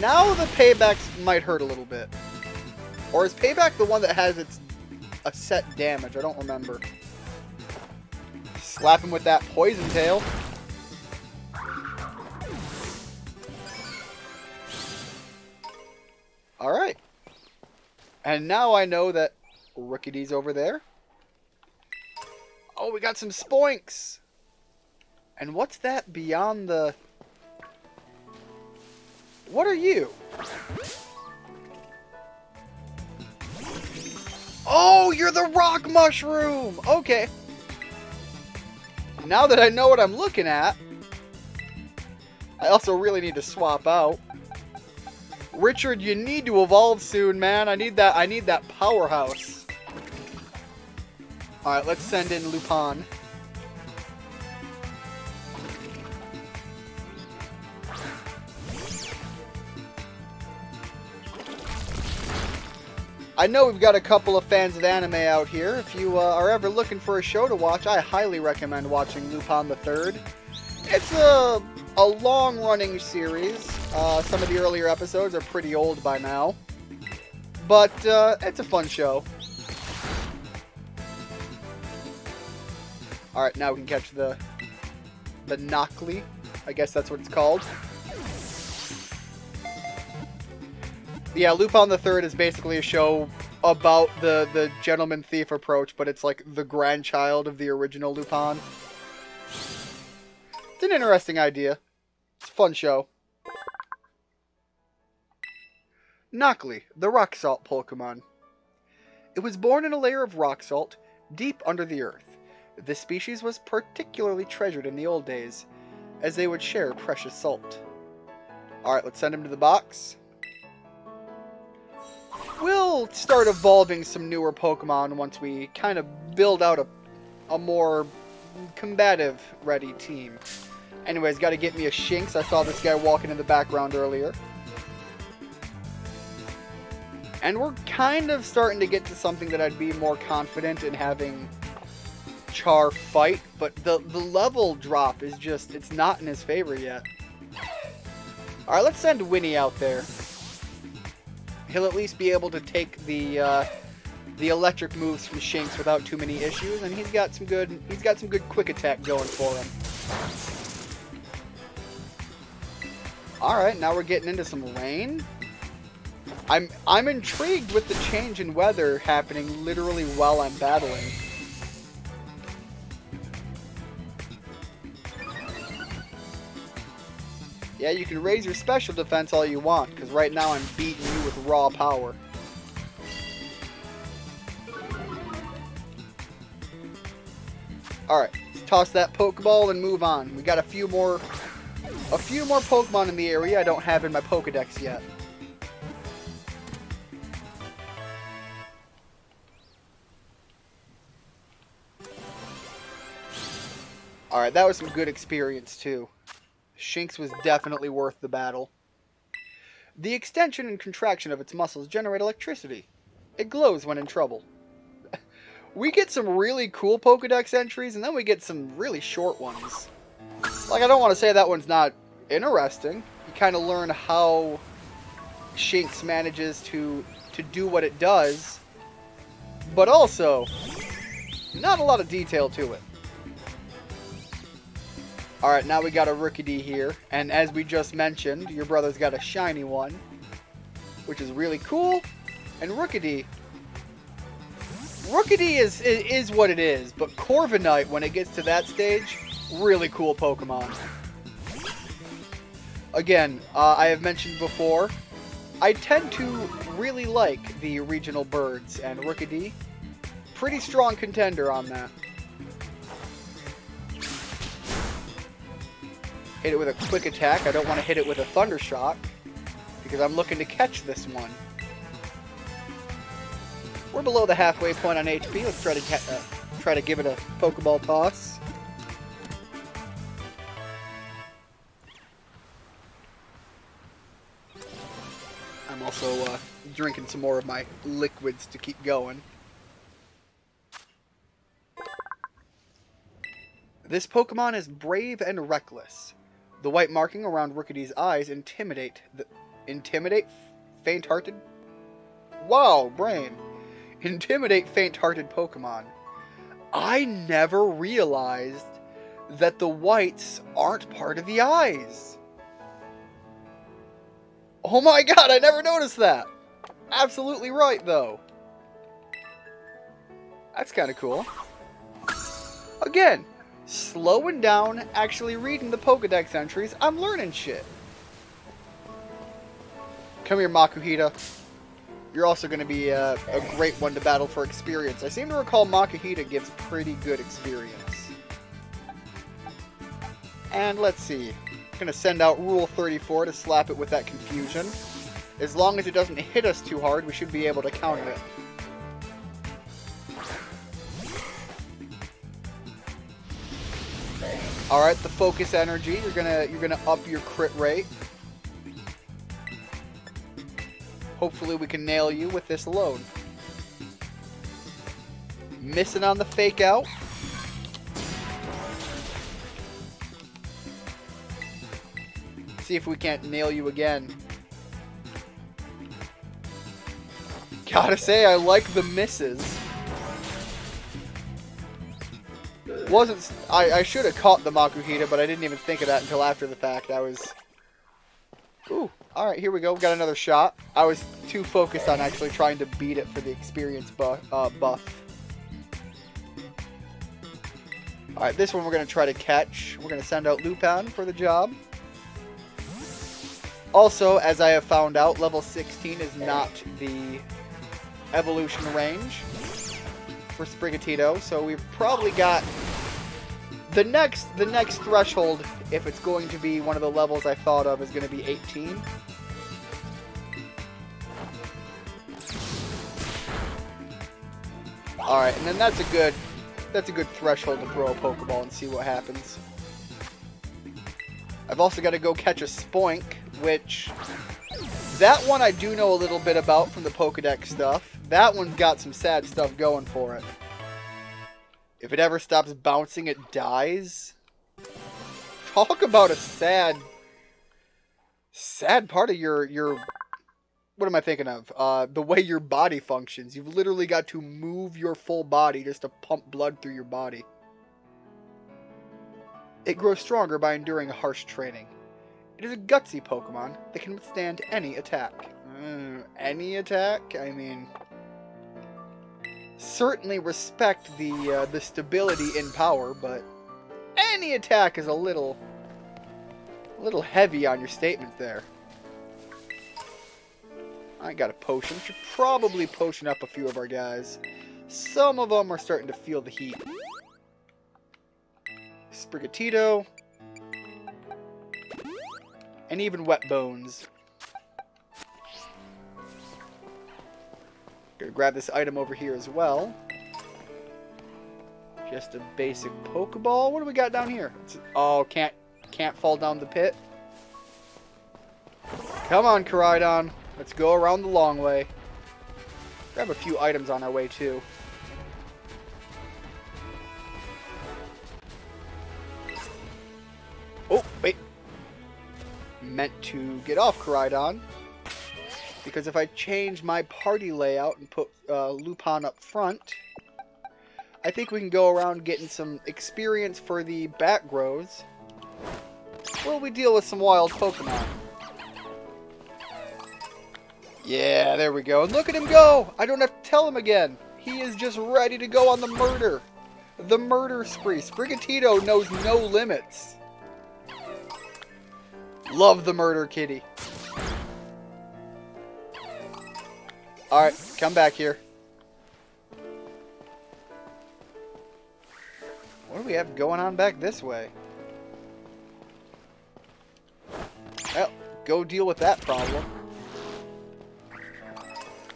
Now the paybacks might hurt a little bit. Or is payback the one that has a set damage? I don't remember. Slap him with that poison tail. Alright. And now I know that Rookidee's over there. Oh, we got some spoinks. And what's that beyond the... What are you? Oh, you're the rock mushroom! Okay. Now that I know what I'm looking at, I also really need to swap out. Richard, you need to evolve soon, man. I need that powerhouse. Alright, let's send in Lupin. I know we've got a couple of fans of anime out here. If you are ever looking for a show to watch, I highly recommend watching Lupin the Third. It's a long-running series. Some of the earlier episodes are pretty old by now. But it's a fun show. Alright, now we can catch the Knockly. I guess that's what it's called. Yeah, Lupin the Third is basically a show about the gentleman thief approach, but it's like the grandchild of the original Lupin. It's an interesting idea. It's a fun show. Knockly, the rock salt Pokemon. It was born in a layer of rock salt deep under the earth. This species was particularly treasured in the old days, as they would share precious salt. Alright, let's send him to the box. We'll start evolving some newer Pokemon once we kind of build out a more combative-ready team. Anyways, gotta get me a Shinx. I saw this guy walking in the background earlier. And we're kind of starting to get to something that I'd be more confident in having Char fight, but the level drop is just, it's not in his favor yet. Alright, let's send Winnie out there. He'll at least be able to take the electric moves from Shinx without too many issues, and he's got some good quick attack going for him. Alright, now we're getting into some rain. I'm intrigued with the change in weather happening literally while I'm battling. Yeah, you can raise your special defense all you want, because right now I'm beating you with raw power. Alright, let's toss that Pokeball and move on. We got a few more Pokemon in the area I don't have in my Pokedex yet. Alright, that was some good experience too. Shinx was definitely worth the battle. The extension and contraction of its muscles generate electricity. It glows when in trouble. We get some really cool Pokedex entries, and then we get some really short ones. Like, I don't want to say that one's not interesting. You kind of learn how Shinx manages to do what it does, but also, not a lot of detail to it. Alright, now we got a Rookidee here, and as we just mentioned, your brother's got a shiny one, which is really cool, and Rookidee is what it is, but Corviknight, when it gets to that stage, really cool Pokemon. Again, I have mentioned before, I tend to really like the regional birds, and Rookidee, pretty strong contender on that. Hit it with a quick attack. I don't want to hit it with a Thunder Shock, because I'm looking to catch this one. We're below the halfway point on HP. Let's try to give it a Pokeball toss. I'm also drinking some more of my liquids to keep going. This Pokemon is brave and reckless. The white marking around Rookidee's eyes intimidate faint-hearted? Wow, brain. Intimidate faint-hearted Pokemon. I never realized that the whites aren't part of the eyes. Oh my god, I never noticed that. Absolutely right, though. That's kind of cool. Again, slowing down, actually reading the Pokedex entries, I'm learning shit. Come here, Makuhita. You're also going to be a great one to battle for experience. I seem to recall Makuhita gives pretty good experience. And let's see. I'm going to send out Rule 34 to slap it with that confusion. As long as it doesn't hit us too hard, we should be able to counter it. Alright, the focus energy, you're gonna up your crit rate. Hopefully we can nail you with this alone. Missing on the fake out. See if we can't nail you again. Gotta say, I like the misses. I should have caught the Makuhita, but I didn't even think of that until after the fact. Ooh, alright, here we go. We got another shot. I was too focused on actually trying to beat it for the experience buff. Alright, this one we're going to try to catch. We're going to send out Lupin for the job. Also, as I have found out, level 16 is not the evolution range for Sprigatito, so we've probably got the next threshold, if it's going to be one of the levels I thought of, is going to be 18. Alright, and then that's a good threshold to throw a Pokeball and see what happens. I've also got to go catch a Spoink, which that one I do know a little bit about from the Pokedex stuff. That one's got some sad stuff going for it. If it ever stops bouncing, it dies. Talk about a sad part of your what am I thinking of? The way your body functions. You've literally got to move your full body just to pump blood through your body. It grows stronger by enduring a harsh training. It is a gutsy Pokemon that can withstand any attack. Any attack? I mean, certainly respect the stability in power, but any attack is a little heavy on your statement there. I got a potion. Should probably potion up a few of our guys. Some of them are starting to feel the heat. Sprigatito. And even Wet Bones. Gonna grab this item over here as well. Just a basic Pokeball. What do we got down here? Oh, can't fall down the pit. Come on, Koraidon. Let's go around the long way. Grab a few items on our way, too. Oh, wait. Meant to get off Koraidon. Because if I change my party layout and put Lupin up front, I think we can go around getting some experience for the back grows while we deal with some wild Pokemon. Yeah, there we go. And look at him go! I don't have to tell him again. He is just ready to go on the murder. The murder spree. Sprigatito knows no limits. Love the murder kitty. Alright, come back here. What do we have going on back this way? Well, go deal with that problem.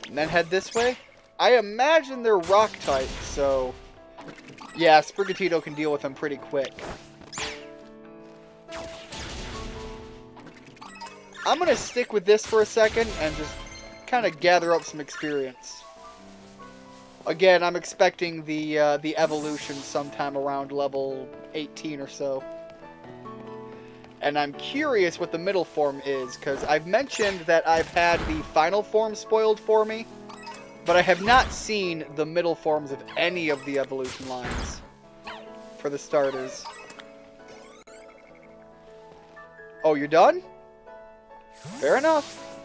And then head this way? I imagine they're rock type, so yeah, Sprigatito can deal with them pretty quick. I'm going to stick with this for a second and just kind of gather up some experience. Again, I'm expecting the evolution sometime around level 18 or so. And I'm curious what the middle form is, because I've mentioned that I've had the final form spoiled for me, but I have not seen the middle forms of any of the evolution lines, for the starters. Oh, you're done? Fair enough.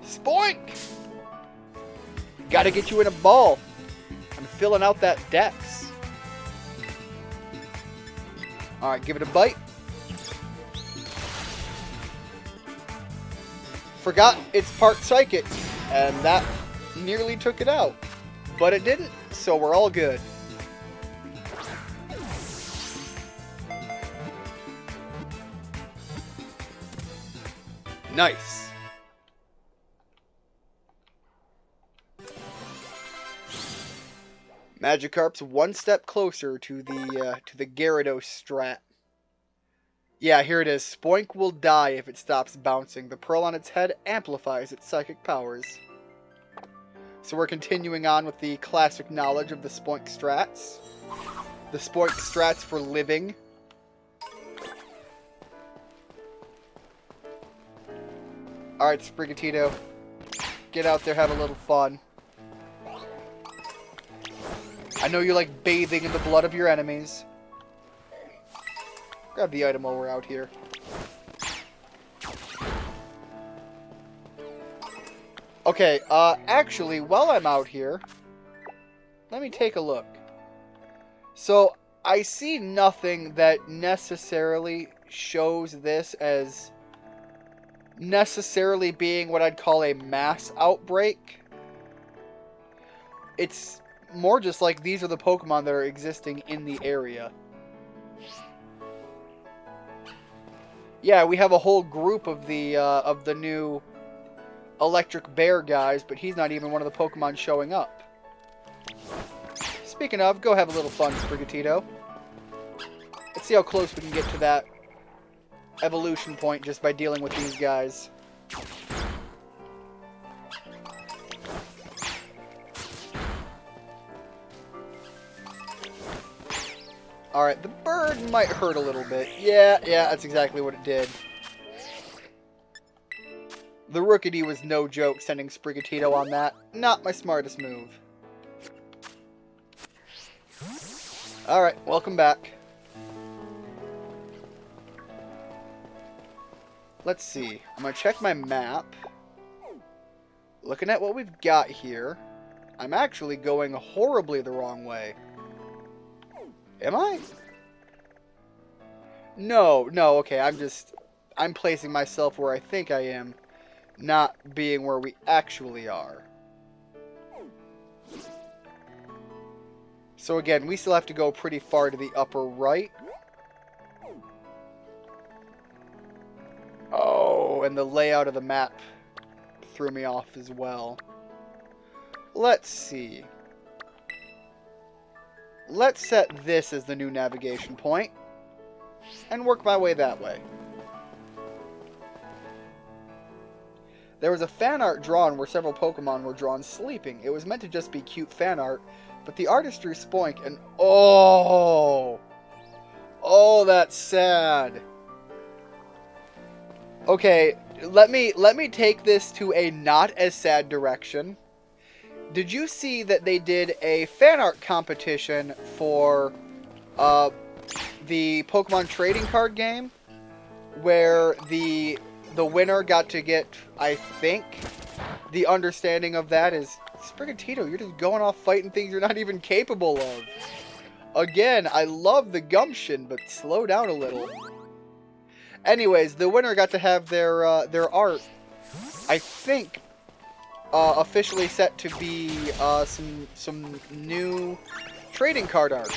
Spoink! Gotta get you in a ball. I'm filling out that dex. Alright, give it a bite. Forgot it's part psychic, and that nearly took it out. But it didn't, so we're all good. Nice. Magikarp's one step closer to the Gyarados strat. Yeah, here it is. Spoink will die if it stops bouncing. The pearl on its head amplifies its psychic powers. So we're continuing on with the classic knowledge of the Spoink strats. The Spoink strats for living. Alright, Sprigatito. Get out there, have a little fun. I know you like bathing in the blood of your enemies. Grab the item while we're out here. Okay, actually, while I'm out here, let me take a look. So, I see nothing that necessarily shows this as necessarily being what I'd call a mass outbreak. It's more just like these are the Pokemon that are existing in the area. Yeah, we have a whole group of the new Electric Bear guys, but he's not even one of the Pokemon showing up. Speaking of, go have a little fun, Sprigatito. Let's see how close we can get to that evolution point just by dealing with these guys. Alright, the bird might hurt a little bit. Yeah, that's exactly what it did. The Rookity was no joke sending Sprigatito on that. Not my smartest move. Alright, welcome back. Let's see. I'm going to check my map. Looking at what we've got here, I'm actually going horribly the wrong way. Am I? No, okay, I'm placing myself where I think I am, not being where we actually are. So again, we still have to go pretty far to the upper right. Oh, and the layout of the map threw me off as well. Let's see. Let's set this as the new navigation point and work my way that way. There was a fan art drawn where several Pokemon were drawn sleeping. It was meant to just be cute fan art, but the artist drew Spoink and oh, that's sad. Okay, let me take this to a not as sad direction. Did you see that they did a fan art competition for the Pokemon trading card game, where the winner got to get, I think, the understanding of that is, Sprigatito, you're just going off fighting things you're not even capable of. Again, I love the gumption, but slow down a little. Anyways, the winner got to have their art, I think, officially set to be some new trading card art.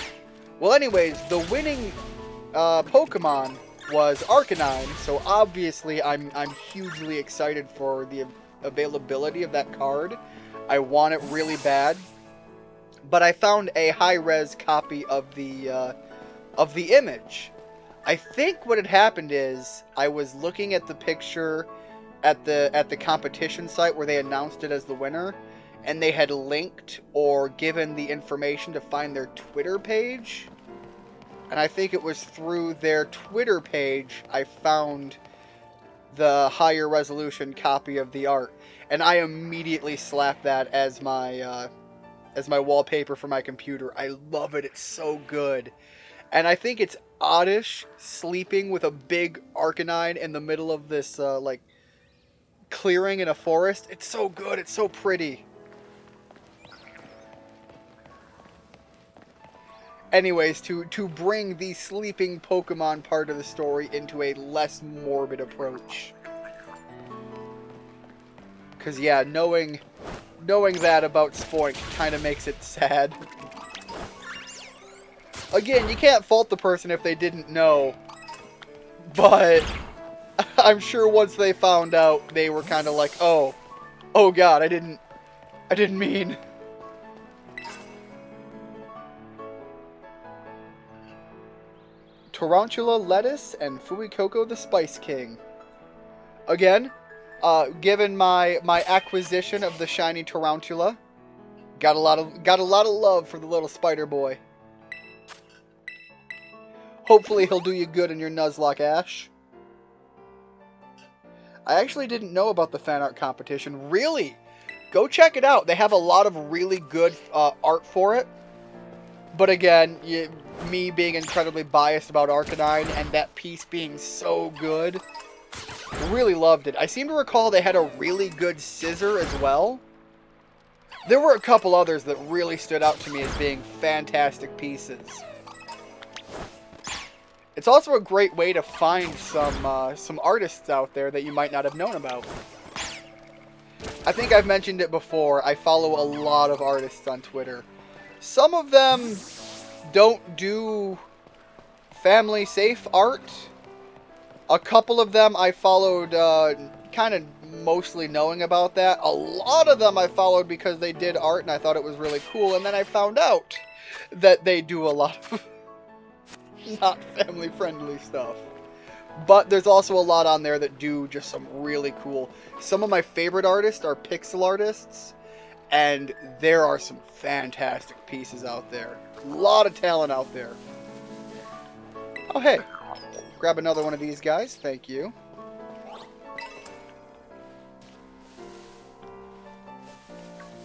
Well, anyways, the winning Pokemon was Arcanine, so obviously I'm hugely excited for the availability of that card. I want it really bad, but I found a high-res copy of the image. I think what had happened is I was looking at the picture at the competition site where they announced it as the winner, and they had linked or given the information to find their Twitter page. And I think it was through their Twitter page I found the higher resolution copy of the art, and I immediately slapped that as my wallpaper for my computer. I love it. It's so good. And I think it's Oddish sleeping with a big Arcanine in the middle of this like clearing in a forest. It's so good. It's so pretty. Anyways, to bring the sleeping Pokemon part of the story into a less morbid approach. Because, yeah, knowing that about Spoink kind of makes it sad. Again, you can't fault the person if they didn't know. But I'm sure once they found out, they were kind of like, oh god, I didn't mean. Tarantula Lettuce and Fuecoco the Spice King. Again, given my acquisition of the shiny Tarantula, got a lot of love for the little spider boy. Hopefully he'll do you good in your Nuzlocke, Ash. I actually didn't know about the fan art competition. Really? Go check it out. They have a lot of really good art for it. But again, me being incredibly biased about Arcanine and that piece being so good, really loved it. I seem to recall they had a really good scissor as well. There were a couple others that really stood out to me as being fantastic pieces. It's also a great way to find some artists out there that you might not have known about. I think I've mentioned it before. I follow a lot of artists on Twitter. Some of them don't do family safe art. A couple of them I followed kind of mostly knowing about that. A lot of them I followed because they did art and I thought it was really cool. And then I found out that they do a lot of not family friendly stuff. But there's also a lot on there that do just some really cool. Some of my favorite artists are pixel artists. And there are some fantastic pieces out there. A lot of talent out there. Oh, hey. Grab another one of these guys. Thank you.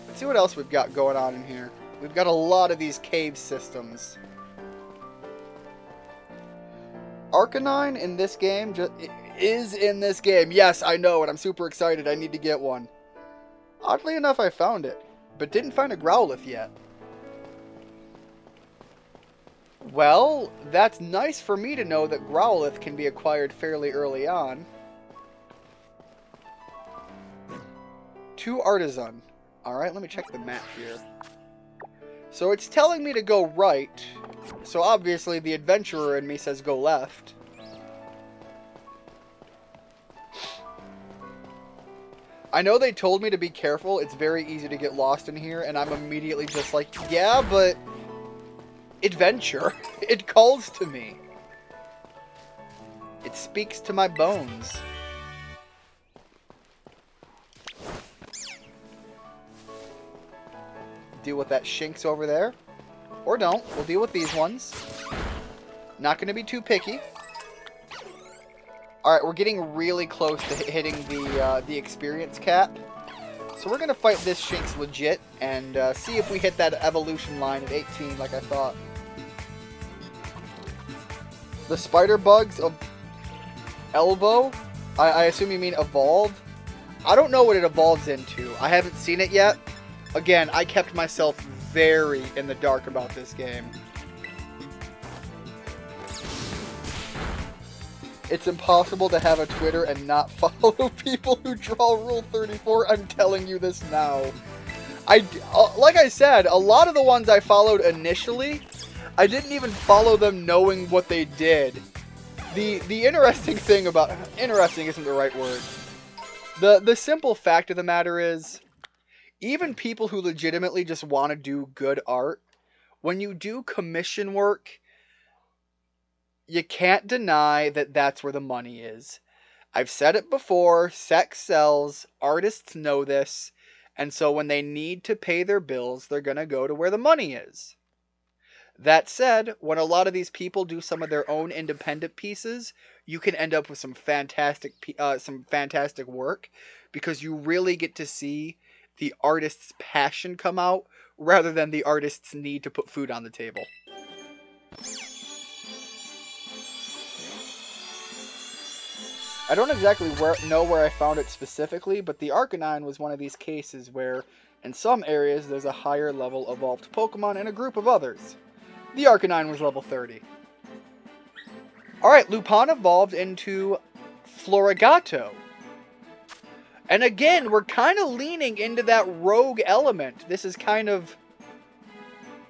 Let's see what else we've got going on in here. We've got a lot of these cave systems. Arcanine in this game is in this game. Yes, I know it. I'm super excited. I need to get one. Oddly enough, I found it, but didn't find a Growlithe yet. Well, that's nice for me to know that Growlithe can be acquired fairly early on. 2 Artisan. Alright, let me check the map here. So it's telling me to go right, so obviously the adventurer in me says go left. I know they told me to be careful. It's very easy to get lost in here, and I'm immediately just like, yeah, but adventure. It calls to me. It speaks to my bones. Deal with that Shinx over there. Or don't. We'll deal with these ones. Not going to be too picky. Alright, we're getting really close to hitting the experience cap. So we're going to fight this Shinx legit and see if we hit that evolution line at 18 like I thought. The spider bugs of Elbow? I assume you mean evolve? I don't know what it evolves into. I haven't seen it yet. Again, I kept myself very in the dark about this game. It's impossible to have a Twitter and not follow people who draw Rule 34. I'm telling you this now. Like I said, a lot of the ones I followed initially, I didn't even follow them knowing what they did. The interesting thing about... Interesting isn't the right word. The simple fact of the matter is, even people who legitimately just want to do good art, when you do commission work, you can't deny that that's where the money is. I've said it before, sex sells, artists know this, and so when they need to pay their bills, they're going to go to where the money is. That said, when a lot of these people do some of their own independent pieces, you can end up with some fantastic work, because you really get to see the artist's passion come out, rather than the artist's need to put food on the table. I don't exactly know where I found it specifically, but the Arcanine was one of these cases where, in some areas, there's a higher level evolved Pokemon and a group of others. The Arcanine was level 30. Alright, Lupin evolved into Florigato. And again, we're kind of leaning into that rogue element. This is kind of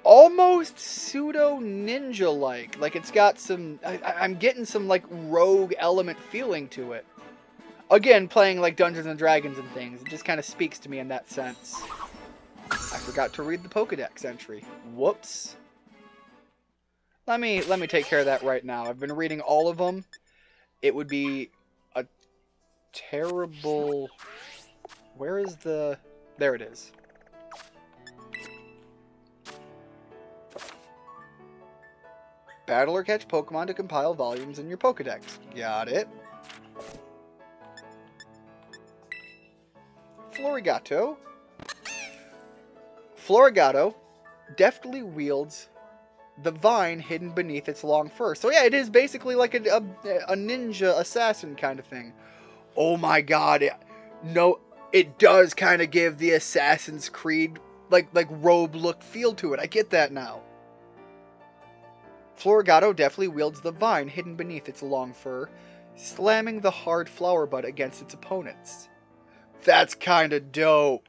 almost pseudo-ninja-like. Like, it's got some... I'm getting some, like, rogue element feeling to it. Again, playing, like, Dungeons & Dragons and things. It just kind of speaks to me in that sense. I forgot to read the Pokedex entry. Whoops. Let me take care of that right now. I've been reading all of them. It would be a terrible... Where is the... There it is. Battle or catch Pokemon to compile volumes in your Pokedex. Got it. Florigato. Florigato deftly wields the vine hidden beneath its long fur. So yeah, it is basically like a ninja assassin kind of thing. Oh my god. No, it does kind of give the Assassin's Creed like robe look feel to it. I get that now. Florigato deftly wields the vine hidden beneath its long fur, slamming the hard flower bud against its opponents. That's kind of dope.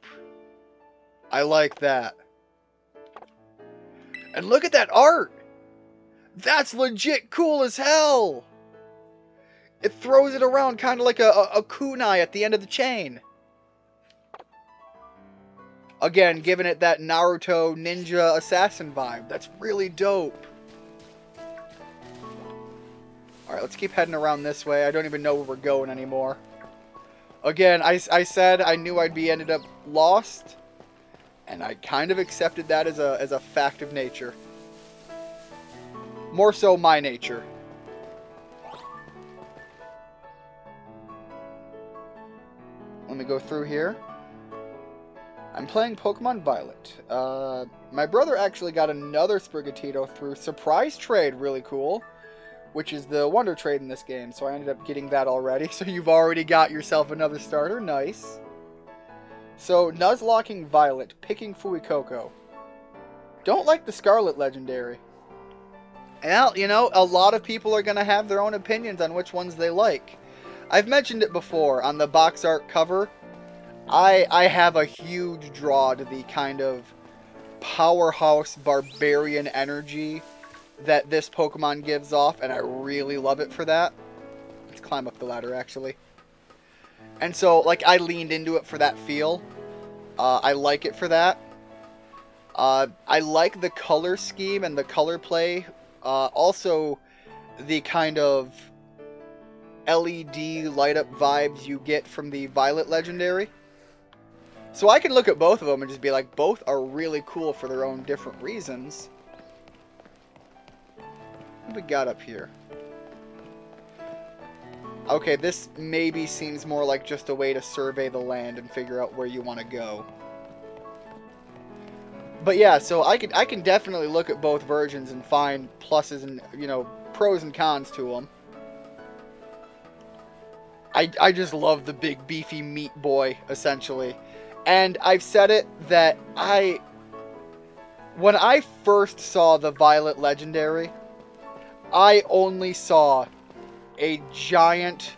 I like that. And look at that art! That's legit cool as hell! It throws it around kind of like a kunai at the end of the chain. Again, giving it that Naruto ninja assassin vibe. That's really dope. Alright, let's keep heading around this way. I don't even know where we're going anymore. Again, I said I knew I'd be ended up lost. And I kind of accepted that as a fact of nature. More so my nature. Let me go through here. I'm playing Pokemon Violet. My brother actually got another Sprigatito through Surprise Trade, really cool. Which is the Wonder Trade in this game, so I ended up getting that already. So you've already got yourself another starter, nice. So, Nuzlocking Violet, picking Fuecoco. Don't like the Scarlet Legendary. Well, you know, a lot of people are going to have their own opinions on which ones they like. I've mentioned it before, on the box art cover, I have a huge draw to the kind of powerhouse barbarian energy that this Pokemon gives off, and I really love it for that. Let's climb up the ladder, actually. And so, like, I leaned into it for that feel. I like it for that. I like the color scheme and the color play. Also, the kind of LED light-up vibes you get from the Violet Legendary. So I can look at both of them and just be like, both are really cool for their own different reasons. What we got up here? Okay, this maybe seems more like just a way to survey the land and figure out where you want to go. But yeah, so I can definitely look at both versions and find pluses and, you know, pros and cons to them. I just love the big beefy meat boy, essentially. And I've said it that when I first saw the Violet Legendary, I only saw a giant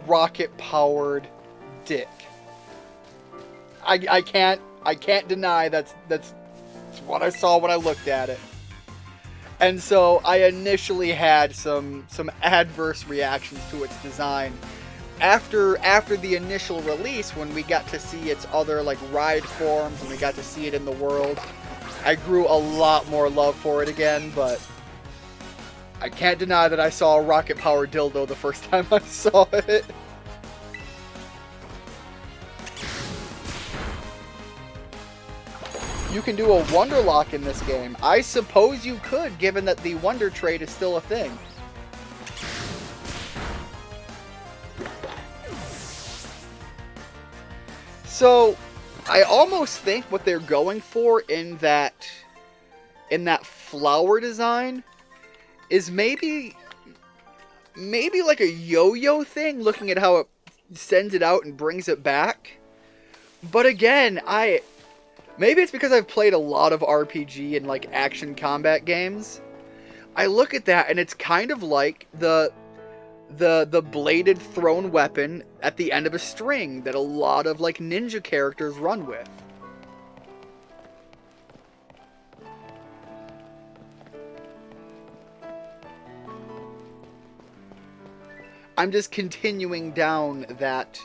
rocket-powered dick. I can't deny that's what I saw when I looked at it. And so I initially had some adverse reactions to its design. After the initial release, when we got to see its other like ride forms and we got to see it in the world, I grew a lot more love for it again, but I can't deny that I saw a rocket-powered dildo the first time I saw it. You can do a Wonder Lock in this game. I suppose you could, given that the Wonder Trade is still a thing. So, I almost think what they're going for in that flower design is maybe like a yo-yo thing, looking at how it sends it out and brings it back. But again, Maybe it's because I've played a lot of RPG and like action combat games. I look at that and it's kind of like the bladed thrown weapon at the end of a string that a lot of like ninja characters run with. I'm just continuing down that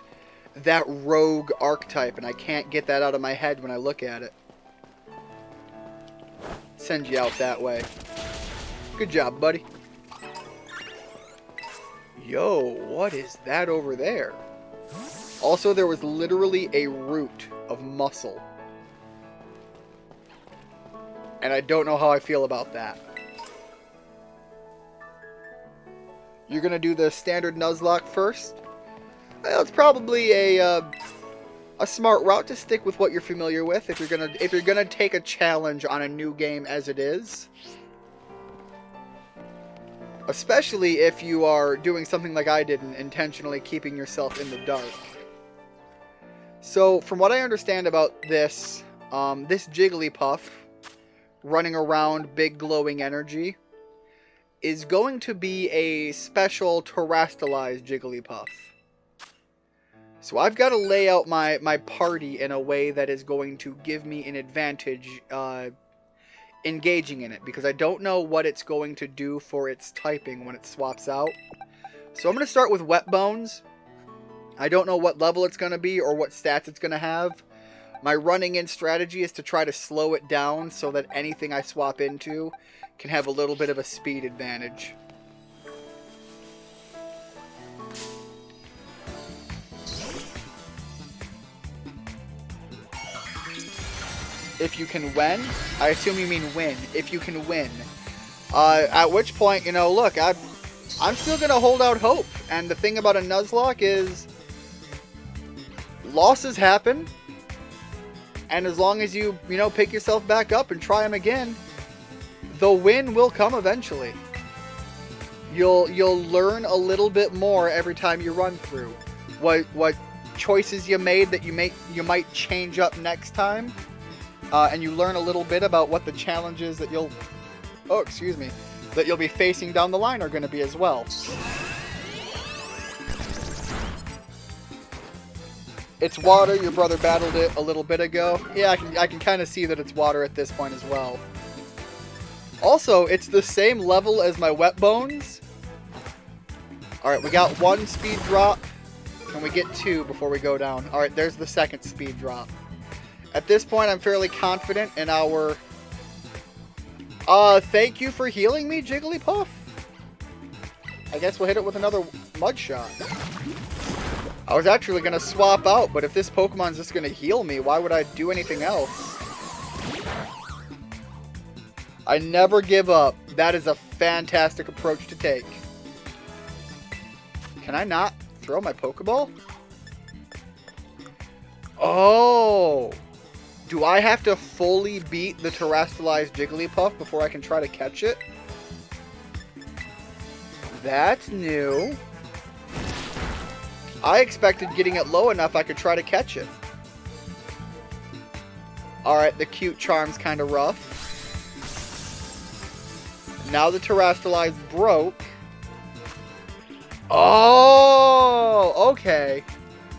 rogue archetype, and I can't get that out of my head when I look at it. Send you out that way. Good job, buddy. Yo, what is that over there? Also, there was literally a root of muscle. And I don't know how I feel about that. You're gonna do the standard Nuzlocke first? Well, it's probably a smart route to stick with what you're familiar with if you're gonna take a challenge on a new game as it is. Especially if you are doing something like I did and intentionally keeping yourself in the dark. So, from what I understand about this, this Jigglypuff running around big glowing energy is going to be a special terrestrialized Jigglypuff. So I've got to lay out my party in a way that is going to give me an advantage engaging in it, because I don't know what it's going to do for its typing when it swaps out. So I'm going to start with Wet Bones. I don't know what level it's going to be or what stats it's going to have. My running in strategy is to try to slow it down so that anything I swap into can have a little bit of a speed advantage. If you can win, I assume you mean win. If you can win. At which point, you know, look, I'm still going to hold out hope. And the thing about a Nuzlocke is losses happen. And as long as you know, pick yourself back up and try them again, the win will come eventually. You'll learn a little bit more every time you run through. What choices you made that you might change up next time. And you learn a little bit about what the challenges that you'll be facing down the line are going to be as well. It's water. Your brother battled it a little bit ago. Yeah, I can kind of see that it's water at this point as well. Also, it's the same level as my Wet Bones. Alright, we got one speed drop. Can we get two before we go down? Alright, there's the second speed drop. At this point, I'm fairly confident in our... thank you for healing me, Jigglypuff. I guess we'll hit it with another Mud Shot. I was actually going to swap out, but if this Pokemon's just going to heal me, why would I do anything else? I never give up. That is a fantastic approach to take. Can I not throw my Pokeball? Oh! Do I have to fully beat the terrestrialized Jigglypuff before I can try to catch it? That's new. I expected getting it low enough I could try to catch it. Alright, the cute charm's kind of rough. Now the terrestrialized broke. Oh, okay.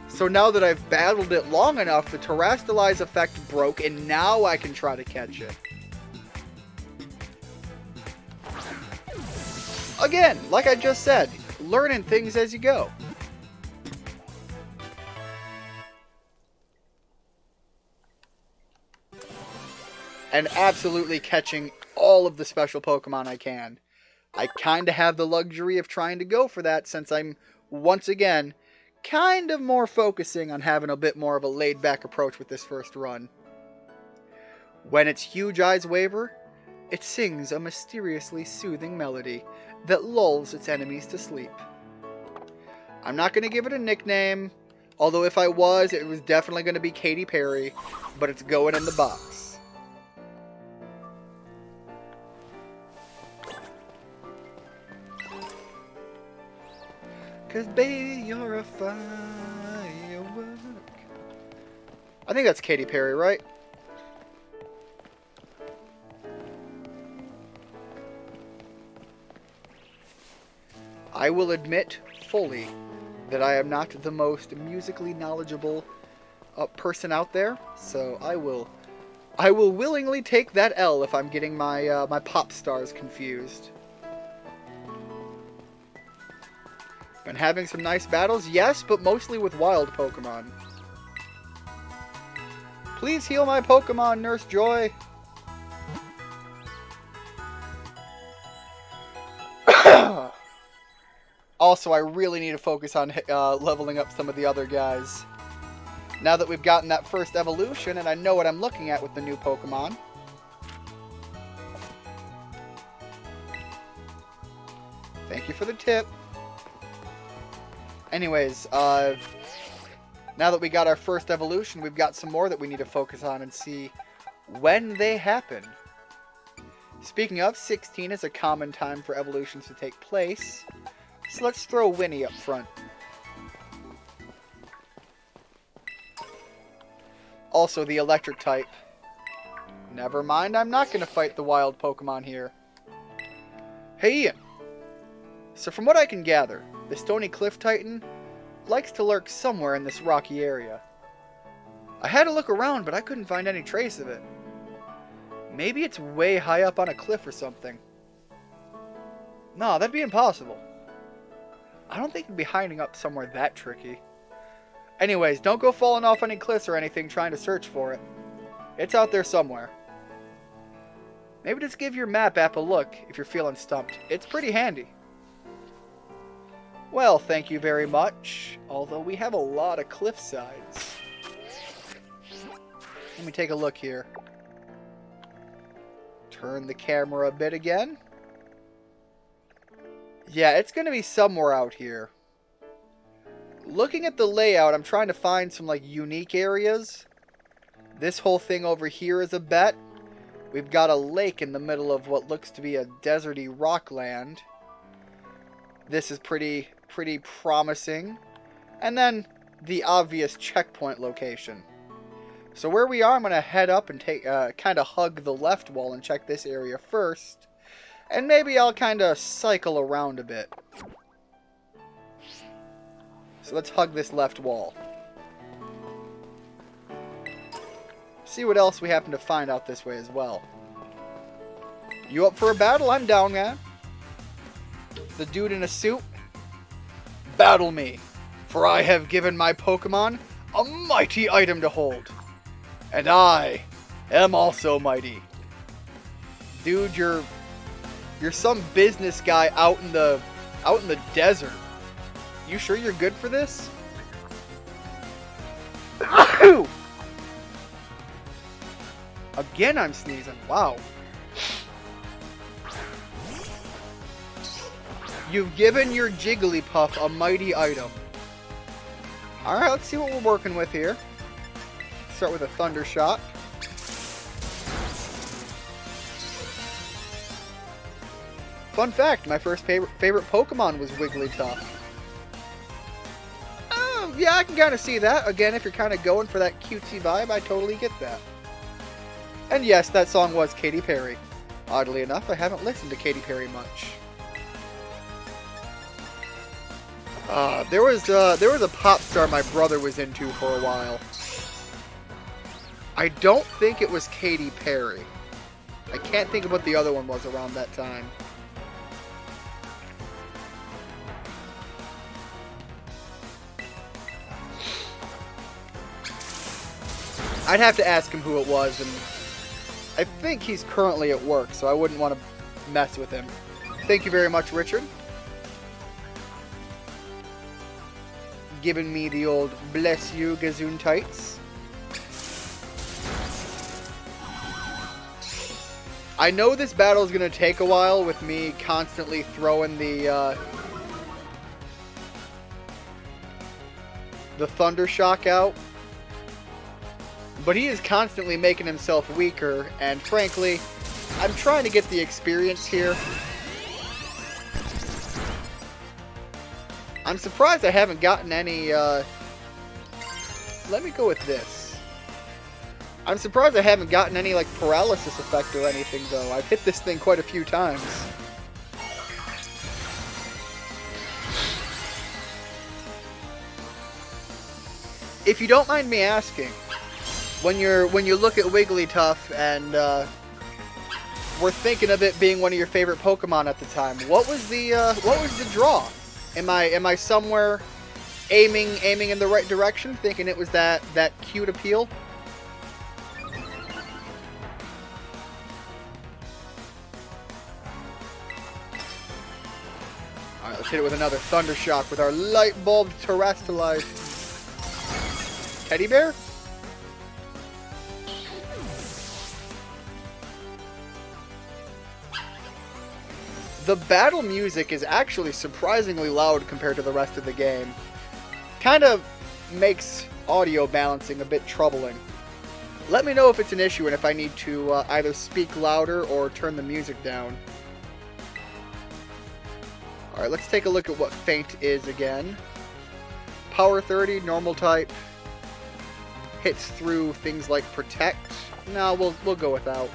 So now that I've battled it long enough, the terrestrialize effect broke, and now I can try to catch it. Again, like I just said, learning things as you go. And absolutely catching all of the special Pokemon I can. I kind of have the luxury of trying to go for that since I'm, once again, kind of more focusing on having a bit more of a laid-back approach with this first run. When its huge eyes waver, it sings a mysteriously soothing melody that lulls its enemies to sleep. I'm not going to give it a nickname, although if I was, it was definitely going to be Katy Perry, but it's going in the box. Cause baby, you're a firework. I think that's Katy Perry, right? I will admit fully that I am not the most musically knowledgeable person out there, so I will willingly take that L if I'm getting my my pop stars confused. Been having some nice battles, yes, but mostly with wild Pokemon. Please heal my Pokemon, Nurse Joy. Also, I really need to focus on leveling up some of the other guys. Now that we've gotten that first evolution, and I know what I'm looking at with the new Pokemon. Thank you for the tip. Anyways, now that we got our first evolution, we've got some more that we need to focus on and see when they happen. Speaking of, 16 is a common time for evolutions to take place. So let's throw Winnie up front. Also, the electric type. Never mind, I'm not going to fight the wild Pokemon here. Hey Ian. So from what I can gather, the Stony Cliff Titan likes to lurk somewhere in this rocky area. I had to look around, but I couldn't find any trace of it. Maybe it's way high up on a cliff or something. No, that'd be impossible. I don't think it'd be hiding up somewhere that tricky. Anyways, don't go falling off any cliffs or anything trying to search for it. It's out there somewhere. Maybe just give your map app a look if you're feeling stumped. It's pretty handy. Well, thank you very much. Although we have a lot of cliff sides. Let me take a look here. Turn the camera a bit again. Yeah, it's going to be somewhere out here. Looking at the layout, I'm trying to find some like unique areas. This whole thing over here is a bet. We've got a lake in the middle of what looks to be a deserty rockland. This is pretty promising. And then the obvious checkpoint location. So where we are, I'm going to head up and take kind of hug the left wall and check this area first. And maybe I'll kind of cycle around a bit. So let's hug this left wall. See what else we happen to find out this way as well. You up for a battle? I'm down, man. The dude in a suit. Battle me, for I have given my Pokemon a mighty item to hold. And I am also mighty. Dude, you're some business guy out in the desert. You sure you're good for this? Again, I'm sneezing. Wow. You've given your Jigglypuff a mighty item. Alright, let's see what we're working with here. Start with a Thunder Shock. Fun fact, my first favorite Pokemon was Wigglytuff. Oh, yeah, I can kind of see that. Again, if you're kind of going for that cutesy vibe, I totally get that. And yes, that song was Katy Perry. Oddly enough, I haven't listened to Katy Perry much. There was a pop star my brother was into for a while. I don't think it was Katy Perry. I can't think of what the other one was around that time. I'd have to ask him who it was, and I think he's currently at work, so I wouldn't want to mess with him. Thank you very much, Richard. Giving me the old bless you Gazoon tights. I know this battle is going to take a while with me constantly throwing the Thunder Shock out. But he is constantly making himself weaker, and frankly, I'm trying to get the experience here. I'm surprised I haven't gotten any, let me go with this. I'm surprised I haven't gotten any, like, paralysis effect or anything, though. I've hit this thing quite a few times. if you don't mind me asking, when you look at Wigglytuff and we're thinking of it being one of your favorite Pokemon at the time, what was the draw? Am I somewhere aiming in the right direction, thinking it was that cute appeal? Alright, let's hit it with another Thunder Shock with our Light Bulb Terrestrialized Teddy Bear? The battle music is actually surprisingly loud compared to the rest of the game. Kind of makes audio balancing a bit troubling. Let me know if it's an issue and if I need to either speak louder or turn the music down. Alright, let's take a look at what Feint is again. Power 30, normal type. Hits through things like Protect. No, we'll go without.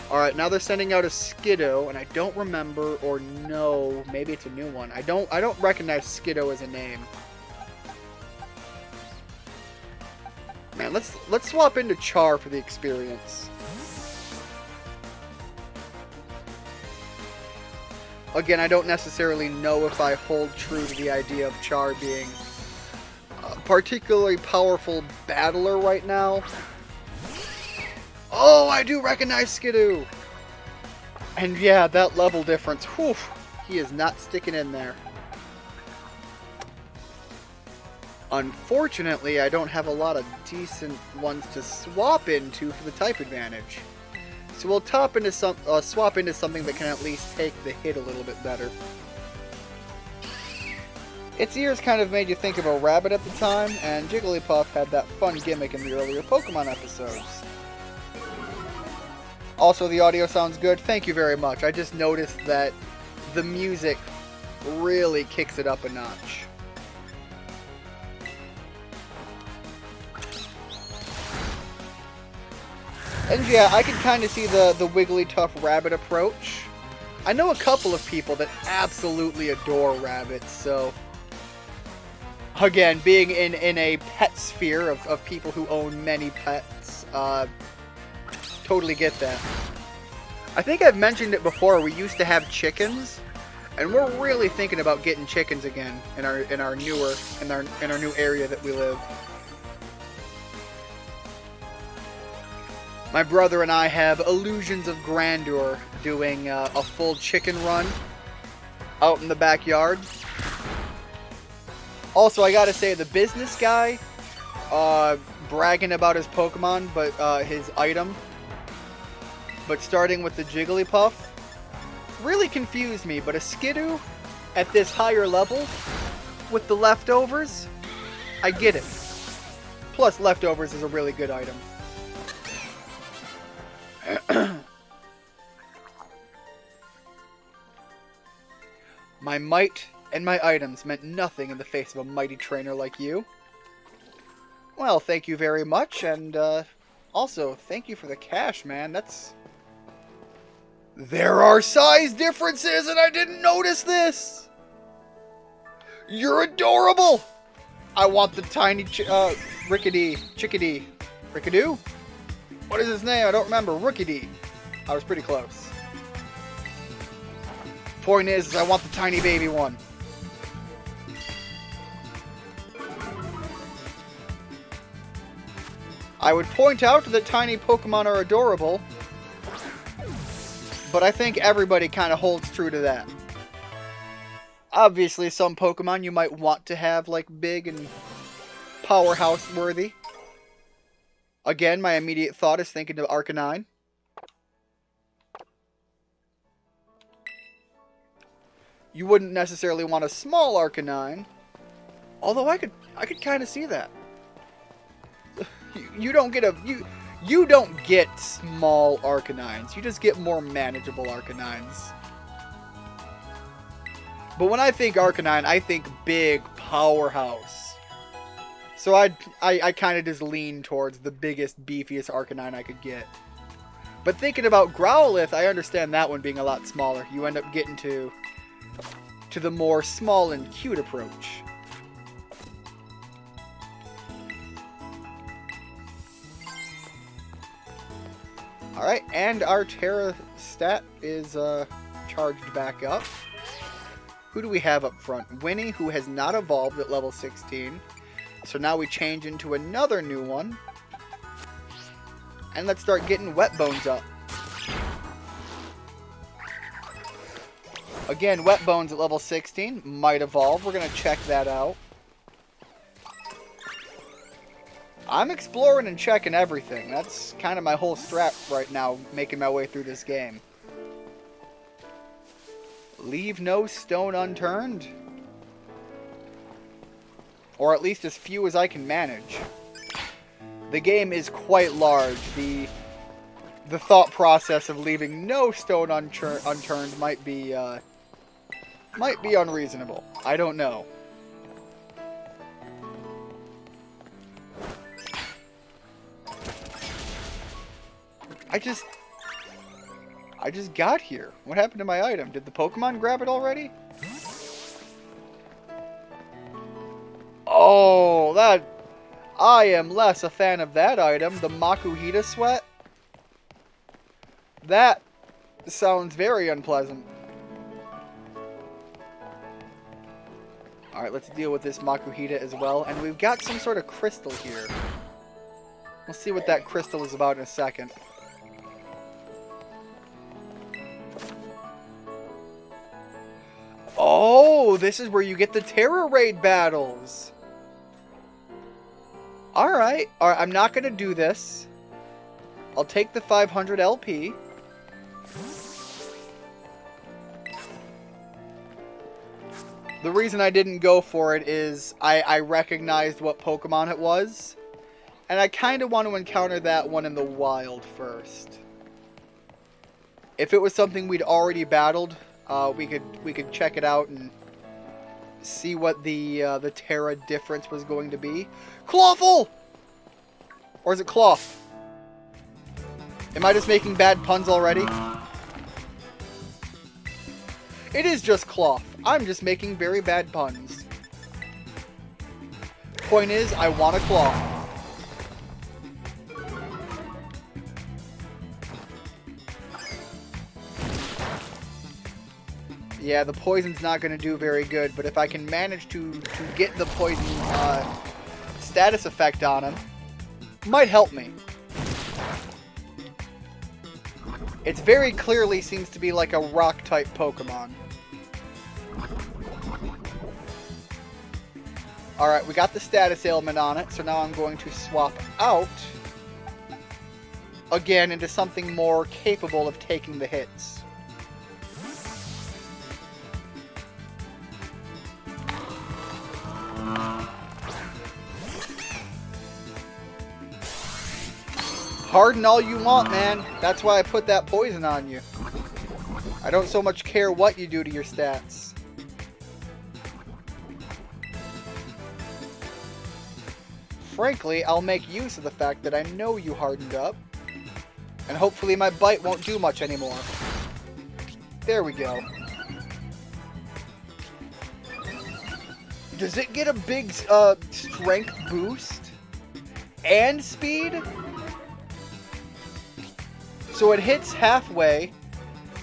Alright, now they're sending out a Skiddo, and I don't remember or know, maybe it's a new one. I don't recognize Skiddo as a name. Man, let's swap into Char for the experience. Again, I don't necessarily know if I hold true to the idea of Char being a particularly powerful battler right now. Oh, I do recognize Skidoo! And yeah, that level difference, whew, he is not sticking in there. Unfortunately, I don't have a lot of decent ones to swap into for the type advantage. So we'll swap into something that can at least take the hit a little bit better. Its ears kind of made you think of a rabbit at the time, and Jigglypuff had that fun gimmick in the earlier Pokemon episodes. Also, the audio sounds good. Thank you very much. I just noticed that the music really kicks it up a notch. And yeah, I can kind of see the Wigglytuff rabbit approach. I know a couple of people that absolutely adore rabbits, so... Again, being in a pet sphere of people who own many pets, totally get that. I think I've mentioned it before, we used to have chickens, and we're really thinking about getting chickens again in our new area that we live. My brother and I have illusions of grandeur doing a full chicken run out in the backyard. Also, I gotta say, the business guy bragging about his Pokemon, but his item, but starting with the Jigglypuff, really confused me. But a Skidoo at this higher level with the leftovers, I get it. Plus, leftovers is a really good item. My might and my items meant nothing in the face of a mighty trainer like you. Well, thank you very much, and also, thank you for the cash, man. That's... There are size differences, and I didn't notice this! You're adorable! I want the tiny Rickadoo? What is his name? I don't remember. Rookidee. I was pretty close. Point is I want the tiny baby one. I would point out that tiny Pokemon are adorable, but I think everybody kind of holds true to that. Obviously, some Pokemon you might want to have, like, big and powerhouse-worthy. Again, my immediate thought is thinking of Arcanine. You wouldn't necessarily want a small Arcanine, although I could kind of see that. You don't get small Arcanines. You just get more manageable Arcanines. But when I think Arcanine, I think big powerhouse. So I kind of just lean towards the biggest, beefiest Arcanine I could get. But thinking about Growlithe, I understand that one being a lot smaller. You end up getting to the more small and cute approach. Alright, and our Terra stat is charged back up. Who do we have up front? Winnie, who has not evolved at level 16. So now we change into another new one. And let's start getting Wet Bones up. Again, Wet Bones at level 16 might evolve. We're going to check that out. I'm exploring and checking everything. That's kind of my whole strat right now, making my way through this game. Leave no stone unturned. Or at least as few as I can manage. The game is quite large. The thought process of leaving no stone unturned might be unreasonable. I don't know. I just got here. What happened to my item? Did the Pokemon grab it already? Oh, that... I am less a fan of that item. The Makuhita Sweat. That sounds very unpleasant. Alright, let's deal with this Makuhita as well. And we've got some sort of crystal here. We'll see what that crystal is about in a second. Oh, this is where you get the Terra Raid battles. Alright, I'm not going to do this. I'll take the 500 LP. The reason I didn't go for it is I recognized what Pokemon it was. And I kind of want to encounter that one in the wild first. If it was something we'd already battled, we could check it out and see what the Terra difference was going to be. Clawful! Or is it Cloth? Am I just making bad puns already? It is just Cloth. I'm just making very bad puns. Point is, I want a Claw. Yeah, the poison's not going to do very good, but if I can manage to get the poison status effect on him, might help me. It very clearly seems to be like a rock-type Pokemon. Alright, we got the status ailment on it, so now I'm going to swap out, again, into something more capable of taking the hits. Harden all you want, man. That's why I put that poison on you. I don't so much care what you do to your stats. Frankly, I'll make use of the fact that I know you hardened up. And hopefully my bite won't do much anymore. There we go. Does it get a big strength boost? And speed? So it hits halfway,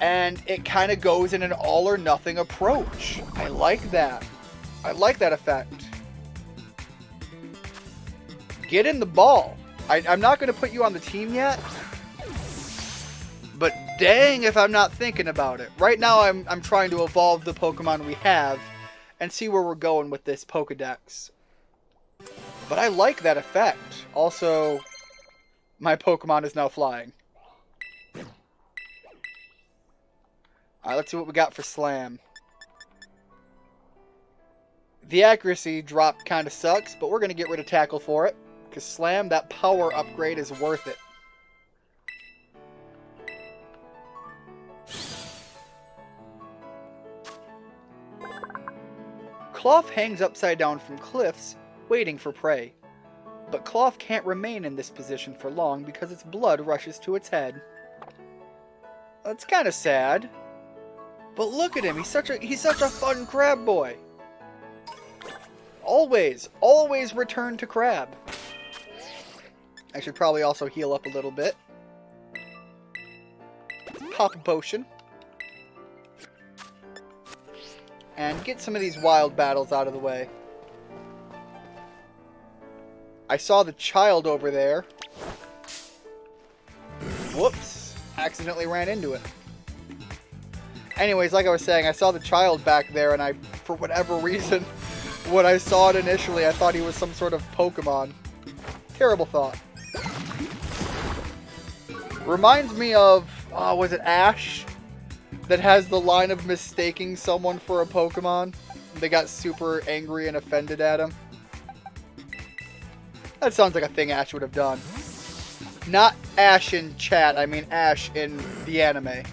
and it kind of goes in an all-or-nothing approach. I like that. I like that effect. Get in the ball. I'm not going to put you on the team yet, but dang if I'm not thinking about it. Right now I'm trying to evolve the Pokemon we have and see where we're going with this Pokedex. But I like that effect. Also, my Pokemon is now flying. Alright, let's see what we got for Slam. The accuracy drop kind of sucks, but we're going to get rid of Tackle for it. Because Slam, that power upgrade is worth it. Cloth hangs upside down from cliffs, waiting for prey. But Cloth can't remain in this position for long because its blood rushes to its head. That's kind of sad. But look at him, he's such a fun crab boy. Always return to crab. I should probably also heal up a little bit. pop a potion. And get some of these wild battles out of the way. I saw the child over there. Whoops. Accidentally ran into it. Anyways, like I was saying, I saw the child back there, and for whatever reason, when I saw it initially, I thought he was some sort of Pokemon. Terrible thought. Reminds me of, was it Ash? That has the line of mistaking someone for a Pokemon. They got super angry and offended at him. That sounds like a thing Ash would have done. Not Ash in chat, I mean Ash in the anime.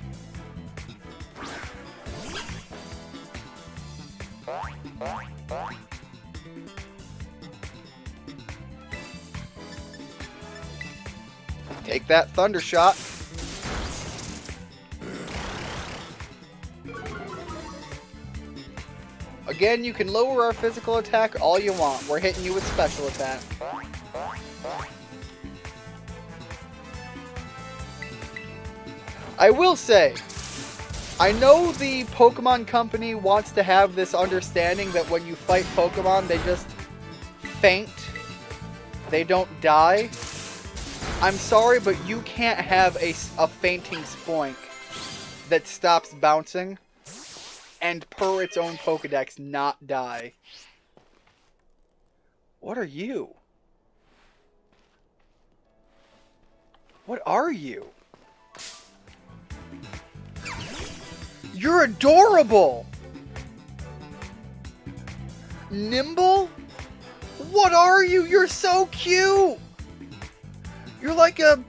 Take that Thunder Shot. Again, you can lower our physical attack all you want. We're hitting you with special attack. I will say, I know the Pokemon Company wants to have this understanding that when you fight Pokemon, they just faint. They don't die. I'm sorry, but you can't have a fainting Spoink that stops bouncing and per its own Pokedex not die. What are you? What are you? You're adorable! Nimble? What are you? You're so cute! You're like a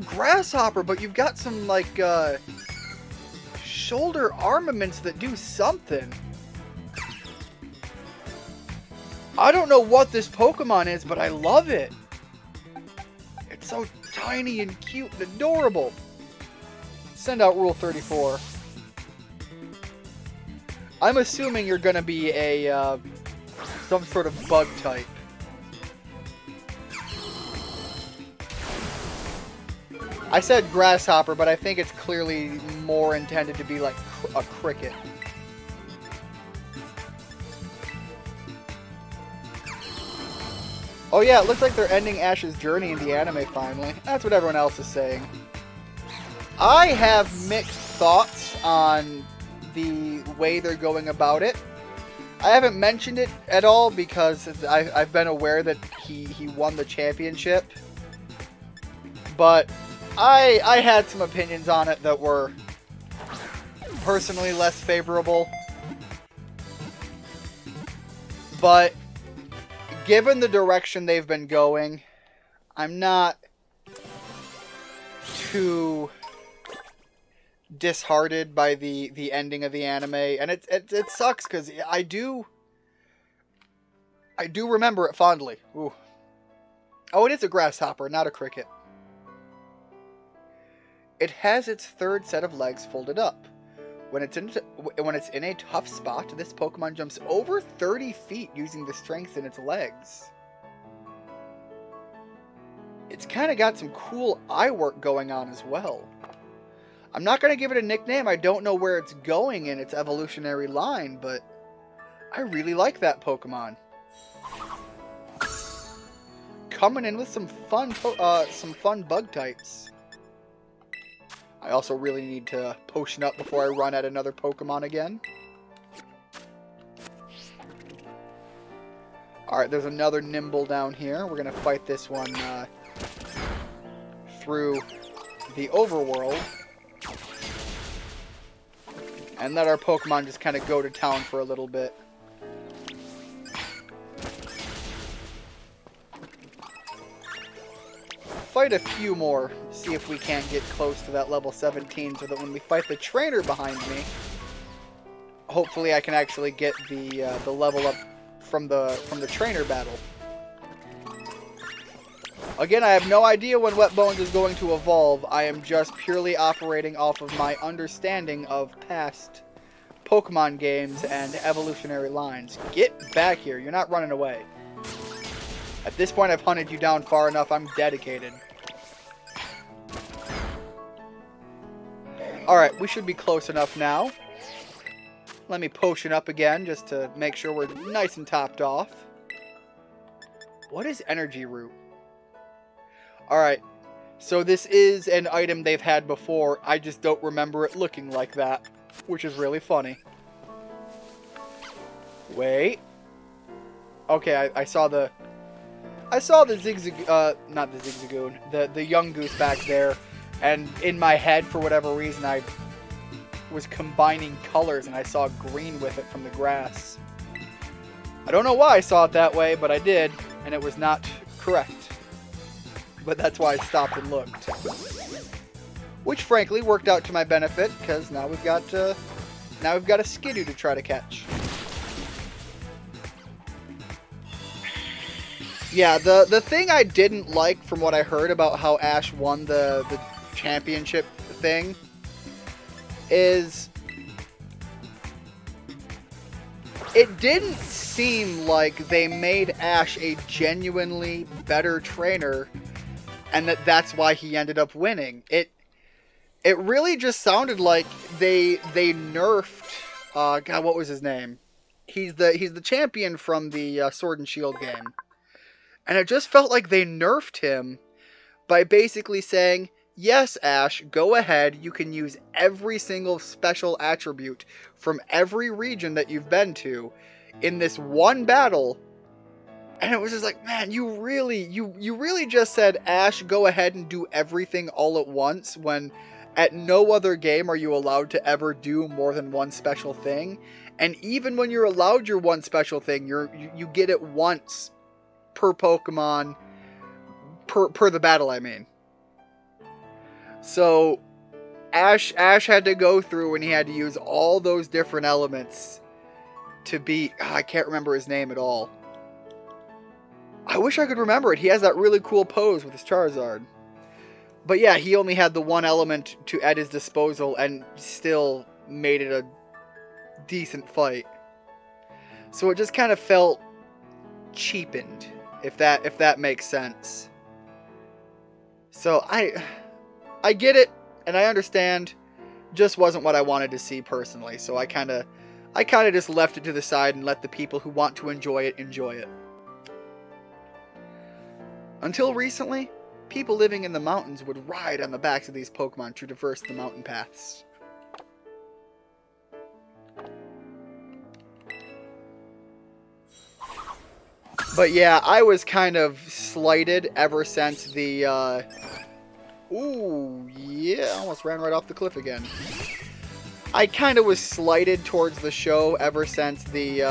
grasshopper, but you've got some like shoulder armaments that do something. I don't know what this Pokemon is, but I love it. It's so tiny and cute and adorable. Send out Rule 34. I'm assuming you're gonna be a some sort of bug type. I said grasshopper, but I think it's clearly more intended to be like a cricket. Oh yeah, it looks like they're ending Ash's journey in the anime finally. That's what everyone else is saying. I have mixed thoughts on the way they're going about it. I haven't mentioned it at all because I've been aware that he won the championship. But I had some opinions on it that were personally less favorable. But given the direction they've been going, I'm not too disheartened by the ending of the anime, and it sucks because I do remember it fondly. Ooh. Oh, it is a grasshopper, not a cricket. It has its third set of legs folded up. When it's in a tough spot, this Pokemon jumps over 30 feet using the strength in its legs. It's kind of got some cool eye work going on as well. I'm not going to give it a nickname. I don't know where it's going in its evolutionary line, but I really like that Pokemon. Coming in with some fun bug types. I also really need to potion up before I run at another Pokemon again. Alright, there's another Nimble down here. We're going to fight this one through the overworld. And let our Pokemon just kind of go to town for a little bit. Fight a few more, see if we can't get close to that level 17 so that when we fight the trainer behind me, hopefully I can actually get the level up from the trainer battle. Again, I have no idea when Wet Bones is going to evolve. I am just purely operating off of my understanding of past Pokemon games and evolutionary lines. Get back here, you're not running away. At this point, I've hunted you down far enough. I'm dedicated. Alright, we should be close enough now. Let me potion up again just to make sure we're nice and topped off. What is energy root? Alright, so this is an item they've had before. I just don't remember it looking like that, which is really funny. Wait. Okay, I saw the zigzag, not the zigzagoon, the young goose back there, and in my head, for whatever reason, I was combining colors and I saw green with it from the grass. I don't know why I saw it that way, but I did, and it was not correct. But that's why I stopped and looked. Which, frankly, worked out to my benefit, because now we've got a skidoo to try to catch. Yeah, the thing I didn't like from what I heard about how Ash won the championship thing is it didn't seem like they made Ash a genuinely better trainer and that's why he ended up winning. It really just sounded like they nerfed God, what was his name? He's the champion from the Sword and Shield game. And it just felt like they nerfed him by basically saying, yes, Ash, go ahead, you can use every single special attribute from every region that you've been to in this one battle. And it was just like, man, you really just said, Ash, go ahead and do everything all at once, when at no other game are you allowed to ever do more than one special thing. And even when you're allowed your one special thing, you get it once per Pokemon, per the battle, I mean. So, Ash had to go through and he had to use all those different elements to beat... I can't remember his name at all. I wish I could remember it. He has that really cool pose with his Charizard. But yeah, he only had the one element at his disposal and still made it a decent fight. So it just kind of felt cheapened, if that makes sense. So I get it, and I understand. Just wasn't what I wanted to see personally. So I kind of just left it to the side and let the people who want to enjoy it enjoy it. Until recently, people living in the mountains would ride on the backs of these Pokemon to traverse the mountain paths. But yeah, I was kind of slighted ever since the, ooh, yeah, almost ran right off the cliff again. I kind of was slighted towards the show ever since the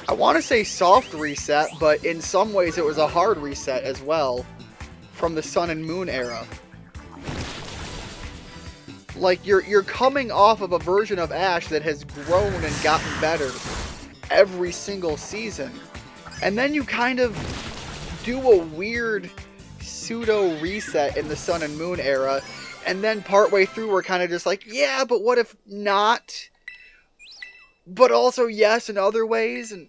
I want to say soft reset, but in some ways it was a hard reset as well, from the Sun and Moon era. Like, you're coming off of a version of Ash that has grown and gotten better every single season, and then you kind of do a weird pseudo reset in the Sun and Moon era, and then partway through we're kind of just like, yeah, but what if not? But also yes in other ways, and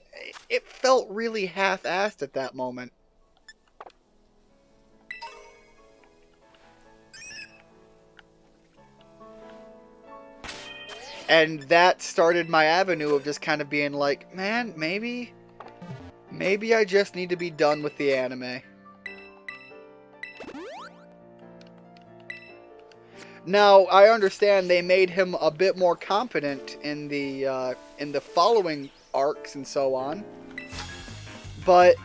it felt really half-assed at that moment. And that started my avenue of just kind of being like, man, maybe I just need to be done with the anime. Now, I understand they made him a bit more competent in the following arcs and so on, but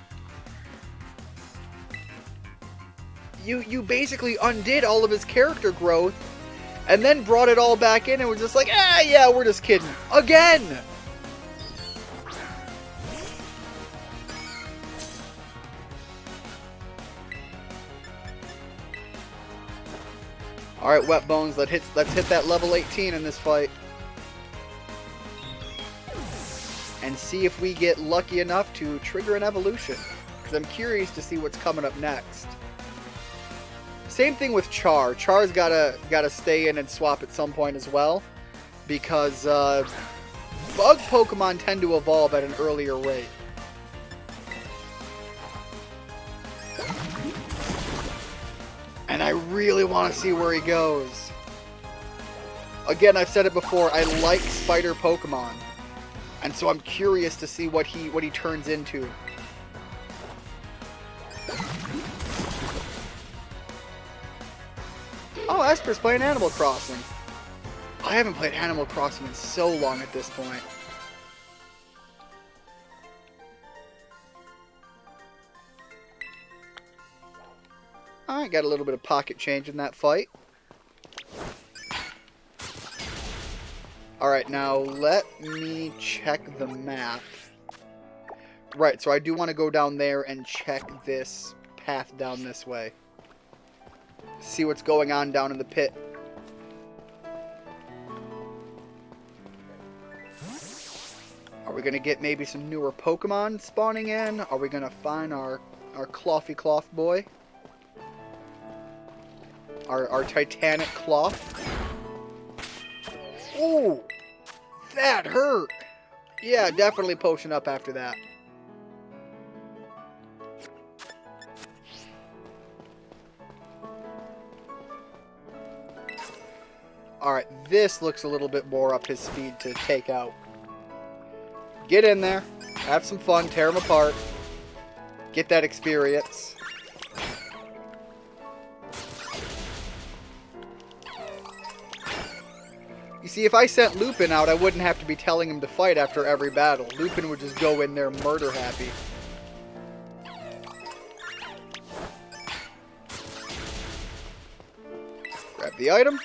you basically undid all of his character growth and then brought it all back in and was just like, yeah, we're just kidding. Again! Alright, Wet Bones, let's hit that level 18 in this fight. And see if we get lucky enough to trigger an evolution. Because I'm curious to see what's coming up next. Same thing with Char. Char's gotta stay in and swap at some point as well. Because bug Pokemon tend to evolve at an earlier rate. And I really want to see where he goes. Again, I've said it before, I like spider Pokemon. And so I'm curious to see what he turns into. Oh, Esper's playing Animal Crossing. I haven't played Animal Crossing in so long at this point. I got a little bit of pocket change in that fight. Alright, now let me check the map. Right, so I do want to go down there and check this path down this way. See what's going on down in the pit. Are we going to get maybe some newer Pokemon spawning in? Are we going to find our Clothy Cloth boy? Our Titanic Cloth? Ooh! That hurt! Yeah, definitely potion up after that. Alright, this looks a little bit more up his speed to take out. Get in there, have some fun, tear him apart, get that experience. You see, if I sent Lupin out, I wouldn't have to be telling him to fight after every battle. Lupin would just go in there murder happy. Grab the item.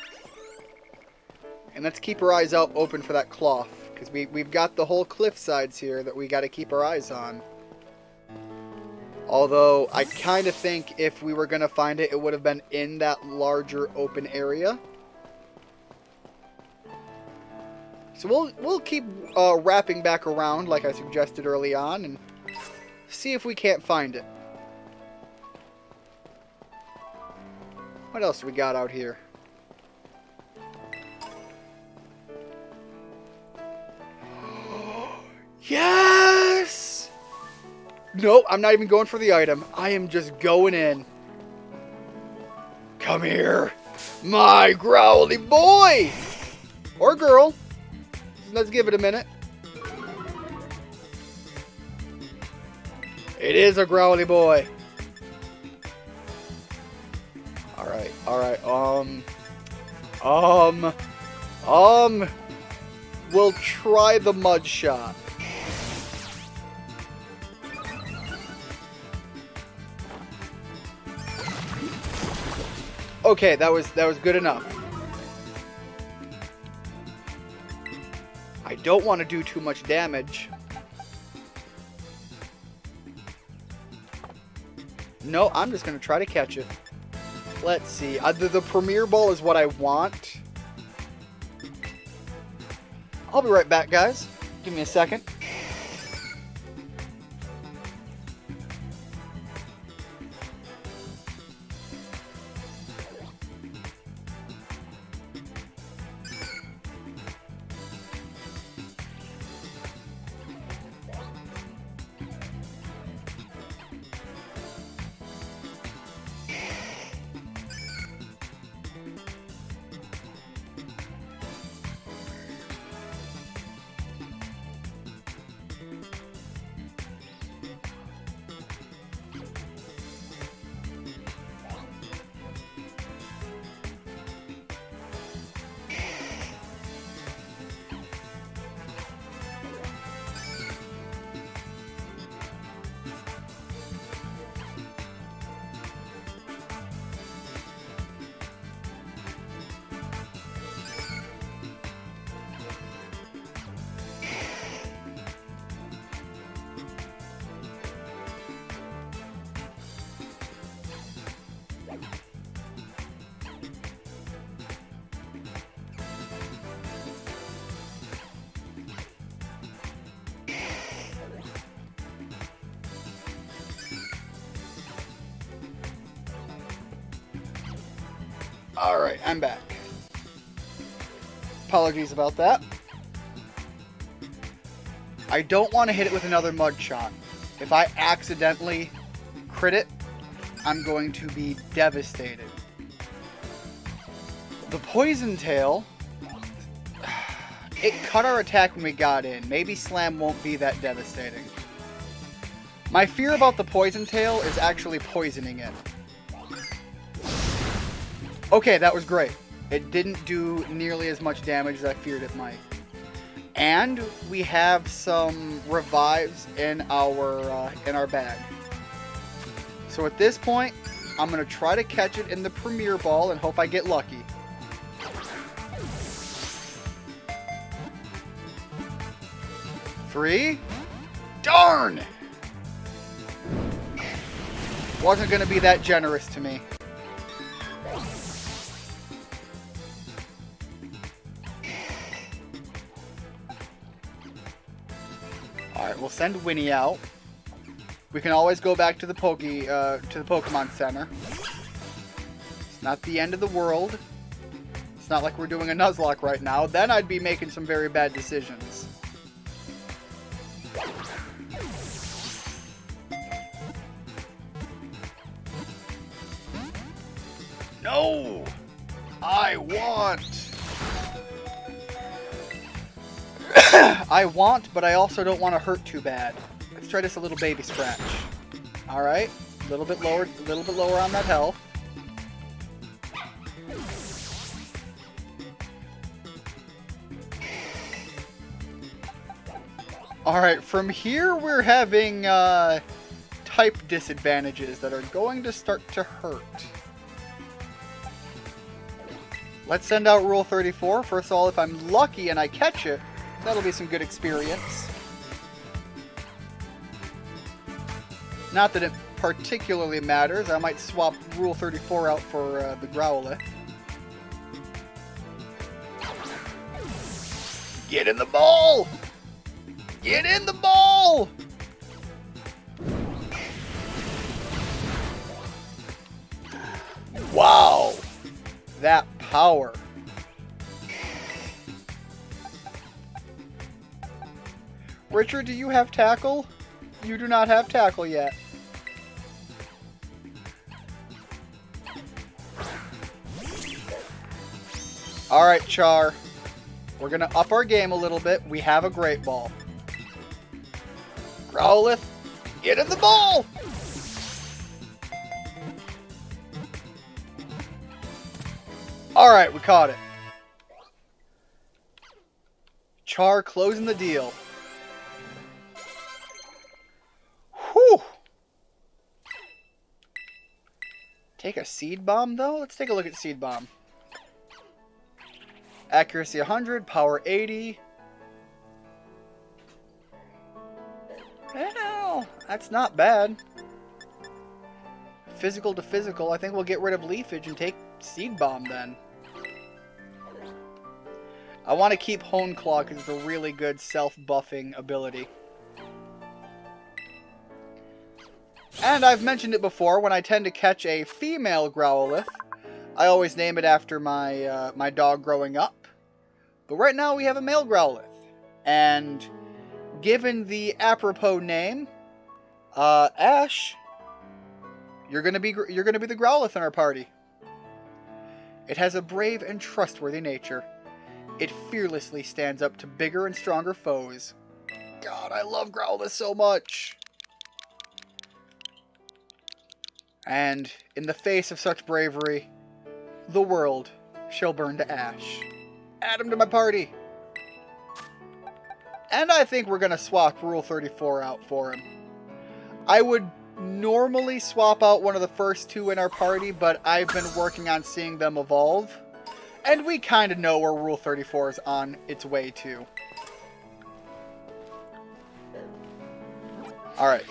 And let's keep our eyes out open for that cloth. Because we've got the whole cliff sides here that we got to keep our eyes on. Although, I kind of think if we were going to find it, it would have been in that larger open area. So we'll keep wrapping back around like I suggested early on and see if we can't find it. What else do we got out here? Yes! Nope, I'm not even going for the item. I am just going in. Come here, my growly boy! Or girl. Let's give it a minute. It is a growly boy. Alright, alright, we'll try the mud shot. Okay, that was good enough. I don't want to do too much damage. No, I'm just going to try to catch it. Let's see. The Premier Ball is what I want. I'll be right back, guys. Give me a second. Alright, I'm back. Apologies about that. I don't want to hit it with another mud shot. If I accidentally crit it, I'm going to be devastated. The Poison Tail It cut our attack when we got in. Maybe Slam won't be that devastating. My fear about the Poison Tail is actually poisoning it. Okay, that was great. It didn't do nearly as much damage as I feared it might. And we have some revives in our bag. So at this point, I'm going to try to catch it in the Premier Ball and hope I get lucky. Three? Darn! Wasn't going to be that generous to me. Alright, we'll send Winnie out. We can always go back to the Pokemon Center. It's not the end of the world. It's not like we're doing a Nuzlocke right now. Then I'd be making some very bad decisions. No! I want! I want, but I also don't want to hurt too bad. Let's try just a little baby scratch. Alright. A little bit lower on that health. Alright, from here we're having type disadvantages that are going to start to hurt. Let's send out Rule 34. First of all, if I'm lucky and I catch it, that'll be some good experience. Not that it particularly matters. I might swap Rule 34 out for the Growlithe. Get in the ball! Get in the ball! Wow! That power. Richard, do you have tackle? You do not have tackle yet. Alright, Char. We're gonna up our game a little bit. We have a Great Ball. Growlithe, get in the ball! Alright, we caught it. Char closing the deal. Whew! Take a Seed Bomb, though? Let's take a look at Seed Bomb. Accuracy 100, power 80. Well, that's not bad. Physical to physical, I think we'll get rid of Leafage and take Seed Bomb then. I want to keep Hone Claw because it's a really good self-buffing ability. And I've mentioned it before, when I tend to catch a female Growlithe, I always name it after my my dog growing up. But right now we have a male Growlithe. And given the apropos name, Ash, you're gonna be the Growlithe in our party. It has a brave and trustworthy nature. It fearlessly stands up to bigger and stronger foes. God, I love Growlithe so much. And in the face of such bravery, the world shall burn to ash. Add him to my party. And I think we're going to swap Rule 34 out for him. I would normally swap out one of the first two in our party, but I've been working on seeing them evolve. And we kind of know where Rule 34 is on its way to. Alright.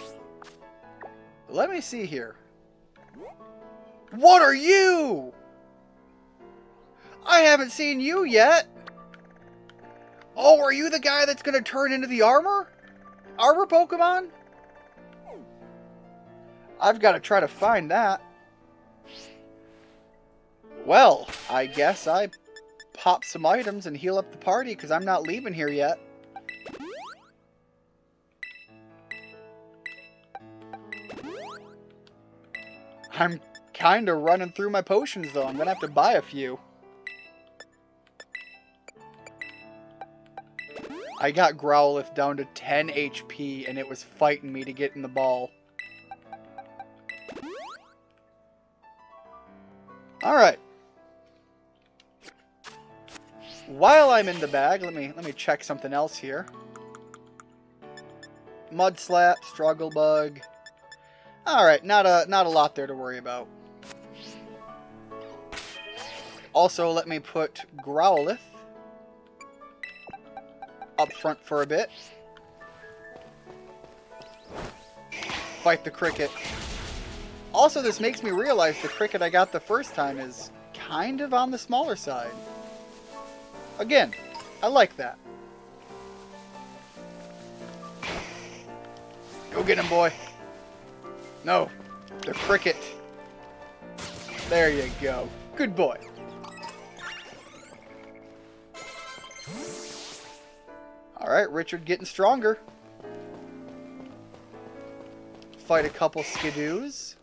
Let me see here. What are you? I haven't seen you yet. Oh, are you the guy that's going to turn into the armor? Armor Pokemon? I've got to try to find that. Well, I guess I pop some items and heal up the party because I'm not leaving here yet. I'm kind of running through my potions though. I'm going to have to buy a few. I got Growlithe down to 10 HP, and it was fighting me to get in the ball. Alright. While I'm in the bag, let me check something else here. Mudslap, Struggle Bug. Alright, not a lot there to worry about. Also, let me put Growlithe up front for a bit. Fight the Cricket. Also, this makes me realize the Cricket I got the first time is kind of on the smaller side. Again, I like that. Go get him, boy. No, the Cricket. There you go. Good boy. Alright, Richard getting stronger. Fight a couple Skidoos.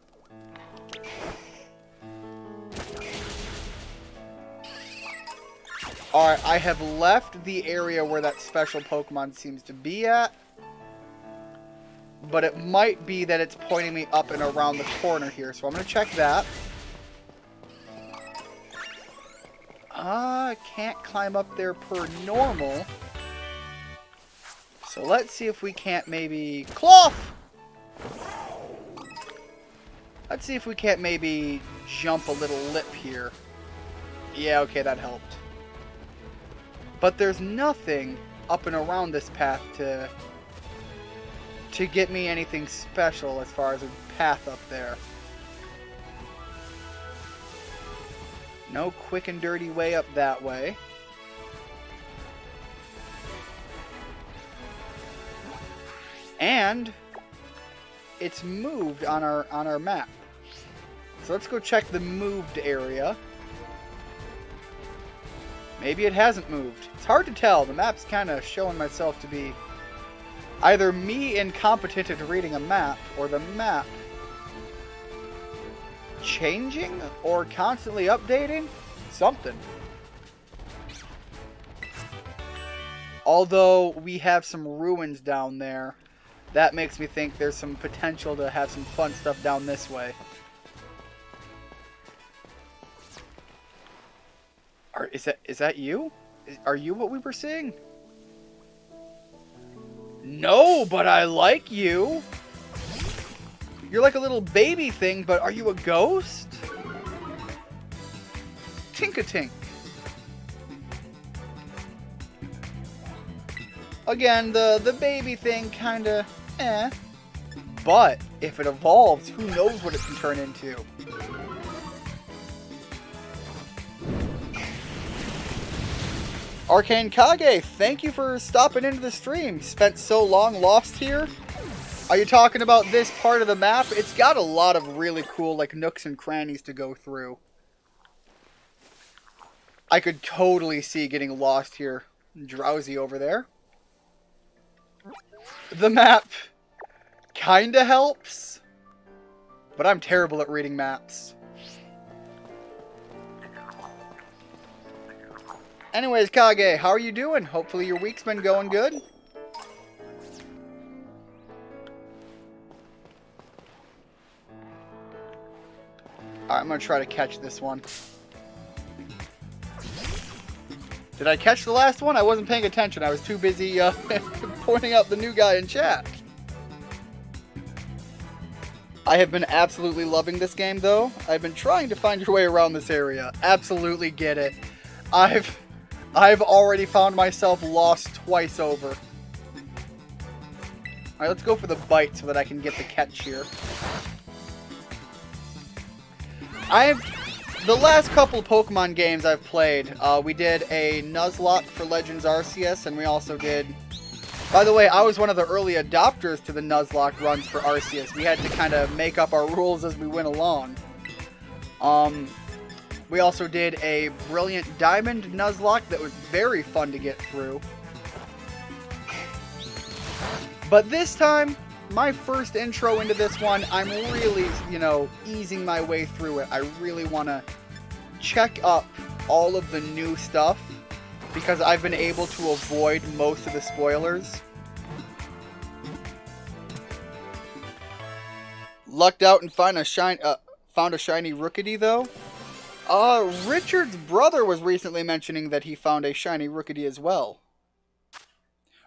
Alright, I have left the area where that special Pokemon seems to be at. But it might be that it's pointing me up and around the corner here. So I'm going to check that. Can't climb up there per normal. So let's see if we can't maybe... Cloth! Let's see if we can't maybe jump a little lip here. Yeah, okay, that helped. But there's nothing up and around this path to get me anything special as far as a path up there. No quick and dirty way up that way. And it's moved on our map. So let's go check the moved area. Maybe it hasn't moved. It's hard to tell. The map's kind of showing myself to be either me incompetent at reading a map, or the map changing or constantly updating. Something. Although we have some ruins down there, that makes me think there's some potential to have some fun stuff down this way. Is that you? Are you what we were seeing? No, but I like you. You're like a little baby thing, but are you a ghost? Tink-a-tink. Again, the baby thing kinda eh. But if it evolves, who knows what it can turn into. Arcane Kage, thank you for stopping into the stream. Spent so long lost here. Are you talking about this part of the map? It's got a lot of really cool like nooks and crannies to go through. I could totally see getting lost here. Drowsy over there. The map kinda helps, but I'm terrible at reading maps. Anyways, Kage, how are you doing? Hopefully your week's been going good. Alright, I'm gonna try to catch this one. Did I catch the last one? I wasn't paying attention. I was too busy pointing out the new guy in chat. I have been absolutely loving this game, though. I've been trying to find your way around this area. Absolutely get it. I've already found myself lost twice over. Alright, let's go for the bite so that I can get the catch here. The last couple of Pokemon games I've played, we did a Nuzlocke for Legends Arceus, and we also did... By the way, I was one of the early adopters to the Nuzlocke runs for Arceus. We had to kind of make up our rules as we went along. We also did a Brilliant Diamond Nuzlocke that was very fun to get through. But this time, my first intro into this one, I'm really, easing my way through it. I really want to check up all of the new stuff because I've been able to avoid most of the spoilers. Lucked out and found a shiny Rookidee, though. Richard's brother was recently mentioning that he found a shiny Rookidee as well.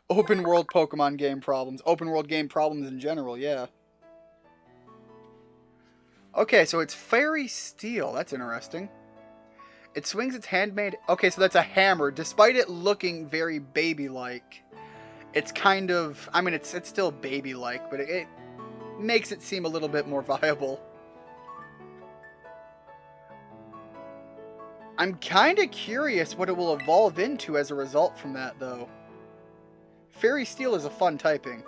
Open world Pokemon game problems. Open world game problems in general, yeah. Okay, so it's Fairy Steel. That's interesting. It swings its handmade... Okay, so that's a hammer. Despite it looking very baby-like, it's kind of... I mean, it's still baby-like, but it makes it seem a little bit more viable. I'm kind of curious what it will evolve into as a result from that, though. Fairy Steel is a fun typing.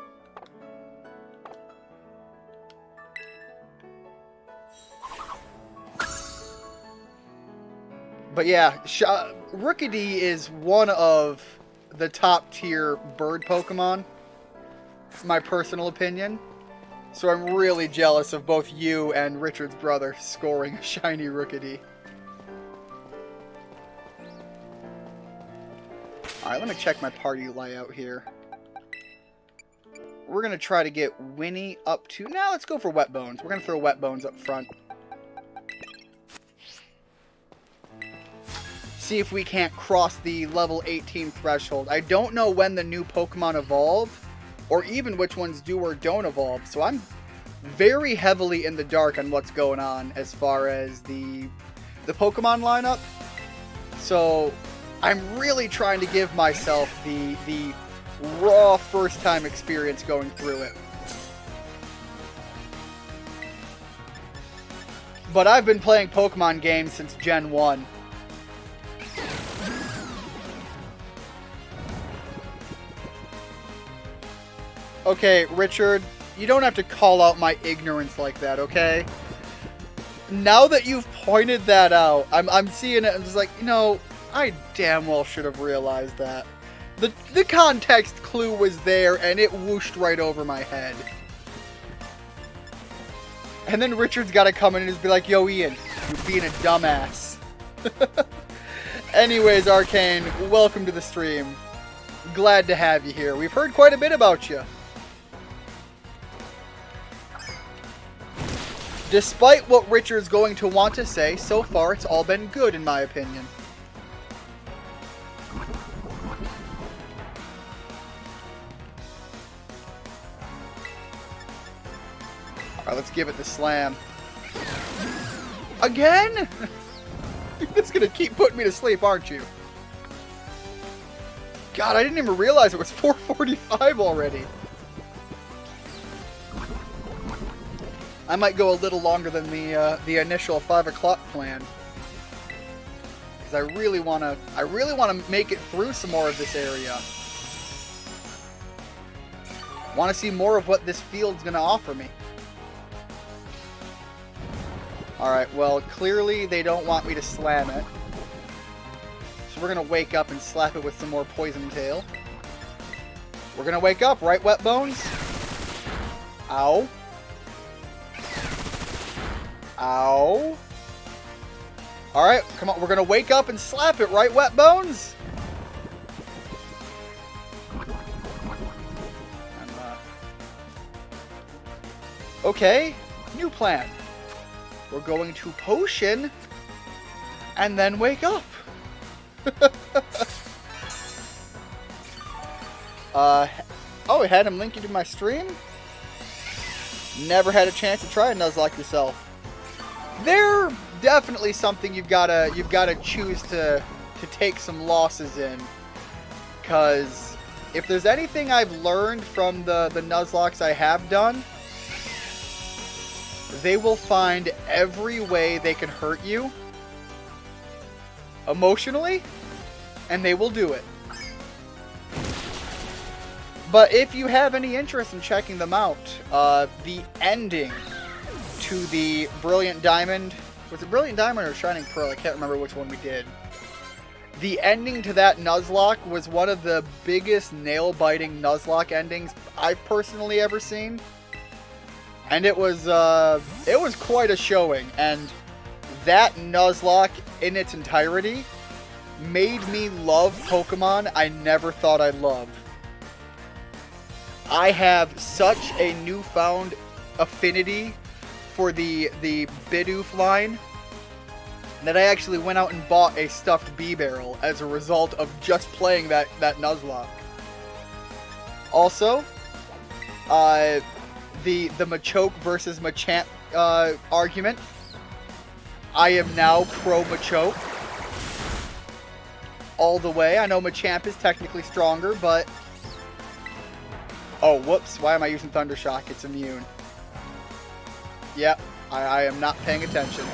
But yeah, Rookidee is one of the top tier bird Pokemon, my personal opinion. So I'm really jealous of both you and Richard's brother scoring a shiny Rookidee. Alright, let me check my party layout here. We're going to try to get Winnie up to... Now let's go for Wet Bones. We're going to throw Wet Bones up front. See if we can't cross the level 18 threshold. I don't know when the new Pokemon evolve, or even which ones do or don't evolve. So I'm very heavily in the dark on what's going on as far as the Pokemon lineup. So I'm really trying to give myself the raw first-time experience going through it. But I've been playing Pokemon games since Gen 1. Okay, Richard, you don't have to call out my ignorance like that, okay? Now that you've pointed that out, I'm seeing it and just like, you know, I damn well should have realized that. The context clue was there and it whooshed right over my head. And then Richard's got to come in and just be like, yo, Ian, you're being a dumbass. Anyways, Arcane, welcome to the stream. Glad to have you here. We've heard quite a bit about you. Despite what Richard's going to want to say, so far it's all been good in my opinion. Alright, let's give it the slam. Again? You're just gonna keep putting me to sleep, aren't you? God, I didn't even realize it was 4:45 already. I might go a little longer than the initial 5 o'clock plan, because I really want to make it through some more of this area. Want to see more of what this field's going to offer me. All right, well, clearly they don't want me to slam it, so we're going to wake up and slap it with some more Poison Tail. We're going to wake up, right, Wet Bones? Ow. Ow. Alright, come on. We're going to wake up and slap it, right, Wet Bones? Okay, new plan. We're going to potion and then wake up. Oh, it had him link you to my stream? Never had a chance to try a Nuzlocke yourself. They're definitely something you've gotta choose to take some losses in, because if there's anything I've learned from the Nuzlocks I have done, they will find every way they can hurt you emotionally, and they will do it. But if you have any interest in checking them out, the ending to the Brilliant Diamond... Was it Brilliant Diamond or Shining Pearl? I can't remember which one we did. The ending to that Nuzlocke was one of the biggest nail-biting Nuzlocke endings I've personally ever seen. And it was quite a showing. And that Nuzlocke in its entirety made me love Pokemon I never thought I'd love. I have such a newfound affinity for the Bidoof line that I actually went out and bought a stuffed Bee-Barrel as a result of just playing that Nuzlocke. Also, the Machoke versus Machamp argument. I am now pro Machoke. All the way. I know Machamp is technically stronger, but... Oh, whoops. Why am I using Thunder Shock? It's immune. Yep. I am not paying attention.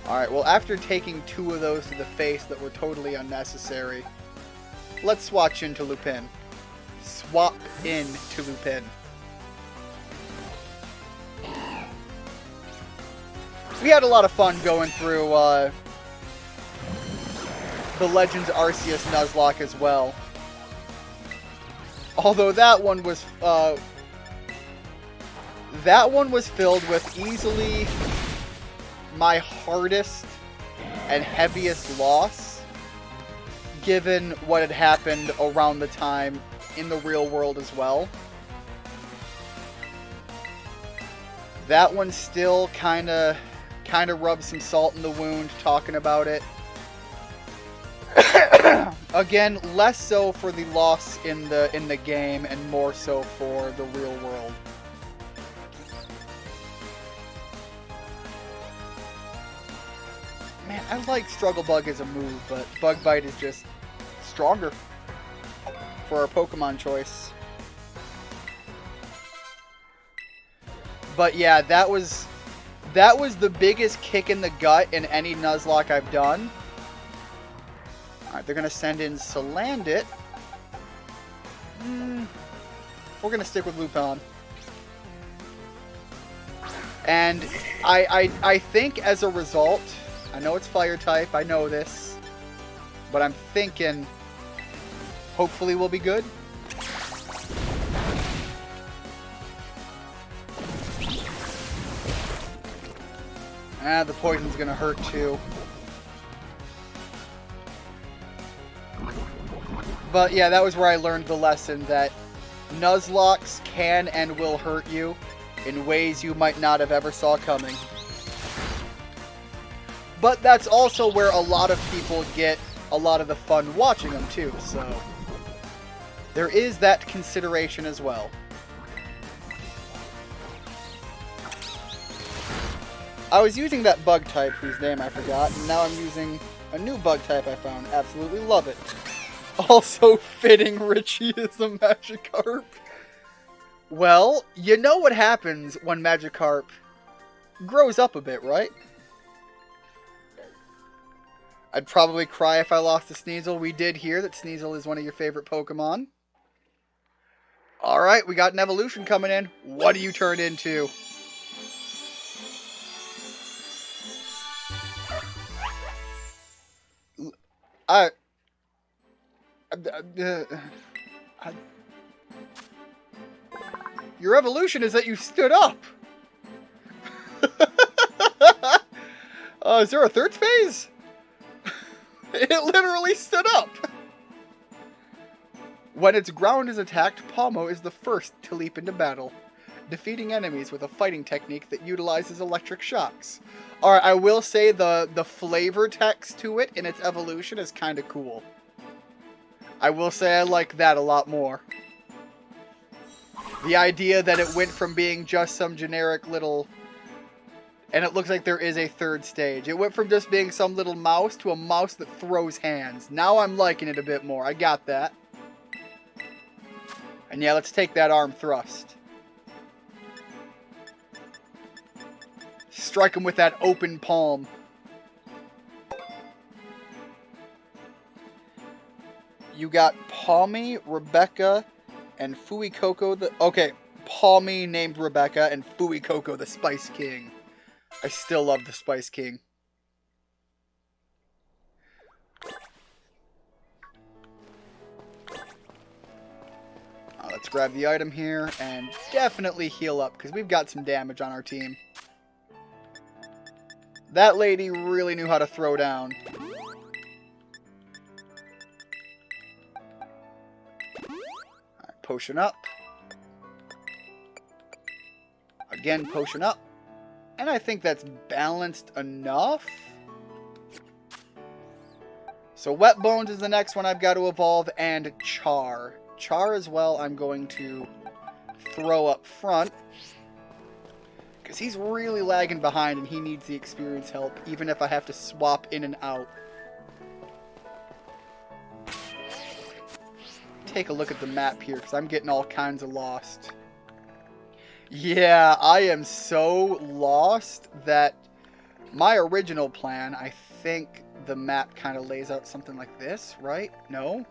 Alright, well, after taking 2 of those to the face that were totally unnecessary, let's swatch into Lupin. Swap into Lupin. We had a lot of fun going through the Legends Arceus Nuzlocke as well. Although that one was filled with easily my hardest and heaviest loss, given what had happened around the time in the real world as well. That one still kind of rubs some salt in the wound talking about it. Again, less so for the loss in the game and more so for the real world. Man, I like Struggle Bug as a move, but Bug Bite is just stronger for our Pokemon choice. But yeah, that was the biggest kick in the gut in any Nuzlocke I've done. Alright, they're going to send in Salandit. We're going to stick with Lupin. And I think as a result, I know it's Fire type, I know this, but I'm thinking hopefully we'll be good. The poison's going to hurt too. But yeah, that was where I learned the lesson that Nuzlocks can and will hurt you in ways you might not have ever saw coming. But that's also where a lot of people get a lot of the fun watching them too, so there is that consideration as well. I was using that bug type whose name I forgot, and now I'm using a new bug type I found. Absolutely love it. Also fitting Richie is a Magikarp. Well, you know what happens when Magikarp grows up a bit, right? I'd probably cry if I lost to Sneasel. We did hear that Sneasel is one of your favorite Pokemon. Alright, we got an evolution coming in. What do you turn into? Your evolution is that you stood up. Is there a third phase? It literally stood up. When its ground is attacked, Palmo is the first to leap into battle, defeating enemies with a fighting technique that utilizes electric shocks. Alright, I will say the flavor text to it in its evolution is kind of cool. I will say I like that a lot more. The idea that it went from being just some generic little... And it looks like there is a third stage. It went from just being some little mouse to a mouse that throws hands. Now I'm liking it a bit more. I got that. And yeah, let's take that arm thrust. Strike him with that open palm. You got Palmy, Rebecca, and Fuecoco the... Okay, Palmy named Rebecca, and Fuecoco the Spice King. I still love the Spice King. Let's grab the item here and definitely heal up, because we've got some damage on our team. That lady really knew how to throw down. Potion up. Again, potion up. And I think that's balanced enough. So Wet Bones is the next one I've got to evolve, and Char. Char as well I'm going to throw up front. Because he's really lagging behind and he needs the experience help, even if I have to swap in and out. Take a look at the map here, because I'm getting all kinds of lost. Yeah, I am so lost that my original plan, I think the map kind of lays out something like this, right? No?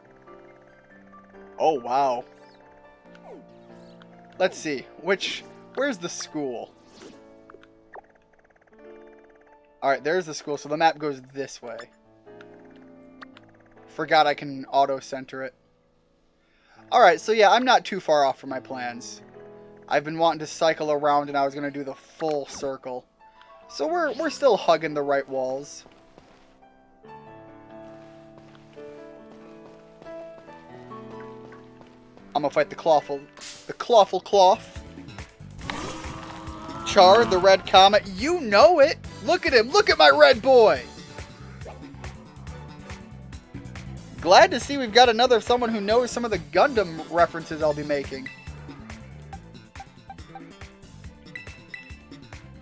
Oh, wow. Let's see. Where's the school? Alright, there's the school, so the map goes this way. Forgot I can auto-center it. Alright, so yeah, I'm not too far off from my plans. I've been wanting to cycle around and I was going to do the full circle. So we're still hugging the right walls. I'm going to fight the Clawful Cloth. Char, the Red Comet. You know it! Look at him! Look at my red boy! Glad to see we've got someone who knows some of the Gundam references I'll be making.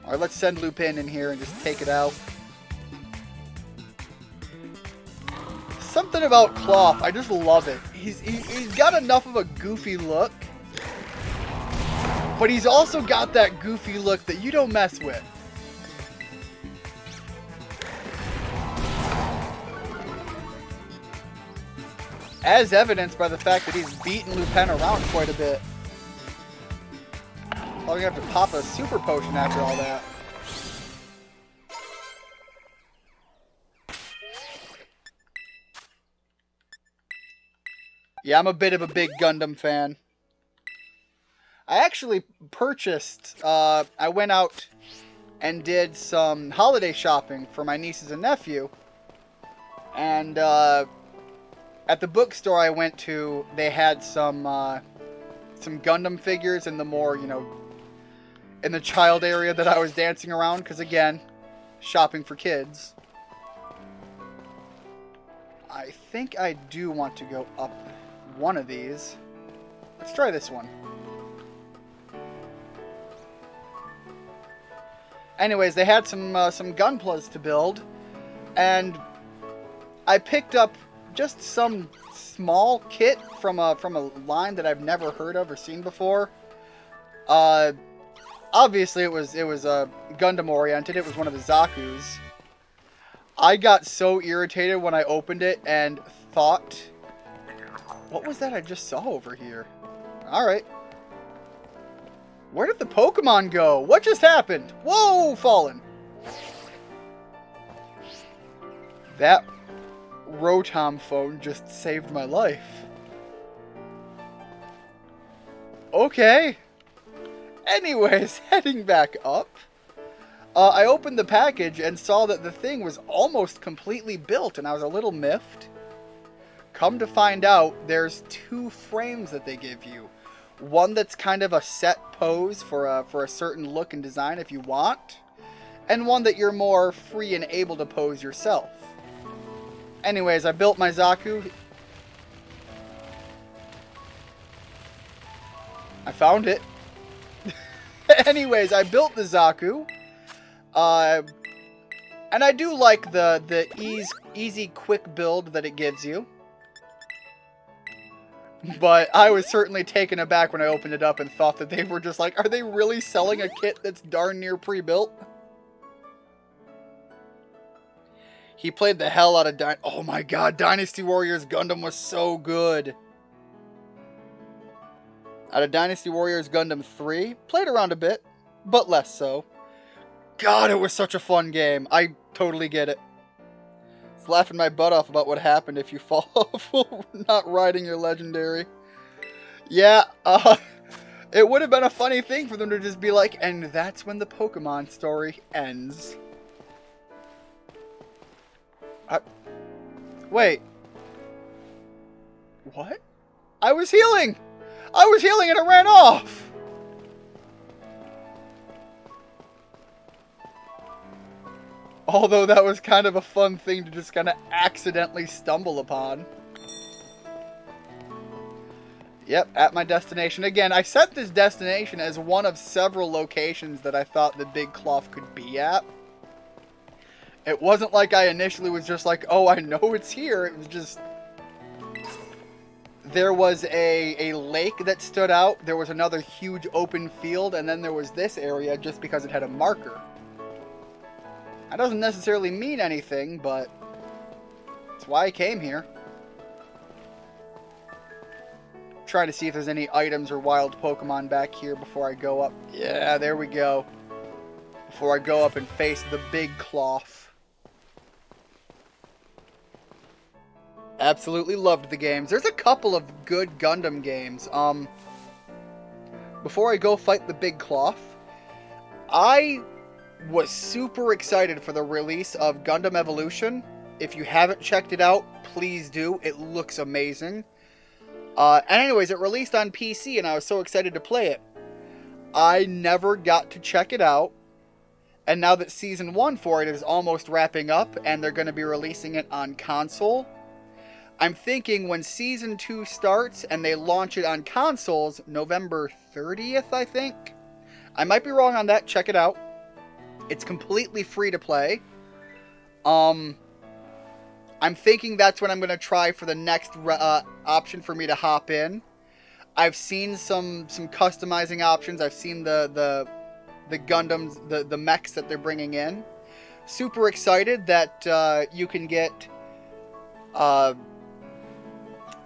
Alright, let's send Lupin in here and just take it out. Something about Cloth, I just love it. He's got enough of a goofy look, but he's also got that goofy look that you don't mess with. As evidenced by the fact that he's beaten Lupin around quite a bit. Probably gonna have to pop a super potion after all that. Yeah, I'm a bit of a big Gundam fan. I actually purchased, I went out and did some holiday shopping for my nieces and nephew. And, at the bookstore I went to, they had some Gundam figures in the more, in the child area that I was dancing around. Because, again, shopping for kids. I think I do want to go up one of these. Let's try this one. Anyways, they had some Gunplas to build, and I picked up just some small kit from a line that I've never heard of or seen before. Obviously it was Gundam oriented. It was one of the Zaku's. I got so irritated when I opened it and thought, what was that I just saw over here? Alright. Where did the Pokemon go? What just happened? Whoa, fallen. That Rotom phone just saved my life. Okay. Anyways, heading back up. I opened the package and saw that the thing was almost completely built, and I was a little miffed. Come to find out, there's two frames that they give you. One that's kind of a set pose for a certain look and design if you want, and one that you're more free and able to pose yourself. Anyways, I built my Zaku. I found it. Anyways, I built the Zaku. And I do like the easy quick build that it gives you. But I was certainly taken aback when I opened it up and thought that they were just like, are they really selling a kit that's darn near pre-built? He played the hell out of oh my god, Dynasty Warriors Gundam was so good. Out of Dynasty Warriors Gundam 3, played around a bit, but less so. God, it was such a fun game. I totally get it. It's laughing my butt off about what happened if you fall off while not riding your legendary. Yeah, it would have been a funny thing for them to just be like, and that's when the Pokemon story ends. Wait. What? I was healing! I was healing and it ran off! Although that was kind of a fun thing to just kind of accidentally stumble upon. Yep, at my destination. Again, I set this destination as one of several locations that I thought the Big Cloth could be at. It wasn't like I initially was just like, oh, I know it's here. It was just... There was a lake that stood out. There was another huge open field. And then there was this area just because it had a marker. That doesn't necessarily mean anything, but... That's why I came here. Try to see if there's any items or wild Pokemon back here before I go up. Yeah, there we go. Before I go up and face the Big Cloth. Absolutely loved the games. There's a couple of good Gundam games. Before I go fight the Big Cloth, I was super excited for the release of Gundam Evolution. If you haven't checked it out, please do. It looks amazing. And anyways, it released on PC, and I was so excited to play it. I never got to check it out. And now that Season 1 for it is almost wrapping up, and they're going to be releasing it on console, I'm thinking when Season 2 starts and they launch it on consoles, November 30th, I think. I might be wrong on that. Check it out. It's completely free to play. I'm thinking that's when I'm going to try for the next option for me to hop in. I've seen some customizing options. I've seen the Gundams, the mechs that they're bringing in. Super excited that you can get...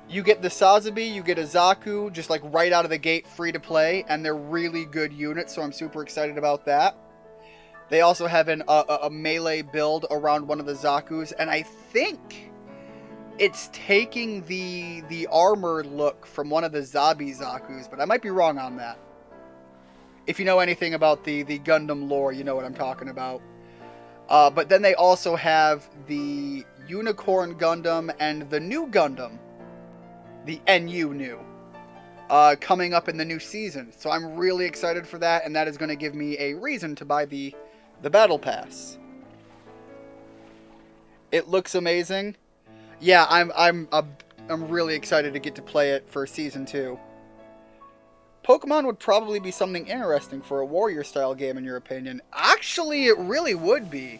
You get the Sazabi, you get a Zaku, just like right out of the gate, free to play, and they're really good units, so I'm super excited about that. They also have a melee build around one of the Zakus, and I think it's taking the armor look from one of the Zabi Zakus, but I might be wrong on that. If you know anything about the Gundam lore, you know what I'm talking about. But then they also have the Unicorn Gundam and the new Gundam. The NU new, coming up in the new season. So I'm really excited for that, and that is going to give me a reason to buy the Battle Pass. It looks amazing. Yeah, I'm really excited to get to play it for Season 2. Pokemon would probably be something interesting for a warrior-style game, in your opinion. Actually, it really would be.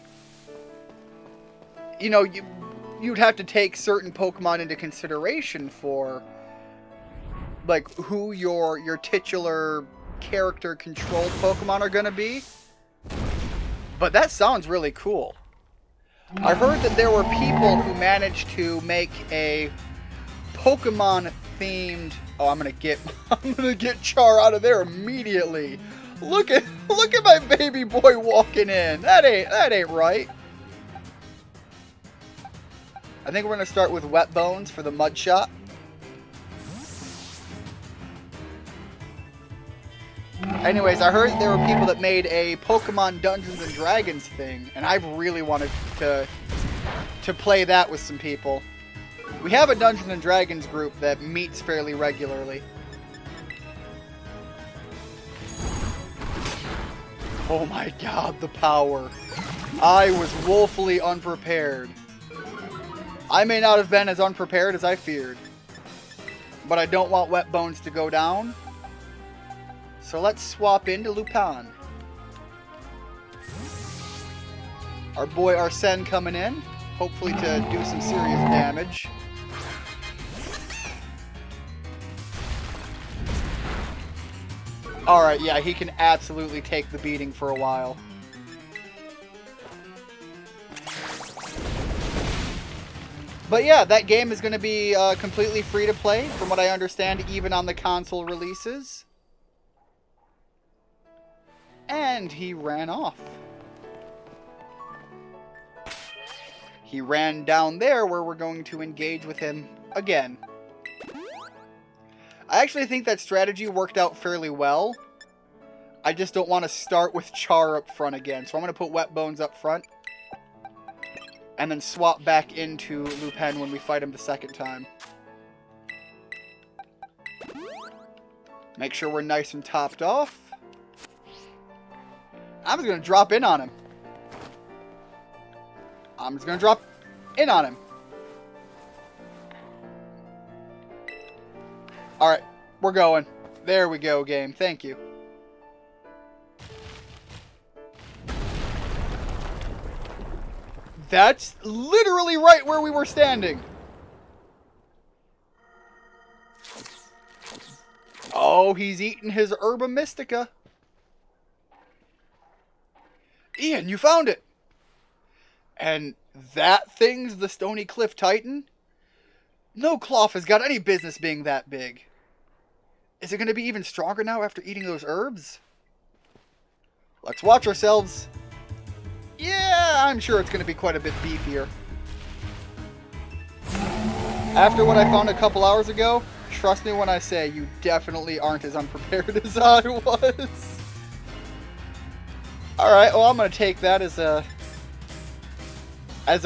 You know, you'd have to take certain Pokemon into consideration for, like, who your titular character-controlled Pokemon are going to be. But that sounds really cool. I heard that there were people who managed to make a Pokemon-themed... Oh, I'm gonna get Char out of there immediately. Look at my baby boy walking in. That ain't right. I think we're going to start with Wet Bones for the Mud Shot. Anyways, I heard there were people that made a Pokemon Dungeons & Dragons thing, and I've really wanted to play that with some people. We have a Dungeons & Dragons group that meets fairly regularly. Oh my god, the power. I was woefully unprepared. I may not have been as unprepared as I feared. But I don't want Wet Bones to go down. So let's swap into Lupin. Our boy Arsene coming in. Hopefully to do some serious damage. Alright, yeah, he can absolutely take the beating for a while. But yeah, that game is going to be completely free to play, from what I understand, even on the console releases. And he ran off. He ran down there where we're going to engage with him again. I actually think that strategy worked out fairly well. I just don't want to start with Char up front again. So I'm going to put Wet Bones up front. And then swap back into Lupin when we fight him the second time. Make sure we're nice and topped off. I'm just going to drop in on him. I'm just going to drop in on him. Alright, we're going. There we go, game. Thank you. That's literally right where we were standing. Oh, he's eating his Herba Mystica. Ian, you found it. And that thing's the Stony Cliff Titan? No Cloth has got any business being that big. Is it going to be even stronger now after eating those herbs? Let's watch ourselves. Yeah, I'm sure it's going to be quite a bit beefier. After what I found a couple hours ago, trust me when I say you definitely aren't as unprepared as I was. Alright, well I'm going to take that as a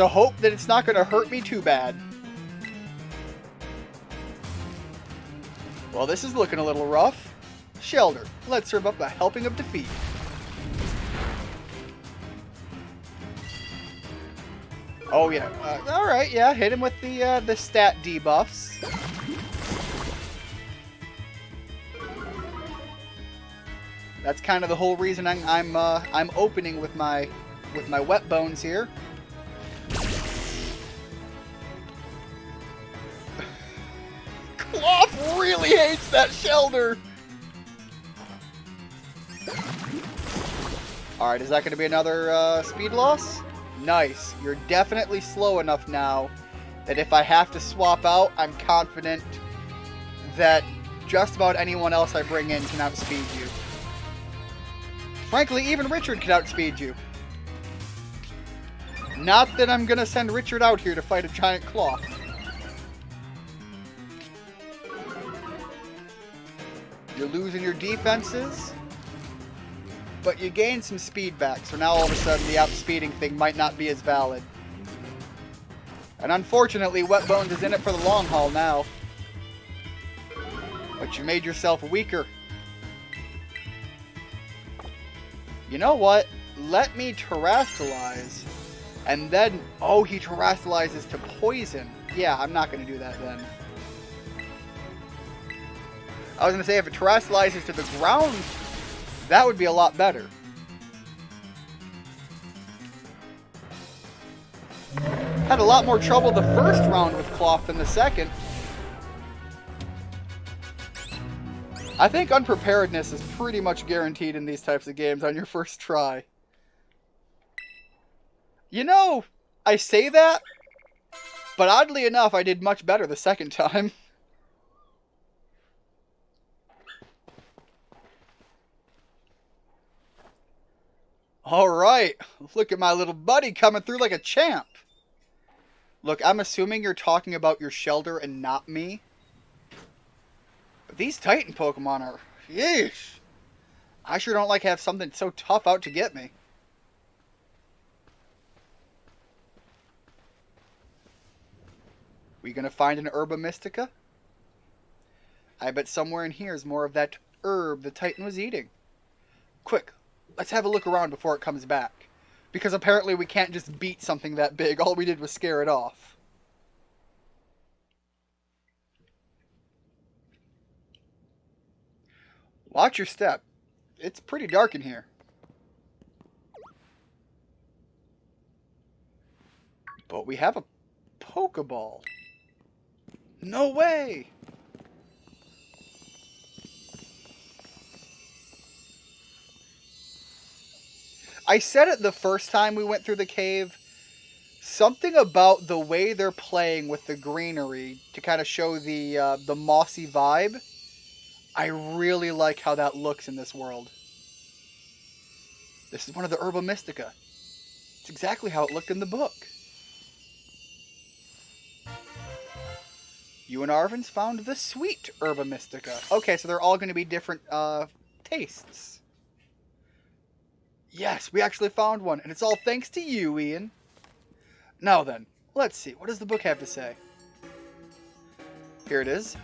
hope that it's not going to hurt me too bad. Well, this is looking a little rough. Shelter, let's serve up a helping of defeat. Oh yeah, alright, yeah, hit him with the stat debuffs. That's kind of the whole reason I'm opening with my wet bones here. Cloth really hates that shelter. Alright, is that going to be another speed loss? Nice. You're definitely slow enough now that if I have to swap out, I'm confident that just about anyone else I bring in can outspeed you. Frankly, even Richard can outspeed you. Not that I'm going to send Richard out here to fight a giant Cloth. You're losing your defenses, but you gain some speed back, so now all of a sudden the outspeeding thing might not be as valid. And unfortunately, Wet Bones is in it for the long haul now. But you made yourself weaker. You know what? Let me terrastalize. And then... Oh, he terrastalizes to poison. Yeah, I'm not going to do that then. I was going to say, if it terrastalizes to the ground, that would be a lot better. Had a lot more trouble the first round with Cloth than the second. I think unpreparedness is pretty much guaranteed in these types of games on your first try. You know, I say that, but oddly enough, I did much better the second time. Alright, look at my little buddy coming through like a champ. Look, I'm assuming you're talking about your shelter and not me. But these Titan Pokemon are... Yeesh. I sure don't like to have something so tough out to get me. We gonna find an Herba Mystica? I bet somewhere in here is more of that herb the Titan was eating. Quick, let's have a look around before it comes back. Because apparently we can't just beat something that big. All we did was scare it off. Watch your step. It's pretty dark in here. But we have a Pokeball. No way! I said it the first time we went through the cave. Something about the way they're playing with the greenery to kind of show the mossy vibe. I really like how that looks in this world. This is one of the Herba Mystica. It's exactly how it looked in the book. You and Arvin's found the sweet Herba Mystica. Okay, so they're all going to be different tastes. Yes, we actually found one, and it's all thanks to you, Ian. Now then, let's see. What does the book have to say? Here it is.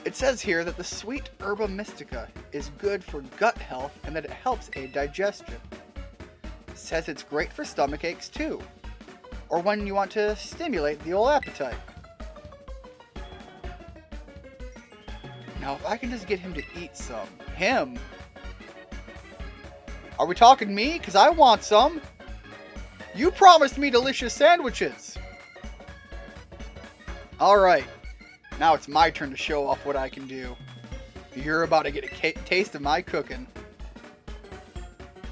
It says here that the sweet herba mystica is good for gut health and that it helps aid digestion. It says it's great for stomach aches too, or when you want to stimulate the old appetite. Now, if I can just get him to eat some. Him? Are we talking me? Because I want some. You promised me delicious sandwiches. Alright. Now it's my turn to show off what I can do. You're about to get a taste of my cooking.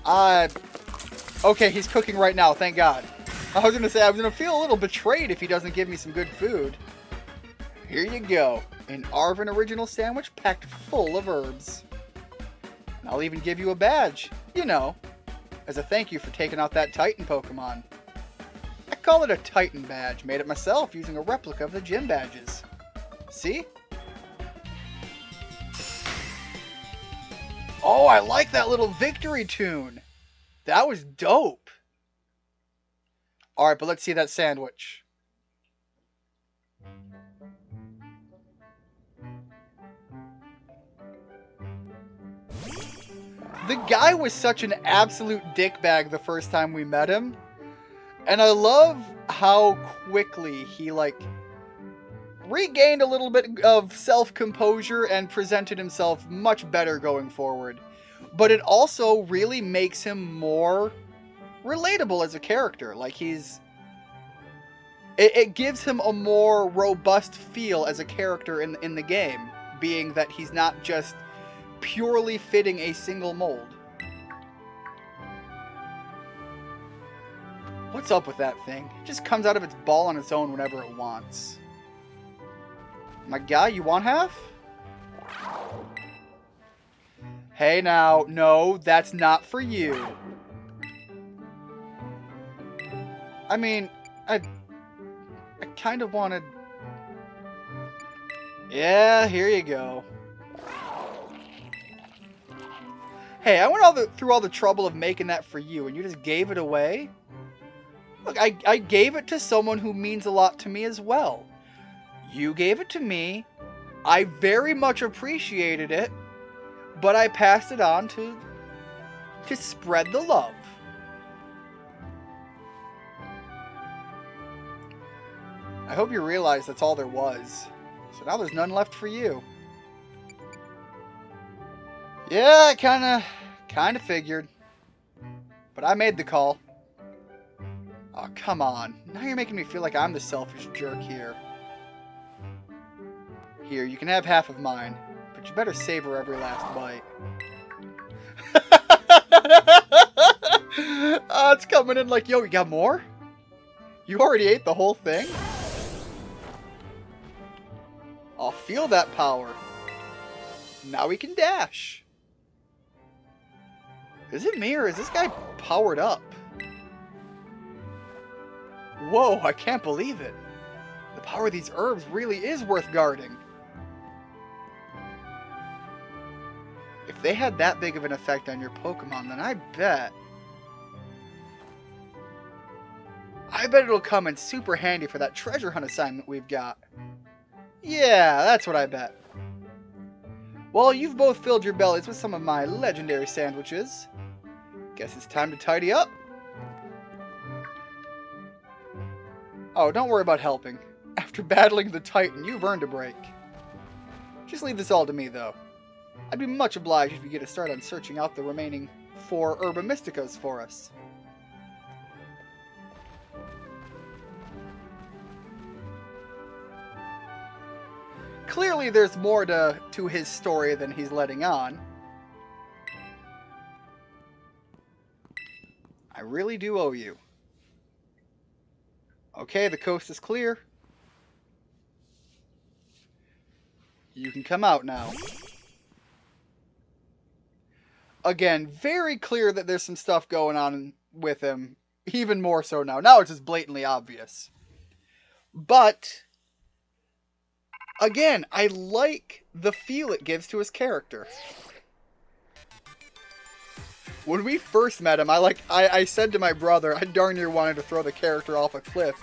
Okay, he's cooking right now, thank God. I was going to say, I was going to feel a little betrayed if he doesn't give me some good food. Here you go. An Arvin original sandwich packed full of herbs. And I'll even give you a badge, you know, as a thank you for taking out that Titan Pokemon. I call it a Titan badge, made it myself using a replica of the gym badges. See? Oh, I like that little victory tune. That was dope. Alright, but let's see that sandwich. The guy was such an absolute dickbag the first time we met him. And I love how quickly he, regained a little bit of self-composure and presented himself much better going forward. But it also really makes him more relatable as a character. It gives him a more robust feel as a character in the game, being that he's not just purely fitting a single mold. What's up with that thing? It just comes out of its ball on its own whenever it wants. My guy, you want half? Hey now, no, that's not for you. I mean, I kind of wanted... Yeah, here you go. Hey, I went through all the trouble of making that for you, and you just gave it away? Look, I gave it to someone who means a lot to me as well. You gave it to me. I very much appreciated it, but I passed it on to spread the love. I hope you realize that's all there was. So now there's none left for you. Yeah, I kinda figured. But I made the call. Oh, come on. Now you're making me feel like I'm the selfish jerk here. Here, you can have half of mine, but you better savor every last bite. It's coming in like, yo, you got more? You already ate the whole thing? I'll feel that power. Now we can dash. Is it me or is this guy powered up? Whoa, I can't believe it. The power of these herbs really is worth guarding. If they had that big of an effect on your Pokemon, then I bet it'll come in super handy for that treasure hunt assignment we've got. Yeah, that's what I bet. Well, you've both filled your bellies with some of my legendary sandwiches. Guess it's time to tidy up. Oh, don't worry about helping. After battling the Titan, you've earned a break. Just leave this all to me, though. I'd be much obliged if you get a start on searching out the remaining 4 Herba Mysticas for us. Clearly there's more to his story than he's letting on. I really do owe you. Okay, the coast is clear. You can come out now. Again, very clear that there's some stuff going on with him. Even more so now. Now it's just blatantly obvious. But again, I like the feel it gives to his character. When we first met him, I said to my brother, I darn near wanted to throw the character off a cliff.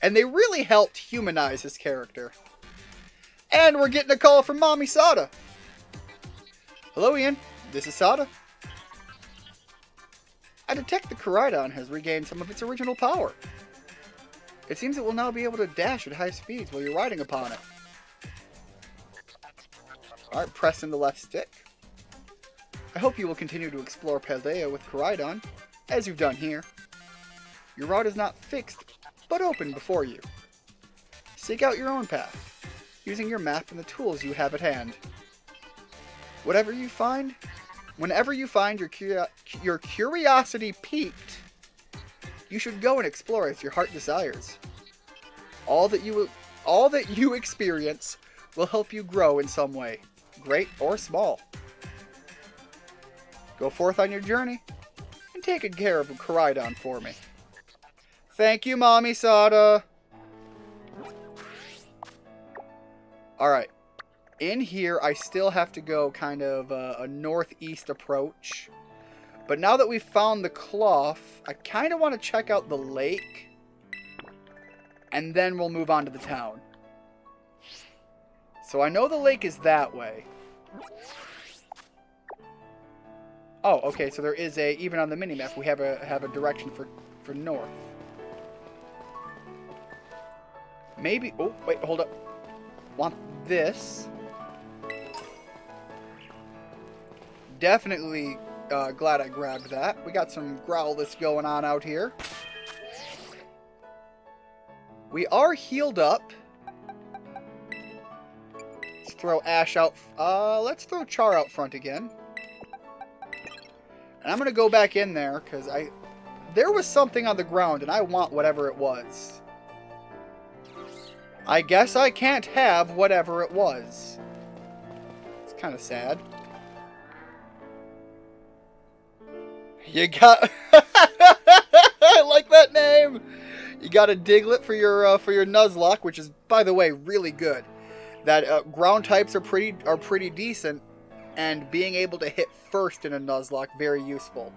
And they really helped humanize his character. And we're getting a call from Mommy Sada. Hello, Ian. This is Sada. I detect the Koraidon has regained some of its original power. It seems it will now be able to dash at high speeds while you're riding upon it. Alright, pressing the left stick. I hope you will continue to explore Paldea with Koraidon, as you've done here. Your route is not fixed, but open before you. Seek out your own path, using your map and the tools you have at hand. Whenever you find your curiosity piqued, you should go and explore as your heart desires. All that you experience will help you grow in some way, great or small. Go forth on your journey and take good care of Koraidon for me. Thank you, Mommy Sada. Alright. In here, I still have to go kind of a northeast approach. But now that we've found the cloth, I kind of want to check out the lake. And then we'll move on to the town. So I know the lake is that way. Oh, okay, so there is a, even on the minimap, we have a direction for north. Maybe, oh, wait, hold up. Want this. Definitely glad I grabbed that. We got some Growlithe going on out here. We are healed up. Let's throw Ash out. Let's throw Char out front again. And I'm going to go back in there because there was something on the ground and I want whatever it was. I guess I can't have whatever it was. It's kind of sad. You got... I like that name! You got a Diglett for your Nuzlocke, which is, by the way, really good. That ground types are pretty decent, and being able to hit first in a Nuzlocke, very useful.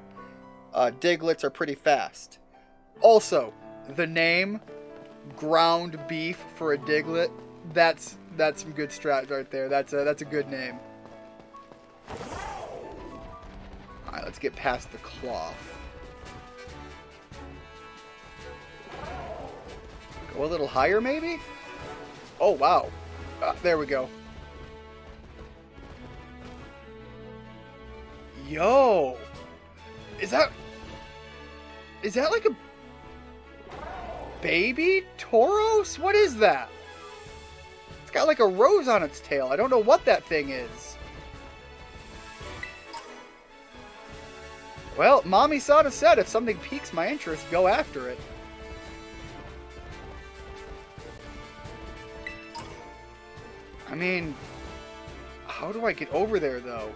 Digletts are pretty fast. Also, the name Ground Beef for a Diglett, that's some good strats right there. That's a good name. Alright, let's get past the cloth. Go a little higher, maybe? Oh, wow. There we go. Yo! Is that like a baby Tauros? What is that? It's got like a rose on its tail. I don't know what that thing is. Well, Mommy Sada said if something piques my interest, go after it. I mean, how do I get over there, though?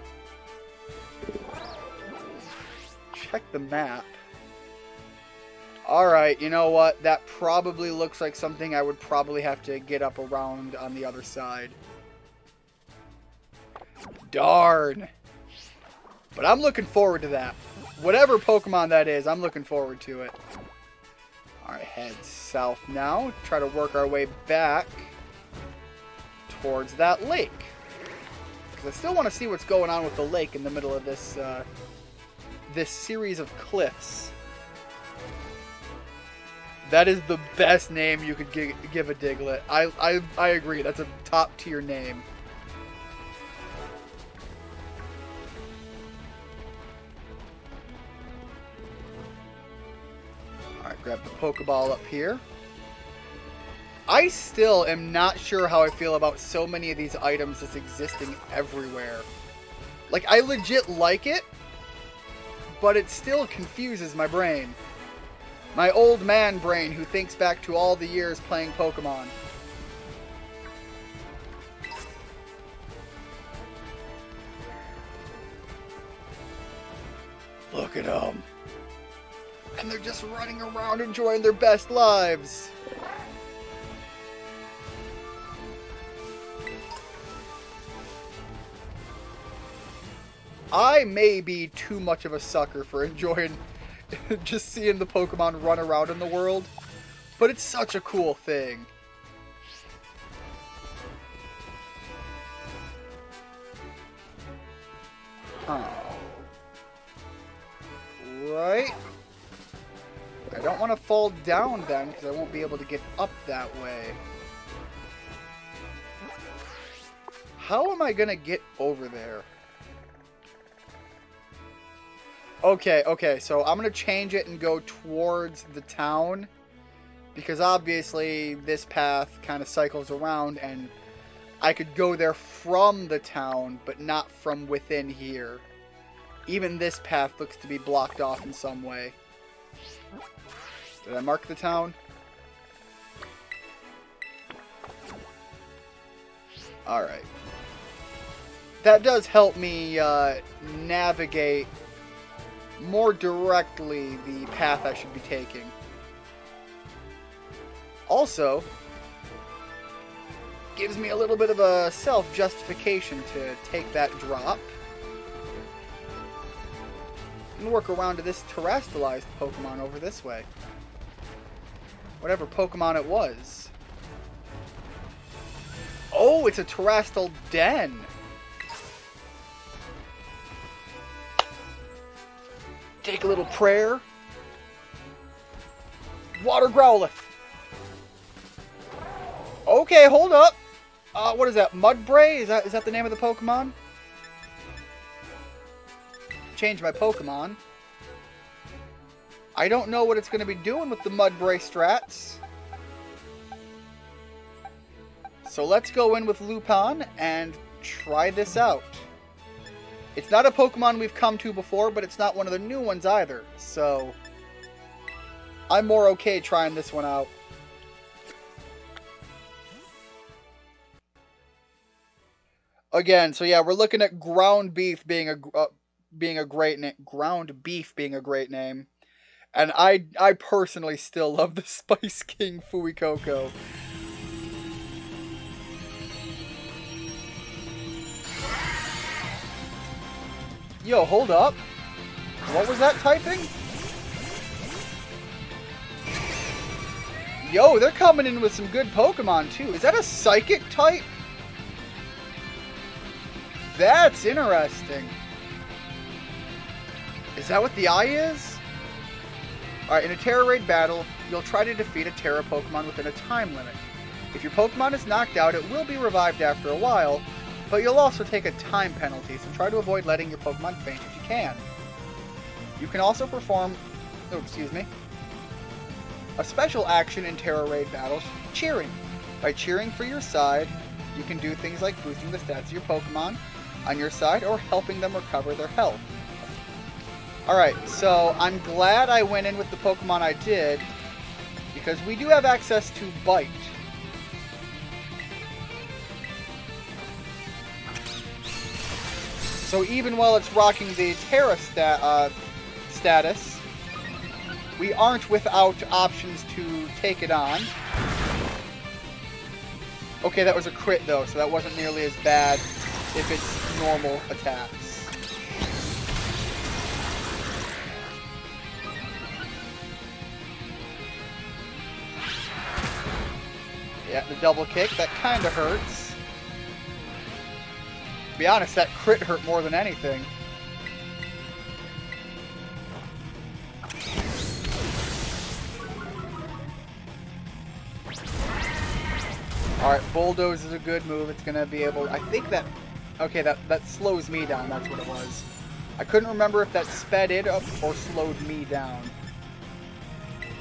Check the map. Alright, you know what? That probably looks like something I would probably have to get up around on the other side. Darn! But I'm looking forward to that. Whatever Pokemon that is, I'm looking forward to it. Alright, head south now. Try to work our way back towards that lake. Because I still want to see what's going on with the lake in the middle of this, this series of cliffs. That is the best name you could give a Diglett. I agree. That's a top tier name. Alright, grab the Pokeball up here. I still am not sure how I feel about so many of these items that's existing everywhere. Like, I legit like it, but it still confuses my brain. My old man brain who thinks back to all the years playing Pokemon. Look at them. And they're just running around enjoying their best lives. I may be too much of a sucker for enjoying just seeing the Pokemon run around in the world, but it's such a cool thing. Huh. Right. I don't want to fall down then, because I won't be able to get up that way. How am I going to get over there? Okay, so I'm going to change it and go towards the town. Because obviously this path kind of cycles around, and I could go there from the town, but not from within here. Even this path looks to be blocked off in some way. Did I mark the town? Alright. That does help me navigate more directly the path I should be taking. Also, gives me a little bit of a self-justification to take that drop. And work around to this terrestrialized Pokemon over this way. Whatever Pokemon it was. Oh, it's a terrestrial den. Take a little prayer. Water Growlithe. Okay, hold up. What is that? Mudbray? Is that the name of the Pokemon? Change my Pokemon. I don't know what it's going to be doing with the Mudbray strats. So let's go in with Lupin and try this out. It's not a Pokemon we've come to before, but it's not one of the new ones either. So I'm more okay trying this one out. Again, so yeah, we're looking at Ground Beef being a great name. Ground Beef being a great name. And I personally still love the Spice King Fuecoco. Yo, hold up. What was that typing? Yo, they're coming in with some good Pokemon too. Is that a Psychic type? That's interesting. Is that what the eye is? Alright, in a Terra Raid battle, you'll try to defeat a Terra Pokemon within a time limit. If your Pokemon is knocked out, it will be revived after a while, but you'll also take a time penalty, so try to avoid letting your Pokemon faint if you can. You can also perform... Oh, excuse me. A special action in Terra Raid battles, cheering. By cheering for your side, you can do things like boosting the stats of your Pokemon on your side or helping them recover their health. Alright, so I'm glad I went in with the Pokemon I did, because we do have access to Bite. So even while it's rocking the Terra status, we aren't without options to take it on. Okay, that was a crit though, so that wasn't nearly as bad if it's normal attacks. Yeah, the double kick, that kinda hurts. To be honest, that crit hurt more than anything. Alright, Bulldoze is a good move. It's gonna be able... I think that... Okay, that slows me down. That's what it was. I couldn't remember if that sped it up or slowed me down.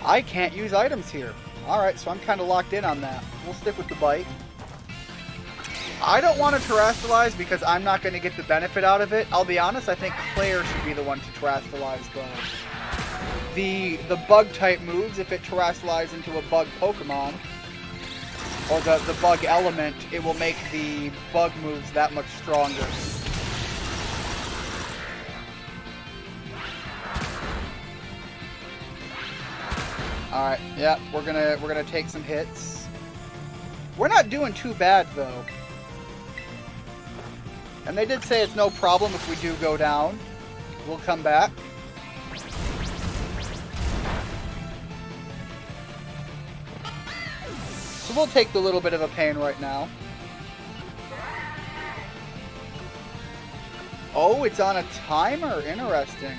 I can't use items here. Alright, so I'm kind of locked in on that. We'll stick with the Bite. I don't want to Terrestrialize because I'm not going to get the benefit out of it. I'll be honest, I think Claire should be the one to Terrestrialize though. The Bug type moves, if it Terrestrializes into a Bug Pokemon, or the Bug element, it will make the Bug moves that much stronger. Alright, yeah, we're gonna take some hits. We're not doing too bad though. And they did say it's no problem if we do go down. We'll come back. So we'll take the little bit of a pain right now. Oh, it's on a timer. Interesting.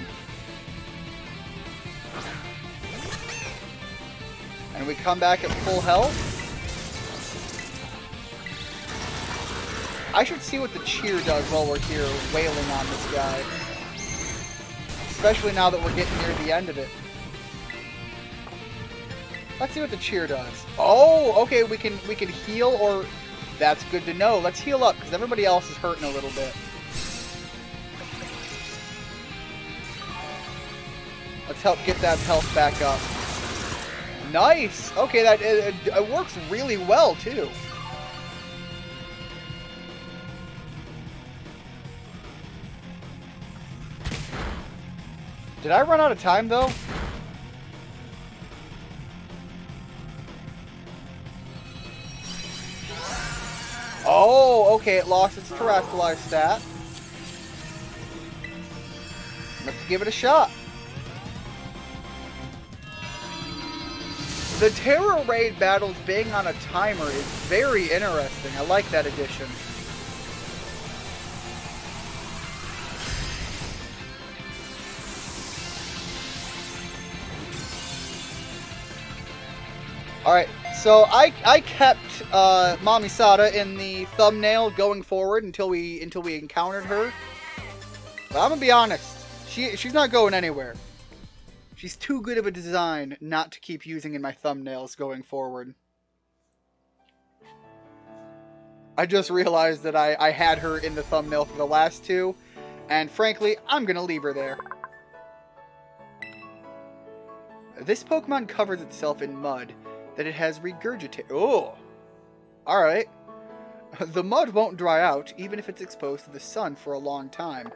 And we come back at full health. I should see what the cheer does while we're here wailing on this guy. Especially now that we're getting near the end of it. Let's see what the cheer does. Oh, okay, we can heal, or that's good to know. Let's heal up because everybody else is hurting a little bit. Let's help get that health back up. Nice. Okay, that it works really well too. Did I run out of time though? Oh, okay, it lost its terrestrialized stat. Let's give it a shot. The Terror Raid battles being on a timer is very interesting. I like that addition. Alright, so I kept Mommy Sada in the thumbnail going forward until we encountered her. But I'm gonna be honest, she's not going anywhere. She's too good of a design not to keep using in my thumbnails going forward. I just realized that I had her in the thumbnail for the last two, and frankly, I'm gonna leave her there. This Pokemon covers itself in mud that it has regurgitated. Oh! Alright. The mud won't dry out, even if it's exposed to the sun for a long time.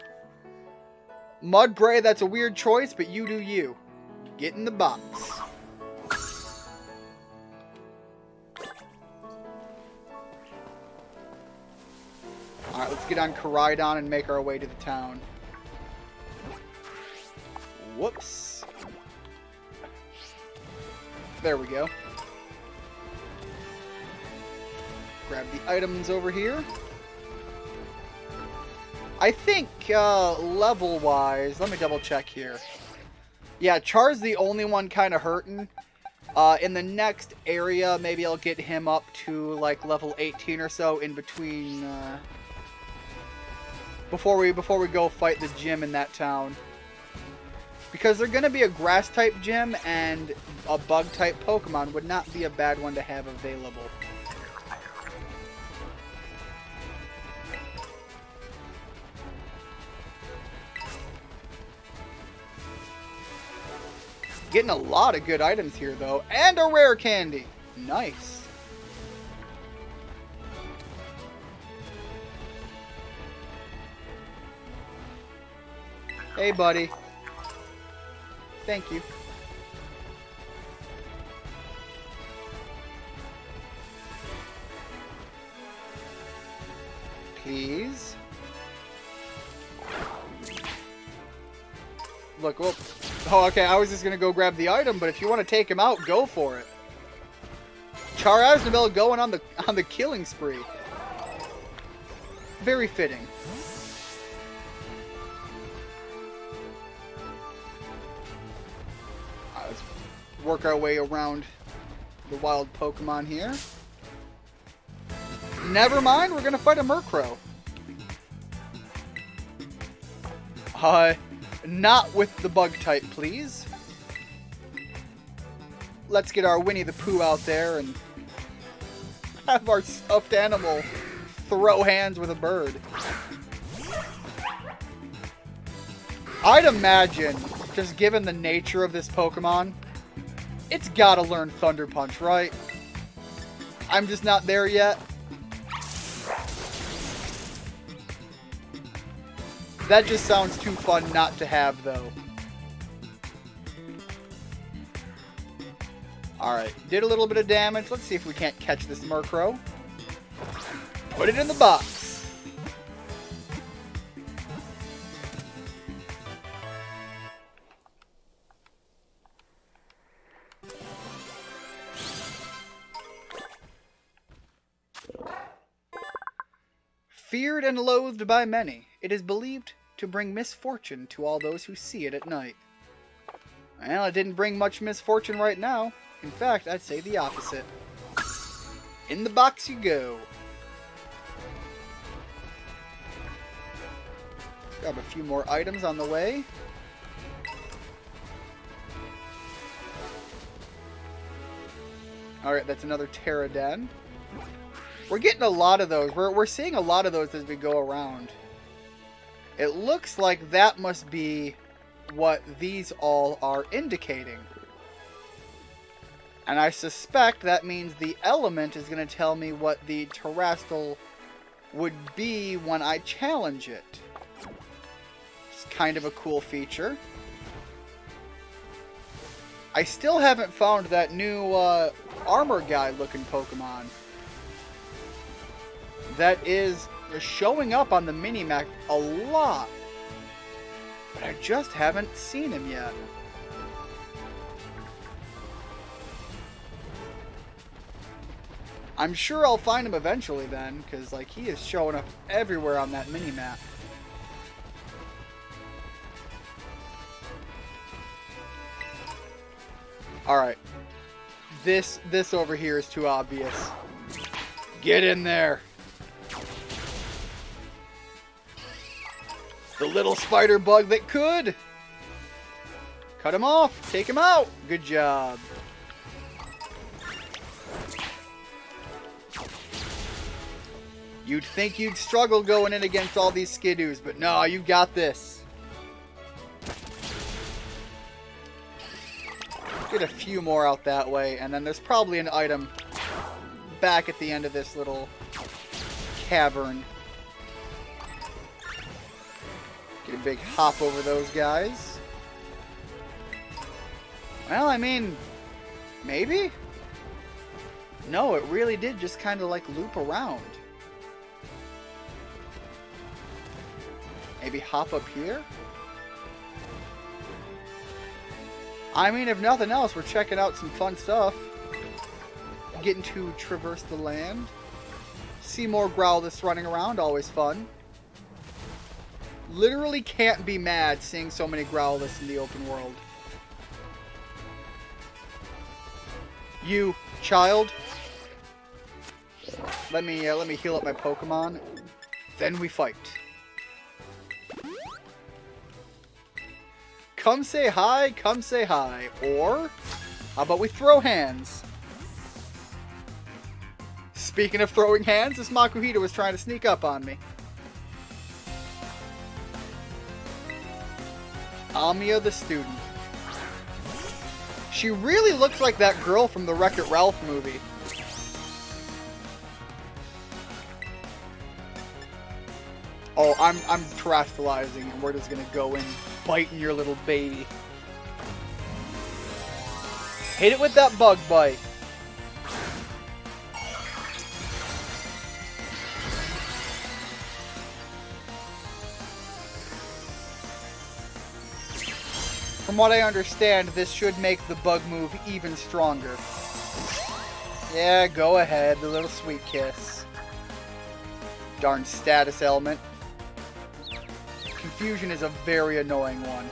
Mudbray, that's a weird choice, but you do you. Get in the box. Alright, let's get on Koraidon and make our way to the town. Whoops. There we go. Grab the items over here. I think level-wise, let me double check here. Yeah, Char's the only one kind of hurting. In the next area, maybe I'll get him up to like level 18 or so in between. Before we go fight the gym in that town. Because they're gonna be a grass-type gym, and a bug-type Pokemon would not be a bad one to have available. Getting a lot of good items here, though. And a rare candy. Nice. Hey, buddy. Thank you. Please. Look, whoop. Oh, okay, I was just gonna go grab the item, but if you want to take him out, go for it. Char Aznabel going on the killing spree. Very fitting. Let's work our way around the wild Pokemon here. Never mind, we're gonna fight a Murkrow. Not with the bug type, please. Let's get our Winnie the Pooh out there and have our stuffed animal throw hands with a bird. I'd imagine, just given the nature of this Pokemon, it's gotta learn Thunder Punch, right? I'm just not there yet. That just sounds too fun not to have, though. Alright, did a little bit of damage. Let's see if we can't catch this Murkrow. Put it in the box. Feared and loathed by many, it is believed to bring misfortune to all those who see it at night. Well, it didn't bring much misfortune right now. In fact, I'd say the opposite. In the box you go. Grab a few more items on the way. Alright, that's another Pterodon. We're getting a lot of those. We're seeing a lot of those as we go around. It looks like that must be what these all are indicating. And I suspect that means the element is going to tell me what the terrestrial would be when I challenge it. It's kind of a cool feature. I still haven't found that new armor guy looking Pokemon. That is showing up on the mini-map a lot. But I just haven't seen him yet. I'm sure I'll find him eventually then, because like he is showing up everywhere on that mini-map. Alright. This over here is too obvious. Get in there. The little spider bug that could. Cut him off. Take him out. Good job. You'd think you'd struggle going in against all these Skidoos, but no, you got this. Get a few more out that way, and then there's probably an item back at the end of this little cavern. Get a big hop over those guys. Well, I mean, maybe? No, it really did just kind of like loop around. Maybe hop up here? I mean, if nothing else, we're checking out some fun stuff. Getting to traverse the land. See more Growlithe running around, always fun. Literally can't be mad seeing so many Growlithe in the open world. You, child. Let me heal up my Pokemon. Then we fight. Come say hi, come say hi. Or, how about we throw hands? Speaking of throwing hands, this Makuhita was trying to sneak up on me. Amiya the student. She really looks like that girl from the Wreck-It Ralph movie. Oh, I'm terrestrializing and we're just gonna go in biting your little baby. Hit it with that bug bite. From what I understand, this should make the bug move even stronger. Yeah, go ahead, the little sweet kiss. Darn status element. Confusion is a very annoying one.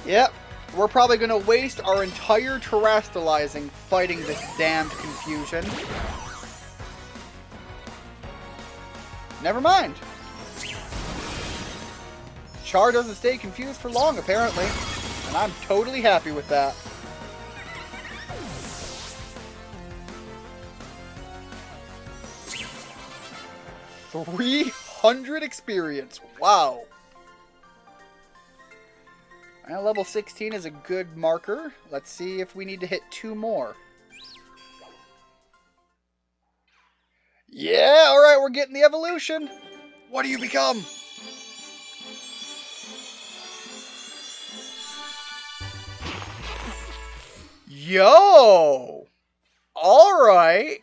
Yep, we're probably going to waste our entire terrestrializing fighting this damned confusion. Never mind. Char doesn't stay confused for long, apparently. And I'm totally happy with that. $300 experience. Wow. And level 16 is a good marker. Let's see if we need to hit 2 more. Yeah, alright, we're getting the evolution. What do you become? Yo! Alright.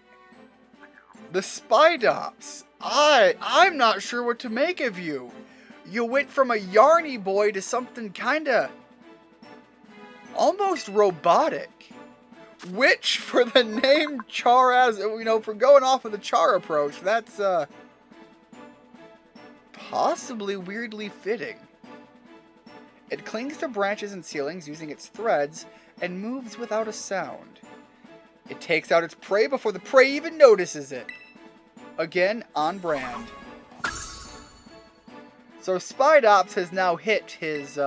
The Spidops. I'm not sure what to make of you. You went from a yarny boy to something kinda almost robotic. Which, for the name Char as, for going off of the Char approach, that's, possibly weirdly fitting. It clings to branches and ceilings using its threads and moves without a sound. It takes out its prey before the prey even notices it. Again, on brand. So Spidops has now hit his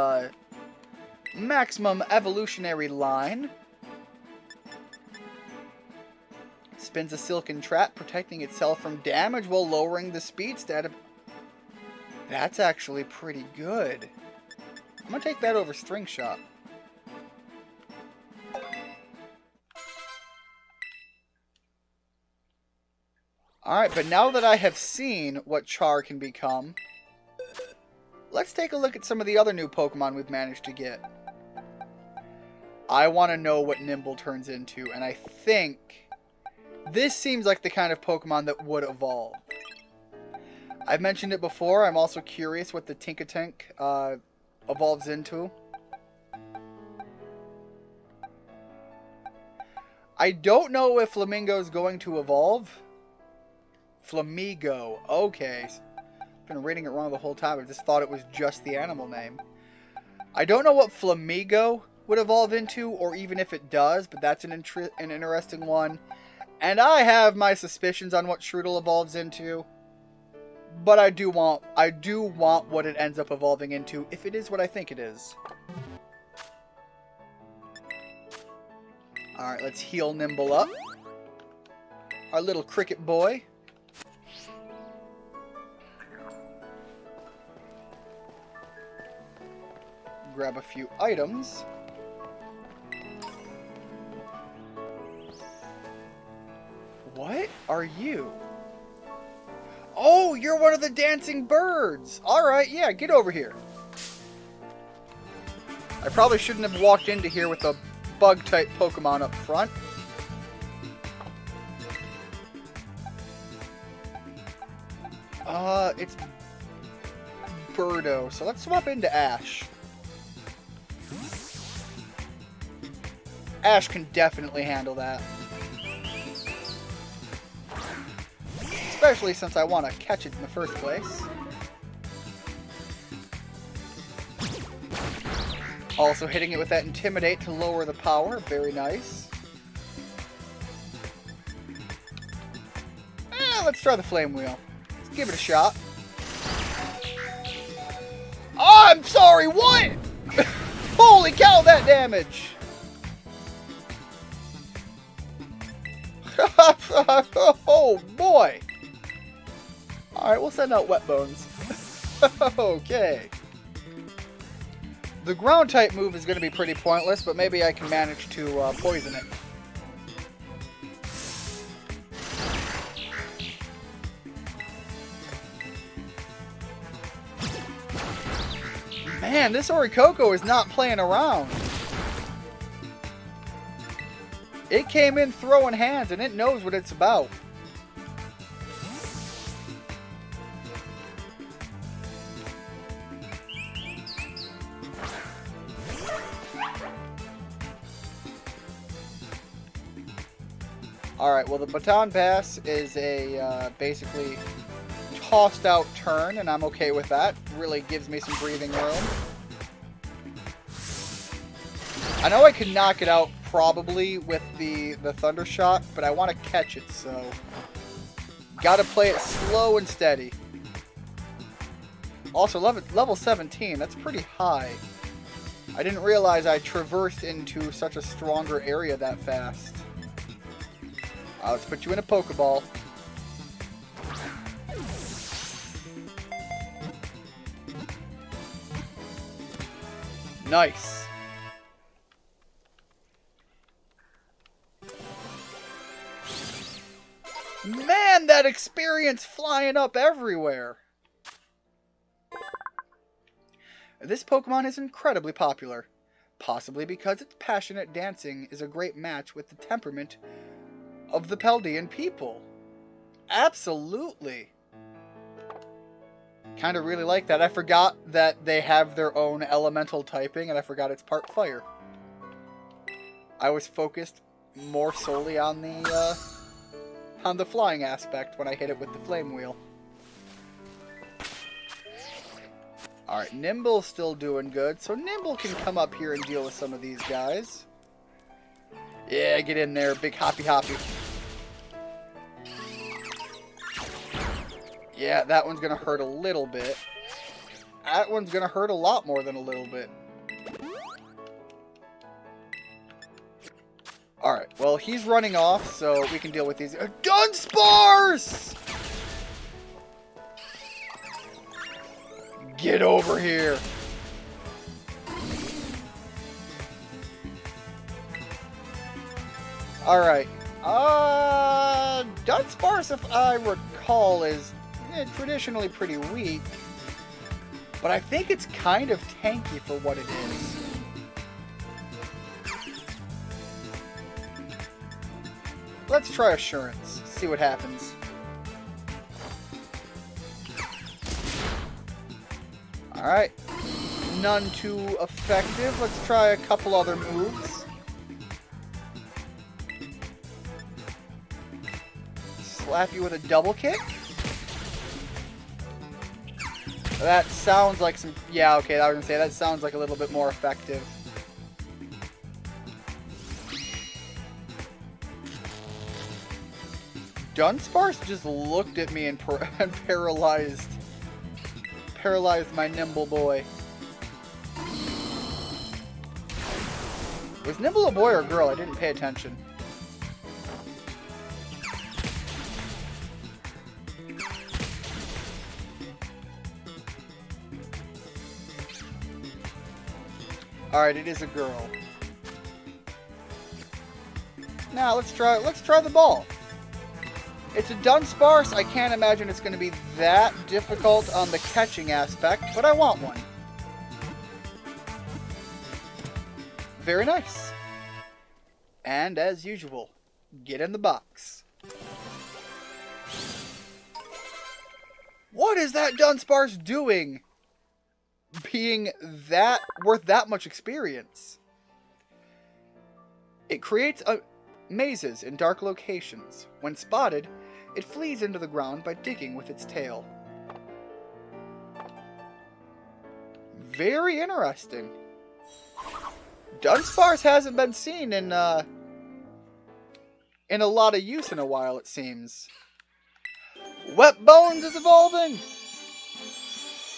maximum evolutionary line. Spins a silken trap, protecting itself from damage while lowering the speed stat of... That's actually pretty good. I'm going to take that over String Shot. Alright, but now that I have seen what Char can become, let's take a look at some of the other new Pokemon we've managed to get. I want to know what Nimble turns into, and I think this seems like the kind of Pokemon that would evolve. I've mentioned it before, I'm also curious what the Tinkatink evolves into. I don't know if Flamingo is going to evolve. Flamigo. Okay. I've been reading it wrong the whole time. I just thought it was just the animal name. I don't know what Flamigo would evolve into, or even if it does, but that's an interesting one. And I have my suspicions on what Shroodle evolves into. But I do want what it ends up evolving into, if it is what I think it is. Alright, let's heal Nimble up. Our little cricket boy. Grab a few items. What are you? Oh, you're one of the dancing birds! Alright, yeah, get over here. I probably shouldn't have walked into here with a bug-type Pokemon up front. It's Birdo, so let's swap into Ash. Ash can definitely handle that. Especially since I want to catch it in the first place. Also hitting it with that Intimidate to lower the power. Very nice. Let's try the Flame Wheel. Let's give it a shot. Oh, I'm sorry, what? Holy cow, that damage! Oh boy! Alright, we'll send out Wet Bones. Okay. The ground type move is going to be pretty pointless, but maybe I can manage to poison it. Man, this Orichalcoo is not playing around. It came in throwing hands and it knows what it's about. Alright, well the Baton Pass is a basically tossed out turn, and I'm okay with that. Really gives me some breathing room. I know I could knock it out probably with the Thunder Shot, but I want to catch it, so gotta play it slow and steady. Also, level 17, that's pretty high. I didn't realize I traversed into such a stronger area that fast. Let's put you in a Pokeball. Nice. Man, that experience flying up everywhere. This Pokemon is incredibly popular, possibly because its passionate dancing is a great match with the temperament of the Paldean people. Absolutely. Kind of really like that. I forgot that they have their own elemental typing, and I forgot it's part fire. I was focused more solely on the flying aspect when I hit it with the flame wheel. Alright, Nimble's still doing good, so Nimble can come up here and deal with some of these guys. Yeah, get in there, big hoppy hoppy. Yeah, that one's gonna hurt a little bit. That one's gonna hurt a lot more than a little bit. Alright, well, he's running off, so we can deal with these. Dunsparce! Get over here! Alright. Dunsparce, if I recall, is traditionally pretty weak. But I think it's kind of tanky for what it is. Let's try Assurance. See what happens. Alright. None too effective. Let's try a couple other moves. Slap you with a double kick. That sounds like some... Yeah, okay, I was going to say, that sounds like a little bit more effective. Dunsparce just looked at me and paralyzed my Nimble boy. Was Nimble a boy or a girl? I didn't pay attention. Alright, it is a girl. Now let's try the ball. It's a Dunsparce. I can't imagine it's going to be that difficult on the catching aspect, but I want one. Very nice. And as usual, get in the box. What is that Dunsparce doing? Being that worth that much experience. It creates mazes in dark locations. When spotted, it flees into the ground by digging with its tail. Very interesting. Dunsparce hasn't been seen in a lot of use in a while, it seems. Wet Bones is evolving!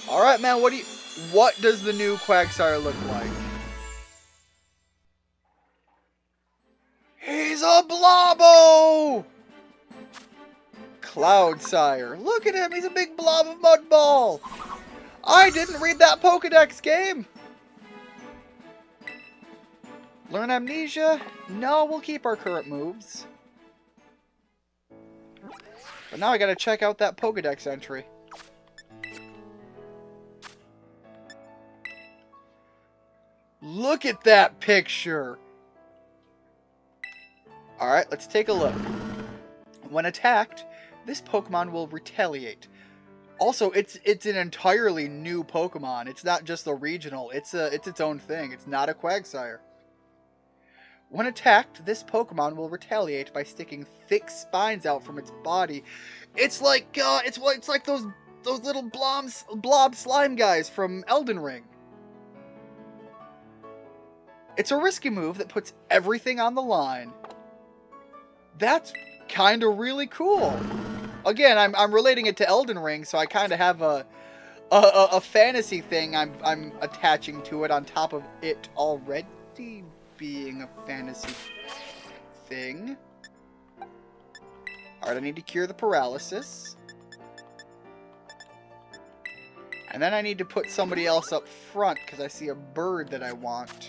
Alright, man, what does the new Quagsire look like? He's a Blobbo! Cloudsire. Look at him, he's a big blob of mud ball! I didn't read that Pokedex game! Learn Amnesia? No, we'll keep our current moves. But now I gotta check out that Pokedex entry. Look at that picture! Alright, let's take a look. When attacked, this Pokemon will retaliate. Also, it's an entirely new Pokemon. It's not just the regional. It's its own thing. It's not a Quagsire. When attacked, this Pokemon will retaliate by sticking thick spines out from its body. It's like it's like those little blob slime guys from Elden Ring. It's a risky move that puts everything on the line. That's kind of really cool. Again, I'm relating it to Elden Ring, so I kind of have a fantasy thing I'm attaching to it on top of it already being a fantasy thing. Alright, I need to cure the paralysis. And then I need to put somebody else up front because I see a bird that I want.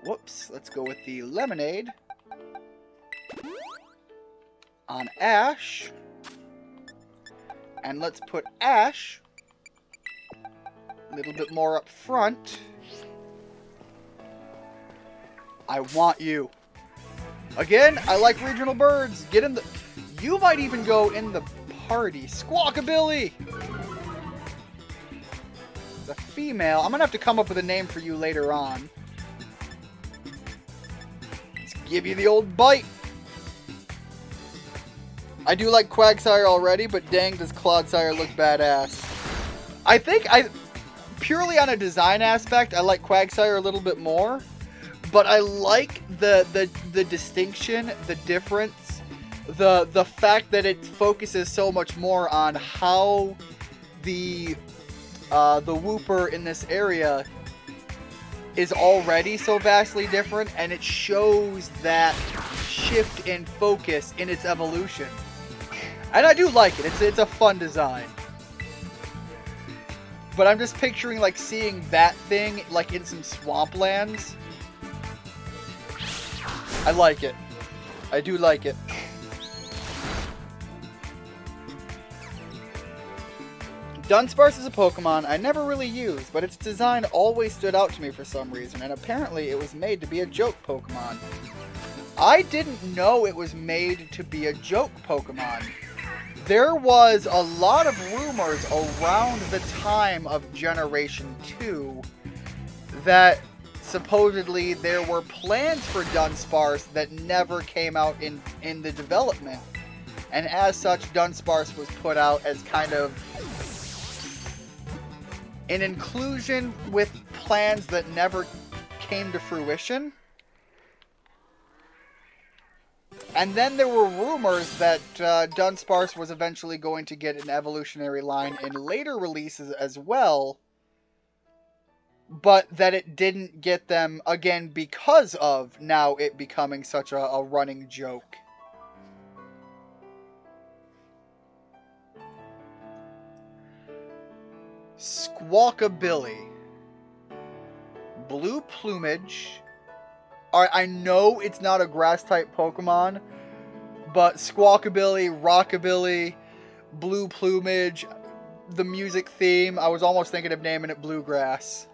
Whoops, let's go with the lemonade. On Ash. And let's put Ash a little bit more up front. I want you. Again, I like regional birds. Get in the... You might even go in the party. Squawkabilly! It's a female. I'm gonna have to come up with a name for you later on. It's Give you the old bite. I do like Quagsire already, but dang, does Clodsire look badass. I think purely on a design aspect, I like Quagsire a little bit more. But I like the distinction, the difference, the fact that it focuses so much more on how the Wooper in this area is already so vastly different, and it shows that shift in focus in its evolution. And I do like it. It's a fun design. But I'm just picturing like seeing that thing like in some swamplands. I like it. I do like it. Dunsparce is a Pokemon I never really used, but its design always stood out to me for some reason, and apparently it was made to be a joke Pokemon. I didn't know it was made to be a joke Pokemon. There was a lot of rumors around the time of Generation 2 that supposedly there were plans for Dunsparce that never came out in the development. And as such, Dunsparce was put out as kind of an inclusion with plans that never came to fruition. And then there were rumors that Dunsparce was eventually going to get an evolutionary line in later releases as well, but that it didn't get them again because of now it becoming such a running joke. Squawkabilly. Blue plumage. Alright, I know it's not a grass-type Pokemon, but Squawkabilly, Rockabilly, blue plumage, the music theme, I was almost thinking of naming it Bluegrass.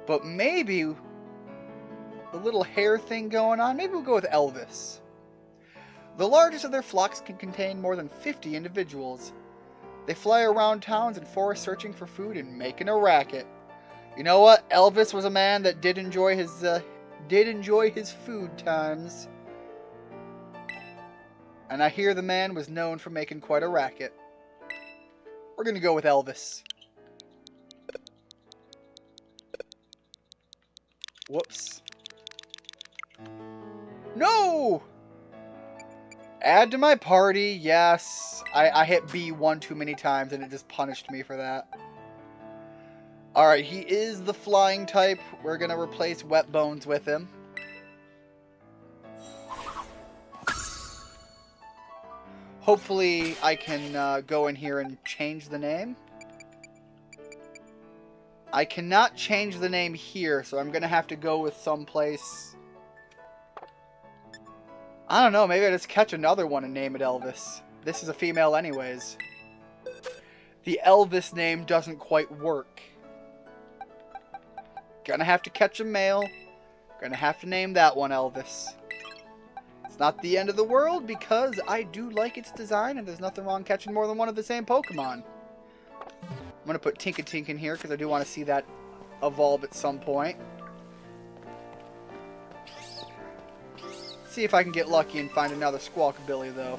But maybe the little hair thing going on, maybe we'll go with Elvis. The largest of their flocks can contain more than 50 individuals. They fly around towns and forests searching for food and making a racket. You know what? Elvis was a man that did enjoy his food times. And I hear the man was known for making quite a racket. We're gonna go with Elvis. Whoops. No! Add to my party, yes. I hit B one too many times and it just punished me for that. Alright, he is the flying type. We're going to replace Wet Bones with him. Hopefully I can go in here and change the name. I cannot change the name here, so I'm going to have to go with someplace. I don't know, maybe I just catch another one and name it Elvis. This is a female anyways. The Elvis name doesn't quite work. Gonna have to catch a male. Gonna have to name that one Elvis. It's not the end of the world because I do like its design and there's nothing wrong catching more than one of the same Pokemon. I'm gonna put Tinkatink in here because I do want to see that evolve at some point. See if I can get lucky and find another Squawkabilly though.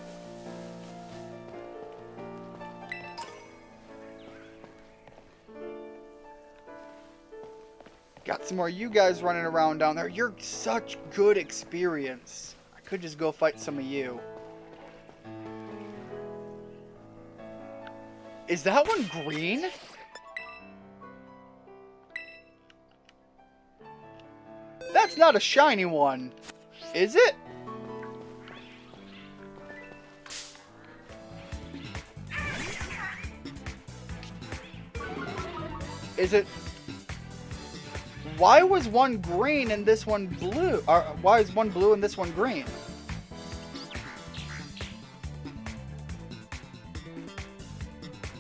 Got some more of you guys running around down there. You're such good experience. I could just go fight some of you. Is that one green? That's not a shiny one. Is it? Is it? Why was one green and this one blue? Or why is one blue and this one green?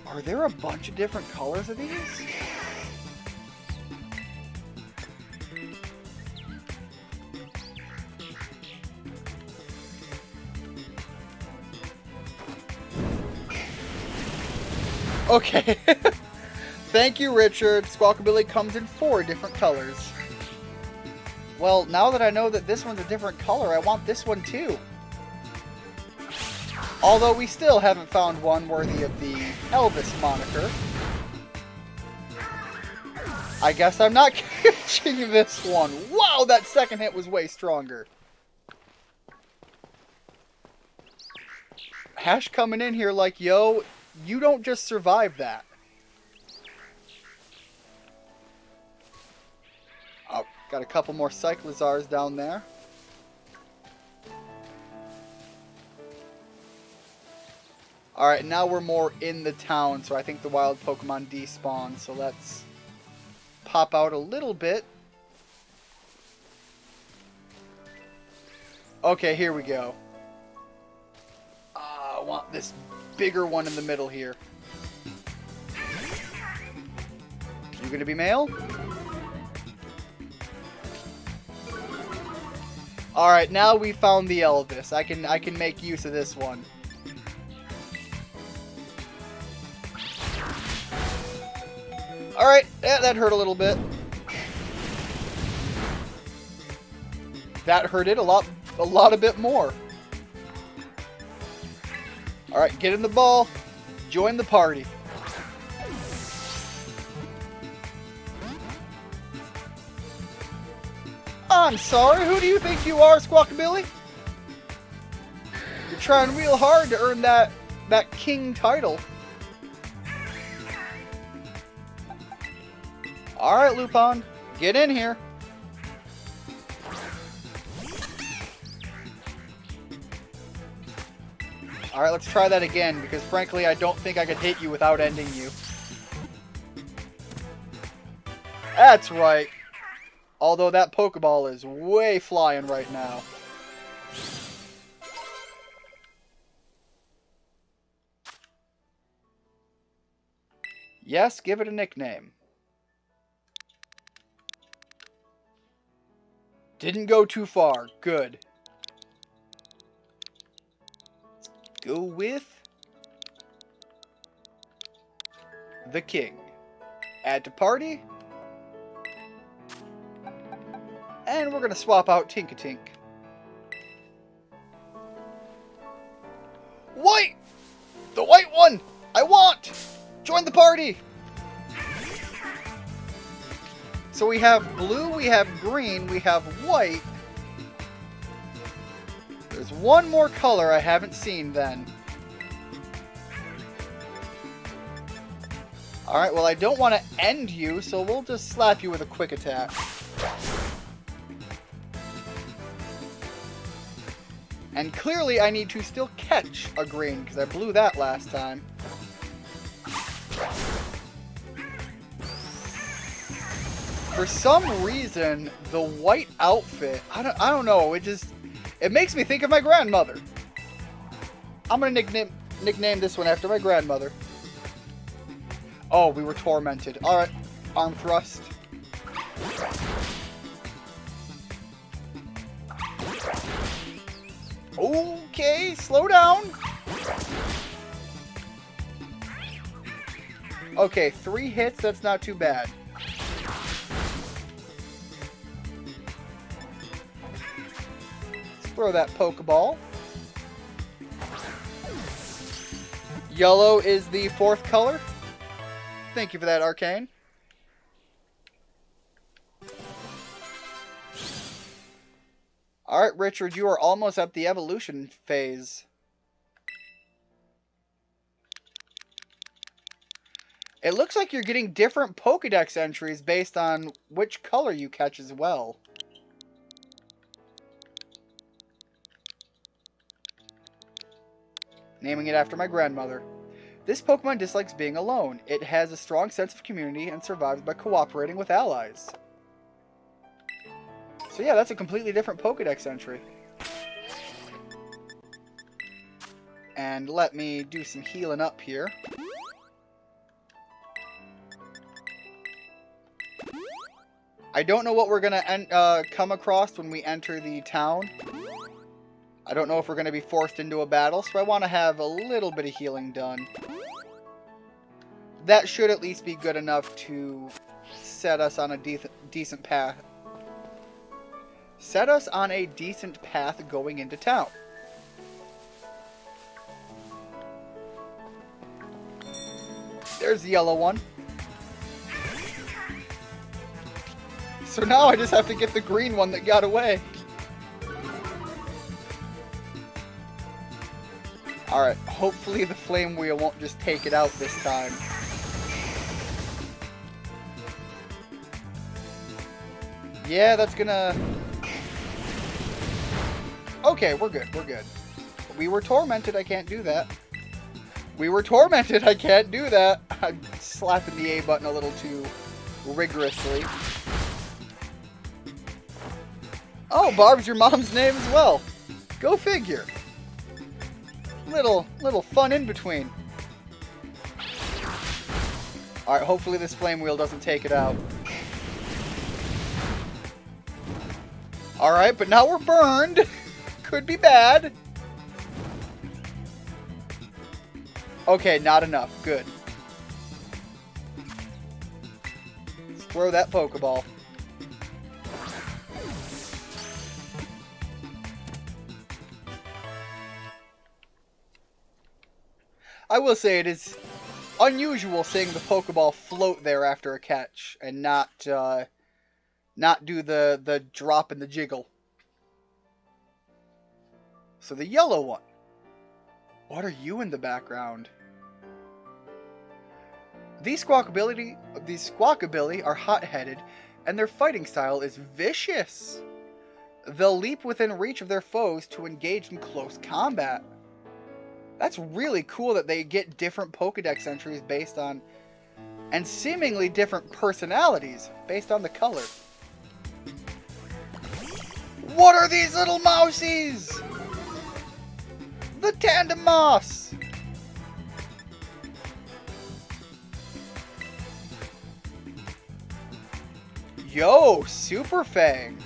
Are there a bunch of different colors of these? Okay. Thank you, Richard. Squawkabilly comes in 4 different colors. Well, now that I know that this one's a different color, I want this one too. Although we still haven't found one worthy of the Elvis moniker. I guess I'm not catching this one. Wow, that second hit was way stronger. Hash coming in here like, yo, you don't just survive that. Oh, got a couple more Cyclizars down there. Alright, now we're more in the town, so I think the wild Pokemon despawn. So let's pop out a little bit. Okay, here we go. I want this bigger one in the middle here. You gonna be male? Alright, now we found the Elvis. I can make use of this one. Alright, yeah, that hurt a little bit. That hurt it a lot a bit more. Alright, get in the ball. Join the party. I'm sorry, who do you think you are, Squawkabilly? You're trying real hard to earn that king title. Alright, Lupin, get in here. Alright, let's try that again, because frankly, I don't think I could hit you without ending you. That's right. Although that Pokeball is way flying right now. Yes, give it a nickname. Didn't go too far. Good. Let's go with the King. Add to party. And we're going to swap out Tinkatink. White! The white one! I want! Join the party! So we have blue, we have green, we have white. There's one more color I haven't seen then. Alright, well I don't want to end you, so we'll just slap you with a quick attack. And clearly I need to still catch a green, because I blew that last time. For some reason, the white outfit, I don't know, it makes me think of my grandmother. I'm gonna nickname this one after my grandmother. Oh, we were tormented. Alright, arm thrust. Okay, slow down. Okay, 3 hits, that's not too bad. Throw that Pokeball. Yellow is the 4th color. Thank you for that, Arcane. Alright, Richard, you are almost at the evolution phase. It looks like you're getting different Pokedex entries based on which color you catch as well. Naming it after my grandmother. This Pokemon dislikes being alone. It has a strong sense of community and survives by cooperating with allies. So yeah, that's a completely different Pokedex entry. And let me do some healing up here. I don't know what we're going to come across when we enter the town. I don't know if we're going to be forced into a battle, so I want to have a little bit of healing done. That should at least be good enough to set us on a decent path. Set us on a decent path going into town. There's the yellow one. So now I just have to get the green one that got away. Alright, hopefully the flame wheel won't just take it out this time. Yeah, that's gonna... Okay, we're good, we're good. We were tormented, I can't do that. We were tormented, I can't do that. I'm slapping the A button a little too rigorously. Oh, Barb's your mom's name as well. Go figure. Little fun in between. Alright, hopefully this flame wheel doesn't take it out. Alright, but now we're burned. Could be bad. Okay, not enough. Good. Let's throw that Pokeball. I will say it is unusual seeing the Pokeball float there after a catch and not do the drop and the jiggle. So the yellow one. What are you in the background? These Squawkabilly are hot-headed, and their fighting style is vicious. They'll leap within reach of their foes to engage in close combat. That's really cool that they get different Pokedex entries based on, and seemingly different personalities based on the color. What are these little mousies? The Tandem Moss! Yo, Super Fang!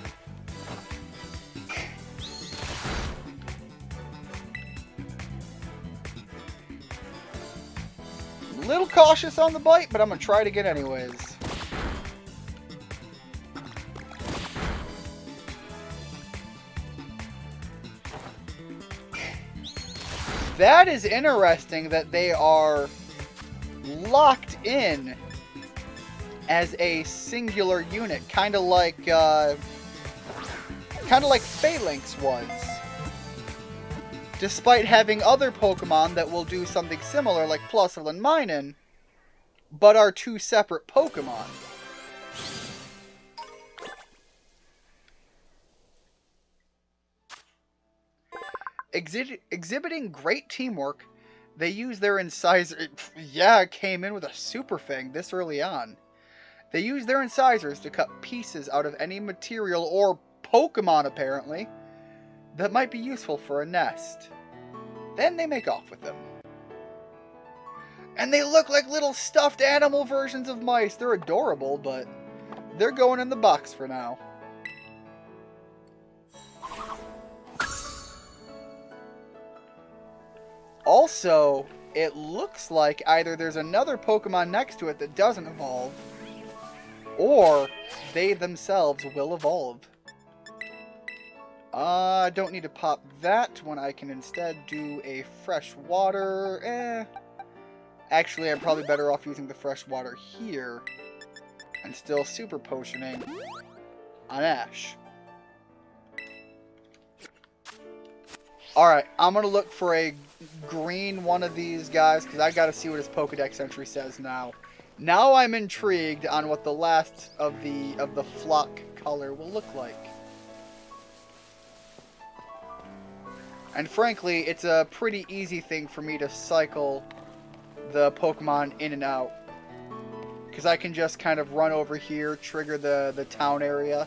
Little cautious on the bite, but I'm gonna try it again anyways. That is interesting that they are locked in as a singular unit, kind of like Phalanx was. Despite having other Pokemon that will do something similar like Plusle and Minun, but are two separate Pokemon. Exhibiting great teamwork, they use their incisors... Yeah, it came in with a Super Fang this early on. They use their incisors to cut pieces out of any material, or Pokemon apparently, that might be useful for a nest. Then they make off with them. And they look like little stuffed animal versions of mice. They're adorable, but they're going in the box for now. Also, it looks like either there's another Pokemon next to it that doesn't evolve, or they themselves will evolve. I don't need to pop that when I can instead do a fresh water. Actually, I'm probably better off using the fresh water here and still super potioning on Ash. Alright, I'm going to look for a green one of these guys because I got to see what his Pokedex entry says now. Now I'm intrigued on what the last of the flock color will look like. And frankly, it's a pretty easy thing for me to cycle the Pokemon in and out. Because I can just kind of run over here, trigger the town area,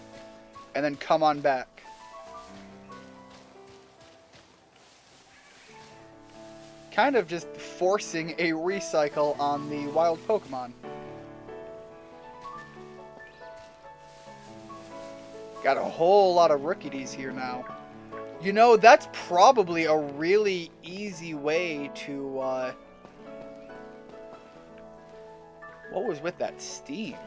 and then come on back. Kind of just forcing a recycle on the wild Pokemon. Got a whole lot of Rookies here now. You know, that's probably a really easy way to, what was with that steam?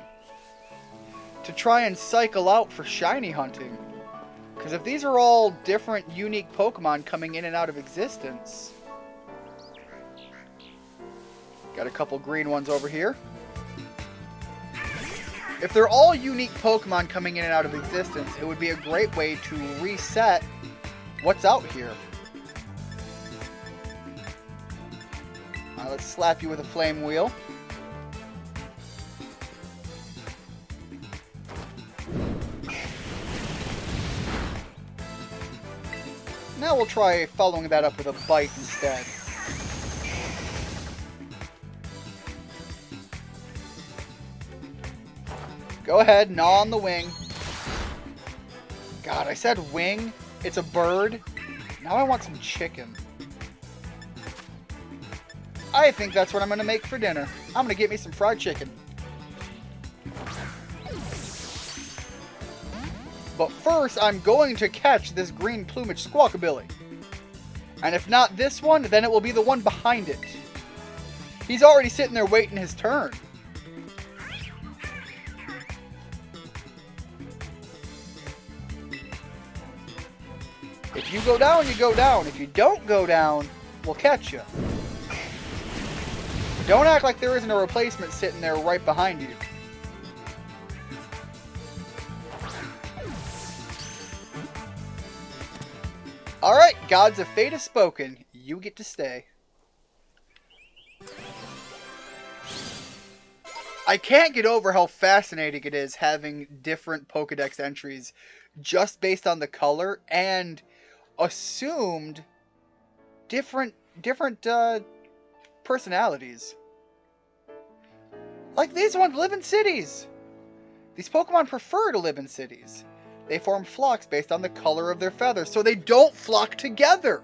To try and cycle out for shiny hunting. Because if these are all different, unique Pokemon coming in and out of existence... Got a couple green ones over here. If they're all unique Pokemon coming in and out of existence, it would be a great way to reset what's out here. Let's slap you with a Flame Wheel. Now we'll try following that up with a Bite instead. Go ahead, gnaw on the wing. God, I said wing. It's a bird. Now I want some chicken. I think that's what I'm going to make for dinner. I'm going to get me some fried chicken. But first, I'm going to catch this green plumage Squawkabilly. And if not this one, then it will be the one behind it. He's already sitting there waiting his turn. If you go down, you go down. If you don't go down, we'll catch you. Don't act like there isn't a replacement sitting there right behind you. Alright, Gods of Fate has spoken. You get to stay. I can't get over how fascinating it is having different Pokedex entries just based on the color and assumed different personalities. Like these ones live in cities. These Pokemon prefer to live in cities. They form flocks based on the color of their feathers, so they don't flock together.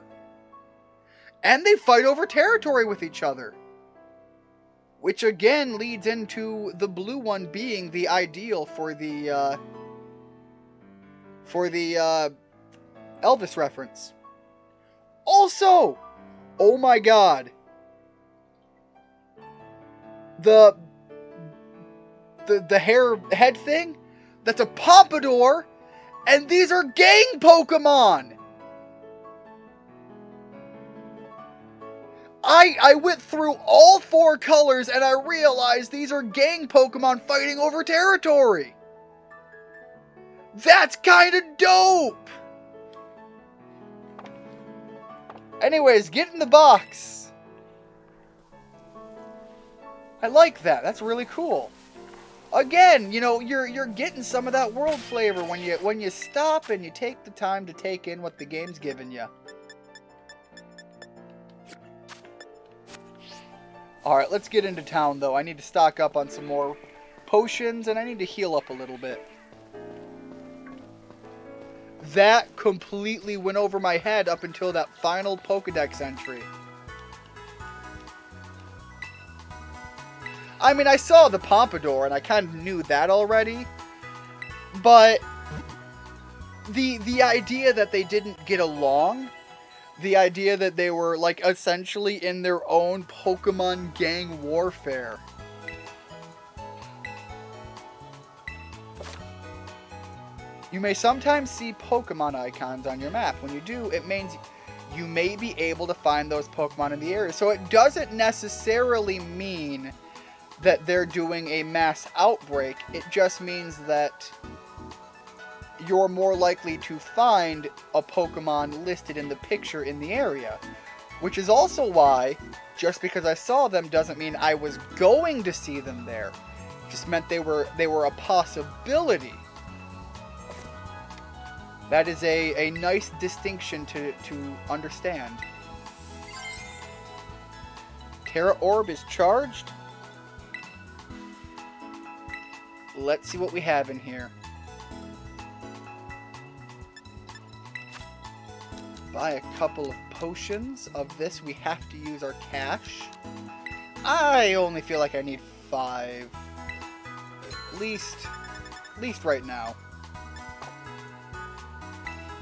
And they fight over territory with each other. Which again leads into the blue one being the ideal for the Elvis reference. Also, oh my god, the hair head thing, that's a Pompadour, and these are gang Pokemon. I went through all four colors and I realized these are gang Pokemon fighting over territory. That's kind of dope. Anyways, get in the box. I like that. That's really cool. Again, you know, you're getting some of that world flavor when you stop and you take the time to take in what the game's giving you. Alright, let's get into town, though. I need to stock up on some more potions, and I need to heal up a little bit. That completely went over my head up until that final Pokedex entry. I mean, I saw the Pompadour, and I kind of knew that already. But the idea that they didn't get along... The idea that they were, like, essentially in their own Pokemon gang warfare. You may sometimes see Pokemon icons on your map. When you do, it means you may be able to find those Pokemon in the area. So it doesn't necessarily mean that they're doing a mass outbreak. It just means that you're more likely to find a Pokemon listed in the picture in the area. Which is also why, just because I saw them doesn't mean I was going to see them there. It just meant they were a possibility. That is a nice distinction to understand. Terra Orb is charged. Let's see what we have in here. Buy a couple of potions. Of this, we have to use our cash. I only feel like I need 5. At least right now.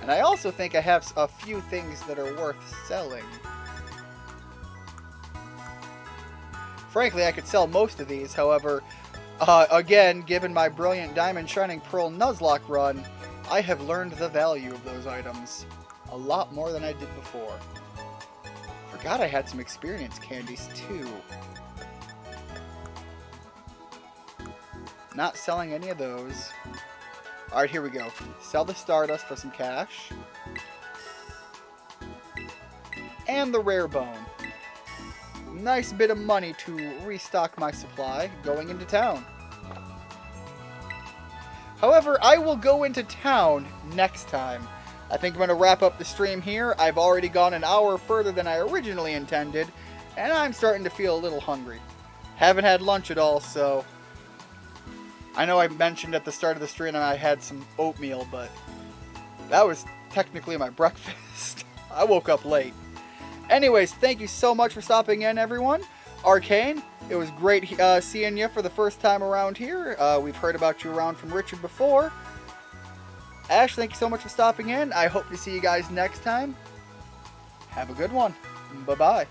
And I also think I have a few things that are worth selling. Frankly, I could sell most of these. However, again, given my brilliant Diamond Shining Pearl Nuzlocke run, I have learned the value of those items a lot more than I did before. Forgot I had some experience candies too. Not selling any of those. Alright, here we go. Sell the Stardust for some cash. And the Rare Bone. Nice bit of money to restock my supply going into town. However, I will go into town next time. I think I'm going to wrap up the stream here. I've already gone an hour further than I originally intended, and I'm starting to feel a little hungry. Haven't had lunch at all, so... I know I mentioned at the start of the stream I had some oatmeal, but that was technically my breakfast. I woke up late. Anyways, thank you so much for stopping in, everyone. Arcane, it was great seeing you for the first time around here. We've heard about you around from Richard before. Ash, thank you so much for stopping in. I hope to see you guys next time. Have a good one. Bye-bye.